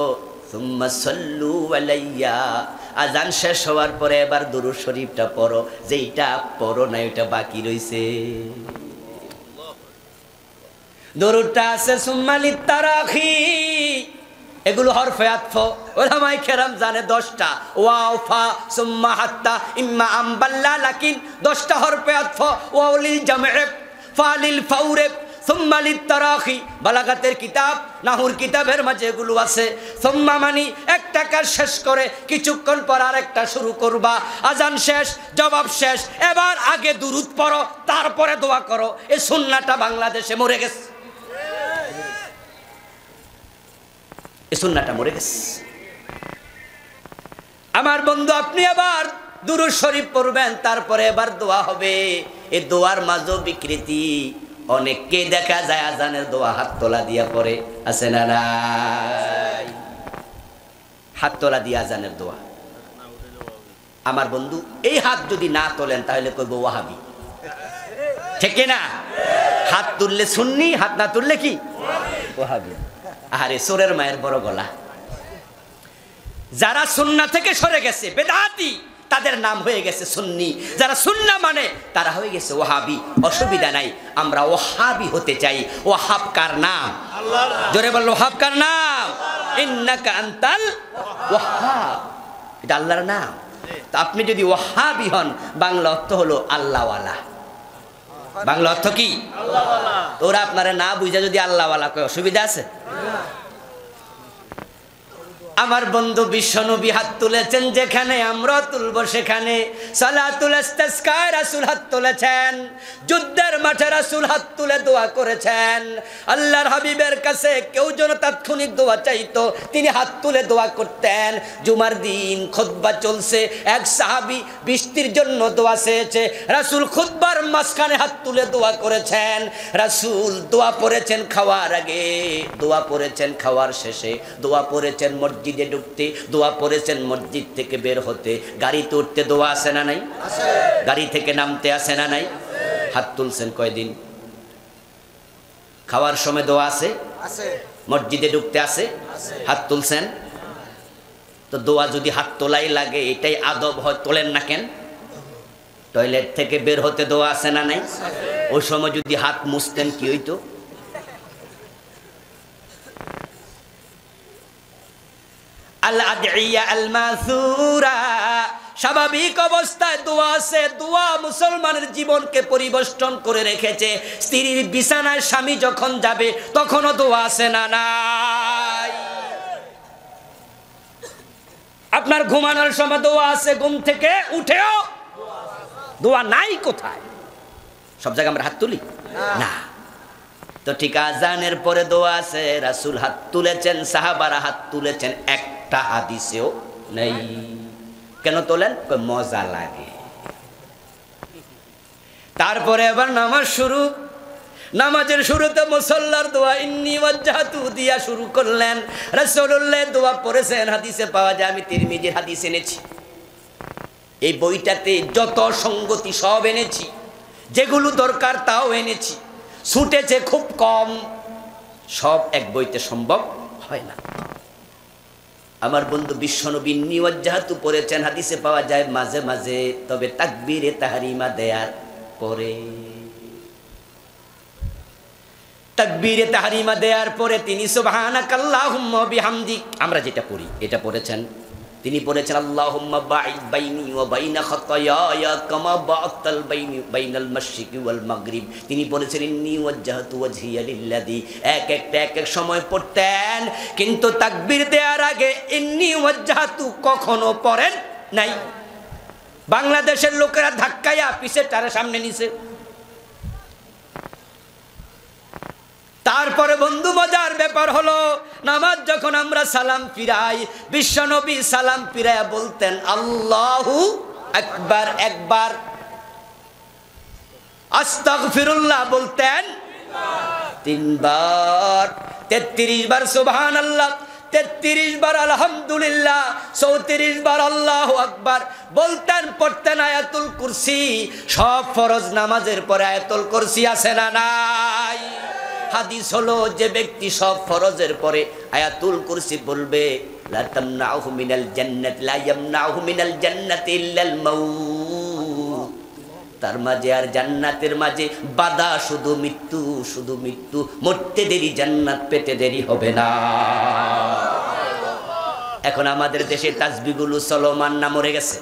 সুম্মা সাল্লু আলাইয়া। আজান শেষ হওয়ার পরে এবার দুরূদ শরীফটা পড়ো, যেইটা পড়ো না ওইটা বাকি রইছে। দরুদটা আছে সুম্মা লিত্তারাখি, এগুলো হরফে আতফ, ওলামায়ে কেরাম জানে 10টা, ওয়াও ফা সুম্মা হাত্তা ইম্মা আমবাল্লা, লাকিন 10টা হরফে আতফ, ওয়াউলিল জামে ফালিল ফাউরে সুম্মা লিত্তারাখি। বালাগাতের কিতাব নাহুর কিতাবের মাঝে এগুলো আছে। সুম্মা মানি একটা কাজ শেষ করে কিছুক্ষণ পর আরেকটা শুরু করবা। আজান শেষ, জবাব শেষ, এবার আগে দুরুদ পড়ো, তারপরে দোয়া করো। এই সুন্নাহটা বাংলাদেশে মরে গেছে, এই সুন্নাহটা মরে গেছে। আমার বন্ধু, আপনি আবার দুরূদ শরীফ পড়বেন, তারপরে এবার দোয়া হবে। এই দোয়ার মাঝে বিকৃতি, অনেককে দেখা যায় আজানের দোয়া হাত তোলা দিয়া পড়ে, আছে না নাই? হাত তোলা দিয়ে আজানের দোয়া। আমার বন্ধু, এই হাত যদি না তোলেন তাহলে কইব ওয়াহাবি, ঠিক না? হাত তুললে সুন্নি, হাত না তুললে কি ওয়াহাবি। আরে সোরের মায়ের বড় গলা। যারা সুন্নাহ থেকে সরে গেছে বেদাতি, তাদের নাম হয়ে গেছে সুন্নি। যারা সুন্নাহ মানে তারা হয়ে গেছে ওয়াহাবি। অসুবিধা নাই, আমরা ওয়াহাবি হতে চাই। ওয়াহাব কার নাম? আল্লাহর নাম। জোরে বল, ওয়াহাব কার নাম? ইন্নাকা আনতাল ওয়াহাব, এটা আল্লাহর নাম। তো আপনি যদি ওয়াহাবি হন, বাংলা অর্থ হলো আল্লাহওয়ালা। বাংলা অর্থ কি? আল্লাহওয়ালা। ওরা আপনারা না বুঝা যদি আল্লাহওয়ালা কয়, অসুবিধা আছে? আমার বন্ধু বিশ্বনবী হাত তুলেছেন যেখানে, আমরা তুলব সেখানে। সালাতুল ইস্তিসকায় রাসূল হাত তুলেছেন, যুদ্ধের মাঠে রাসূল হাত তুলে দোয়া করেছেন। আল্লাহর হাবিবের কাছে কেউ যেন তাৎক্ষণিক দোয়া চাইতো, তিনি হাত তুলে দোয়া করতেন। জুমার দিন খুতবা চলছে, এক সাহাবী বৃষ্টির জন্য দোয়া চেয়েছে, রাসূল খুতবার মাঝখানে হাত তুলে দোয়া করেছেন। রাসূল দোয়া পড়েছেন খাওয়ার আগে, দোয়া পড়েছেন খাওয়ার শেষে, দোয়া পড়েছেন মসজিদে ঢুকতে, দোয়া পড়েছেন মসজিদ থেকে বের হতে, গাড়িতে উঠতে দোয়া আছে না নাই? আছে। গাড়ি থেকে নামতে আছে না নাই? হাত তুলছেন কয়দিন? খাওয়ার সময় দোয়া আছে, আছে। মসজিদে ঢুকতে আছে, হাত তুলছেন। তো দোয়া যদি হাত তোলাই লাগে, এটাই আদব হয়, তোলেন না কেন? টয়লেট থেকে বের হতে দোয়া আছে না নাই? ওই সময় যদি হাত মুছতেন কি হইতো? স্বাভাবিক অবস্থায় দোয়া আছে, দোয়া মুসলমানের জীবনকে পরিবর্তন করে রেখেছে। স্ত্রীর বিছানায় স্বামী যখন যাবে তখনও দোয়া আছে না নাই? আপনার ঘুমানোর সময় দোয়া আছে, ঘুম থেকে উঠেও দোয়া নাই। কোথায়? সব জায়গায় আমরা হাত তুলি না। তো ঠিক আজানের পরে দোয়া আছে, রাসূল হাত তুলেছেন, সাহাবারা হাত তুলেছেন, একটা হাদিসেও নেই। কেন তোলেন? মজা লাগে। তারপরে আবার নামাজ শুরু। নামাজের শুরুতে মুসাল্লার দোয়া ইন্নী ওয়াজ্জাহতু দিয়া শুরু করলেন। রাসূলুল্লাহ দোয়া পড়েছেন, হাদিসে পাওয়া যায়। আমি তিরমিজির হাদিস এনেছি, এই বইটাতে যত সঙ্গতি সব এনেছি, যেগুলো দরকার তাও এনেছি। ছুটেছে খুব কম, সব এক বইতে সম্ভব হয় না। আমার বন্ধু বিশ্বনবী ইন্নী ওয়াজ্জাহতু পড়েছেন, হাদিসে পাওয়া যায় মাঝে মাঝে, তবে তাকবীরে তাহরিমা দেয়ার পরে। তাকবীরে তাহরিমা দেওয়ার পরে তিনি সুবহানাকাল্লাহুম্মা বিহামদিক, আমরা যেটা পড়ি এটা পড়েছেন। তিনি পড়েছেন আল্লাহুম্মা বাঈদ বাইনি ওয়া বাইনা খাতায়ায়া কামা বাআতাল বাইনাল মাশরিকি ওয়াল মাগরিব। তিনি পড়েছেন ইন্নী ওয়াজ্জাহতু ওয়াজহিয়া লিল্লাযী। এক এক সময় পড়তেন, কিন্তু তাকবীর দেওয়ার আগে ইন্নী ওয়াজ্জাহতু কখনো পড়েন নাই। বাংলাদেশের লোকেরা ধাক্কায়া পিছে তার সামনে নিছে। তারপরে বন্ধু মজার ব্যাপার হলো, নামাজ যখন আমরা সালাম ফিরাই, বিশ্বনবী সালাম ফিরাইয়া বলতেন আল্লাহু আকবার একবার, আস্তাগফিরুল্লাহ বলতেন 3 বার, 33 বার সুবহানাল্লাহ, 33 বার আলহামদুলিল্লাহ, 34 বার আল্লাহু আকবার বলতেন, পড়তেন আয়াতুল কুরসি। সব ফরজ নামাজের পরে আয়াতুল কুরসি আছে না নাই? হাদিস হলো যে ব্যক্তি সব ফরজের পরে আয়াতুল কুরসি বলবে, লা তামনাহু মিনাল জান্নাত, লা ইয়ামনাহু মিনাল জান্নাতি ইল্লাল মাউত, তার মাঝে আর জান্নাতের মাঝে বাধা শুধু মৃত্যু, শুধু মৃত্যু। মরতে দেরি, জান্নাত পেতে দেরি হবে না। এখন আমাদের দেশে তাসবিহগুলো চলমান না মরে গেছে?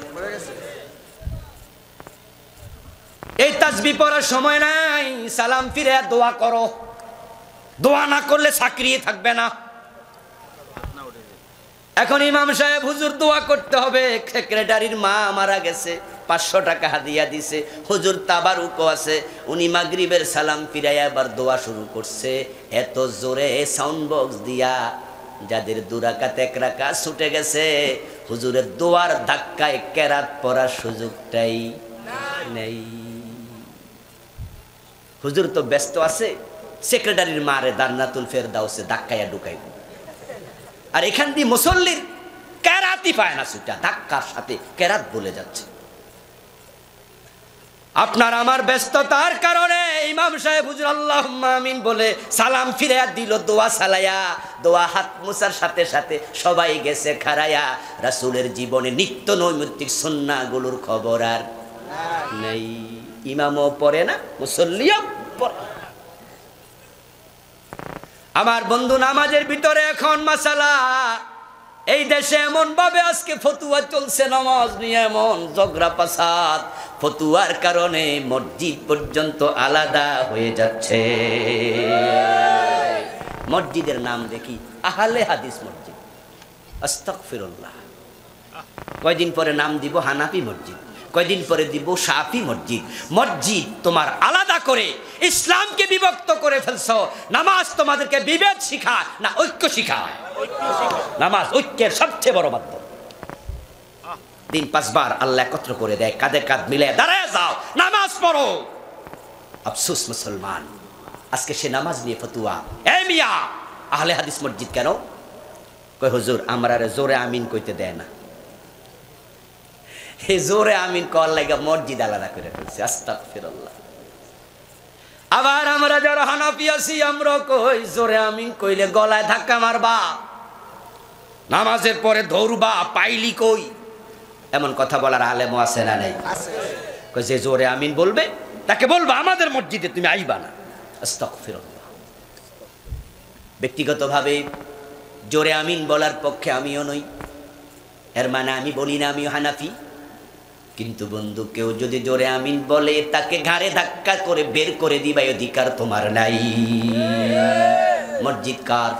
এই তাসবিহ পড়ার সময় নাই, সালাম ফিরে দোয়া করো। দোয়া না করলে চাকরি থাকবে না। এখন ইমাম সাহেব, হুজুর দোয়া করতে হবে, সেক্রেটারির মা মারা গেছে, 500 টাকা হাদিয়া দিছে, হুজুর তাবারুকও আছে, উনি মাগরিবের সালাম ফিরাইয়া আবার দোয়া শুরু করছে। এত জোরে সাউন্ড বক্স দিয়া যাদের 2 রাকাত 1 রাকাত ছুটে গেছে, হুজুরের দোয়ার ধাক্কায় কেরাত পড়ার সুযোগটাই নেই। হুজুর তো ব্যস্ত আছে, সেক্রেটারির মারে জান্নাতুল ফেরদাউসে ধাক্কায়া ঢুকাইব, আর এখান দিয়ে মুসল্লির কেরাতই পায় না, ছুটা ধাক্কার সাথে কেরাত বলে যাচ্ছে। আপনার আমার ব্যস্ততার কারণে ইমাম সাহেব হুজুর আল্লাহুম্মা আমিন বলে সালাম ফিরাইয়া দিল, দোয়া সালাইয়া, দোয়া হাত মুছার সাথে সাথে সবাই গেছে খাড়াইয়া। রাসূলের জীবনে নিত্য নৈমিত্তিক সুন্নাহগুলোর খবর আর নেই। ইমামও পড়ে না, মুসল্লিও পড়ে। আমার বন্ধু, নামাজের ভিতরে এখন মাসালা, এই দেশে এমন ভাবে আজকে ফতুয়া চলছে, নামাজ নিয়ে এমন ঝগড়া ফাসাদ, ফতুয়ার কারণে মসজিদ পর্যন্ত আলাদা হয়ে যাচ্ছে। মসজিদের নাম দেখি আহলে হাদিস মসজিদ, আস্তাগফিরুল্লাহ। কয়দিন পরে নাম দিব হানাফি মসজিদ, কয়দিন পরে দিব শাফি মসজিদ। মসজিদ তোমার আলাদা করে ইসলামকে বিভক্ত করে ফেলছো। নামাজ তোমাদেরকে বিভেদ শিখায় না ঐক্য শিখায়? নামাজ ঐক্যের সবচেয়ে বড় মাধ্যম। দিন 5 বার আল্লাহ একত্র করে দেয়, কাঁধে কাঁধ মিলে দাঁড়ায় যাও, নামাজ পড়ো। আফসোস মুসলমান, আজকে সে নামাজ নিয়ে ফতুয়া। এই মিয়া, আহলে হাদিস মসজিদ কেন? কই হুজুর আমরা জোরে আমিন কইতে দেয় না। এই জোরে আমিন কর লাগা মসজিদ আলাদা করে ফেলছে, আস্তাগফিরুল্লাহ। আবার আমরা যারা হানাফি আছি, আমরা কই জোরে আমিন কইলে গলায় ধাক্কা মারবা, নামাজের পরে ধরবা, পাইলি কই? এমন কথা বলার আলেমও আছে না নাই? কই যে জোরে আমিন বলবে তাকে বলবা আমাদের মসজিদে তুমি আইবা না, আস্তাগফিরুল্লাহ। ব্যক্তিগতভাবে জোরে আমিন বলার পক্ষে আমিও নই, এর মানে আমি বলি না আমিও হানাফি। কিন্তু বন্ধু, কেউ যদি জোরে আমিন বলে তাকে ঘাড়ে ধাক্কা করে বের করে দিবা, অধিকার তোমার নাই। মসজিদ কার?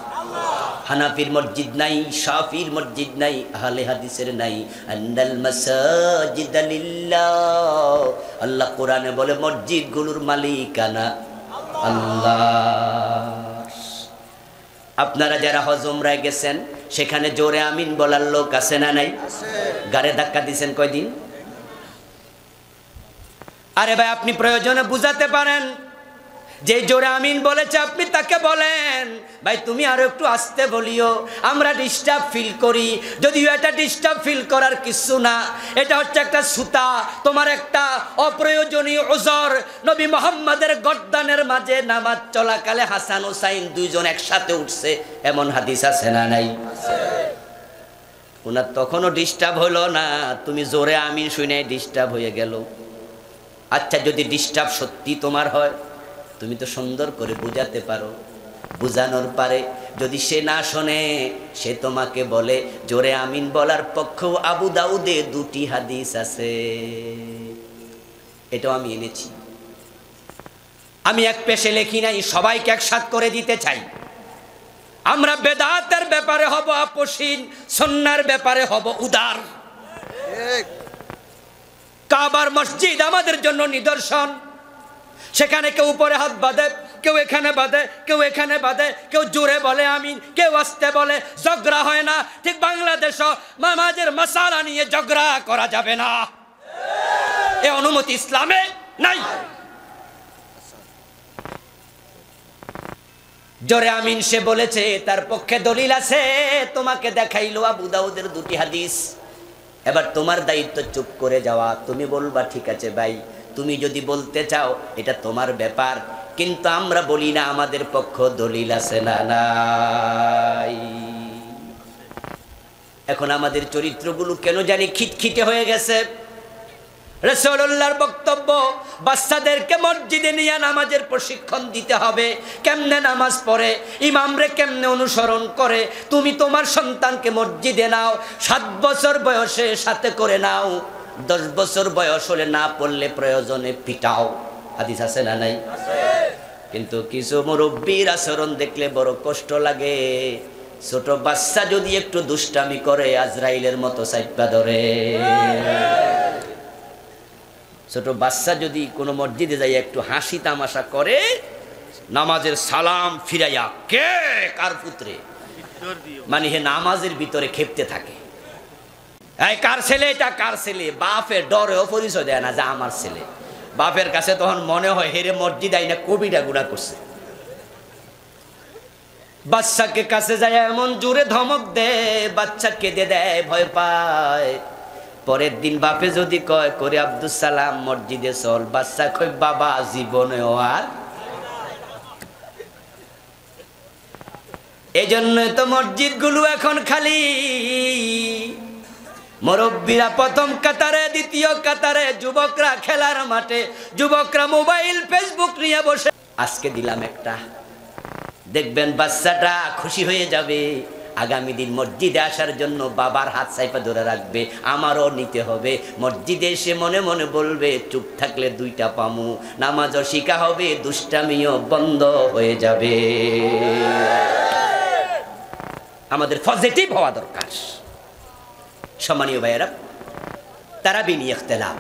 হানাফির মসজিদ নাই, শাফির মসজিদ নাই, আহলে হাদিসের নাই। আন্নাল মাসাজিদা লিল্লাহ, আল্লাহ কোরআনে বলে মসজিদগুলোর মালিকানা আল্লাহ। আপনারা যারা হজ উমরায় গেছেন, সেখানে জোরে আমিন বলার লোক আছে না নাই? ঘাড়ে ধাক্কা দিয়েছেন কয়দিন? আরে ভাই, আপনি প্রয়োজনে বুঝাতে পারেন, যে জোরে আমিন বলেছে আপনি তাকে বলেন, ভাই তুমি আরো একটু আস্তে বলিও, আমরা ডিস্টার্ব ফিল করি। যদিও এটা ডিস্টার্ব ফিল করার কিছু না, এটা হচ্ছে একটা সুতা, তোমার একটা অপ্রয়োজনীয় ওজর। নবী মুহাম্মাদের গর্দানের মাঝে নামাজ চলাকালে হাসান হুসাইন 2 জন একসাথে উঠছে, এমন হাদিস আছে না নাই? ওনার তখনও ডিস্টার্ব হলো না, তুমি জোরে আমিন শুনে ডিস্টার্ব হয়ে গেল। আচ্ছা, যদি ডিস্টার্ব সত্যি তোমার হয়, তুমি তো সুন্দর করে বুঝাতে পারো, বুঝানোর পারে। যদি সে না শোনে, সে তোমাকে বলে জোরে আমিন বলার পক্ষেও আবু দাউদে 2টি হাদিস আছে, এটাও আমি এনেছি। আমি এক পেশে লেখি নাই, সবাইকে একসাথ করে দিতে চাই। আমরা বেদাতের ব্যাপারে হব আপোষহীন, সুন্নাহর ব্যাপারে হব উদার। কাবার মসজিদ আমাদের জন্য নিদর্শন। সেখানে কেউ উপরে হাত বাঁধে, কেউ এখানে বাঁধে, কেউ এখানে বাঁধে, কেউ জোরে বলে আমিন, কেউ আস্তে বলে, ঝগড়া হয় না। ঠিক বাংলাদেশও নামাজের মাসালা নিয়ে ঝগড়া করা যাবে না, এ অনুমতি ইসলামে নাই। জোরে আমিন সে বলেছে, তার পক্ষে দলিল আছে, তোমাকে দেখাইলো আবু দাউদের দুটি হাদিস। এবার তোমার দায়িত্ব চুপ করে যাওয়া। তুমি বলবা ঠিক আছে ভাই, তুমি যদি বলতে চাও এটা তোমার ব্যাপার, কিন্তু আমরা বলি না আমাদের পক্ষ দলিল আছে না নাই। এখন আমাদের চরিত্রগুলো কেন জানি খিটখিটে হয়ে গেছে। রাসূলুল্লাহর বক্তব্য, বাচ্চাদেরকে মসজিদে নিয়ে নামাজের প্রশিক্ষণ দিতে হবে, কেমনে নামাজ পড়ে, ইমামরে কেমনে অনুসরণ করে। তুমি তোমার সন্তানকে মসজিদে নাও, 7 বছর বয়সে সাথে করে নাও, 10 বছর বয়স হলে না পড়লে প্রয়োজনে পিটাও। হাদিস আছে না নাই? কিন্তু কিছু মুরব্বীর আচরণ দেখলে বড় কষ্ট লাগে। ছোট বাচ্চা যদি একটু দুষ্টামি করে, আজরাইলের মতো চাইপা ধরে। ছোট বাচ্চা যদি কোনো মসজিদে যাই একটু হাসি তামাশা করে, নামাজের সালাম ফিরাইয়া কে কার পুত্রে, মানে হে নামাজের ভিতরে খেপতে থাকে। এই কার ছেলে, এটা কার ছেলে। বাপের ডরেও পরিচয় দেয় না যে আমার ছেলে। বাপের কাছে তখন মনে হয় হেরে মসজিদ আইনা কবিরা গুণা করছে। বাচ্চাকে কাছে যায় এমন জোরে ধমক দেয়, বাচ্চা কেঁদে দেয়, ভয় পায়। পরের দিন বাপে যদি কয় করে আব্দুল সালাম মসজিদে চল, বাচ্চা কয় বাবা জীবনেও আর। এই জন্য তো মসজিদ গুলো এখন খালি। মুরব্বীরা প্রথম কাতারে, দ্বিতীয় কাতারে, যুবকরা খেলার মাঠে, যুবকরা মোবাইল ফেসবুক নিয়ে বসে। আজকে দিলাম একটা, দেখবেন বাচ্চাটা খুশি হয়ে যাবে। আগামী দিন মসজিদে আসার জন্য বাবার হাত চাইপা ধরে রাখবে, আমারও নিতে হবে। মসজিদে এসে মনে মনে বলবে চুপ থাকলে 2টা পামু, নামাজও শিখা হবে, দুষ্টামিও বন্ধ হয়ে যাবে। আমাদের পজিটিভ হওয়া দরকার। সম্মানীয় ভাইয়েরা, তারাবি নিয়ে ইখতিলাফ,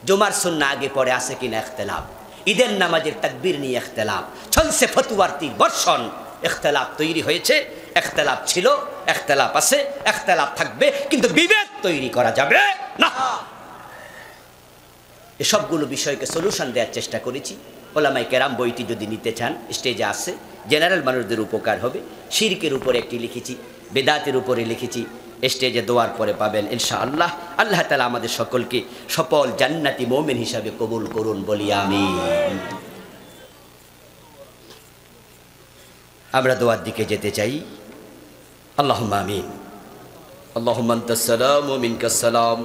জুমার সুন্নাহ আগে পরে আছে কিনা ইখতিলাফ, ঈদের নামাজের তাকবীর নিয়ে ইখতিলাফ চলছে, ফতোয়ার তীর বর্ষণ। ইখতিলাফ তৈরি হয়েছে, ইখতিলাফ ছিল, ইখতিলাফ আছে, ইখতিলাফ থাকবে, কিন্তু বিভেদ তৈরি করা যাবে না। এসবগুলো বিষয়কে সলিউশন দেওয়ার চেষ্টা করেছি। ওলামায়ে কেরাম বইটি যদি নিতে চান স্টেজে আছে, জেনারেল মানুষদের উপকার হবে। শিরকের উপরে একটি লিখেছি, বেদাতের উপরে লিখেছি, স্টেজে দোয়ার পরে পাবেন ইনশাআল্লাহ। আল্লাহ তাআলা আমাদের সকলকে সফল জান্নাতি মুমিন হিসাবে কবুল করুন, বলি আমিন। আমরা দোয়ার দিকে যেতে চাই। আল্লাহুম্মা আমিন। আল্লাহুম্মা আনতাস সালাম ওয়া মিনকাস সালাম।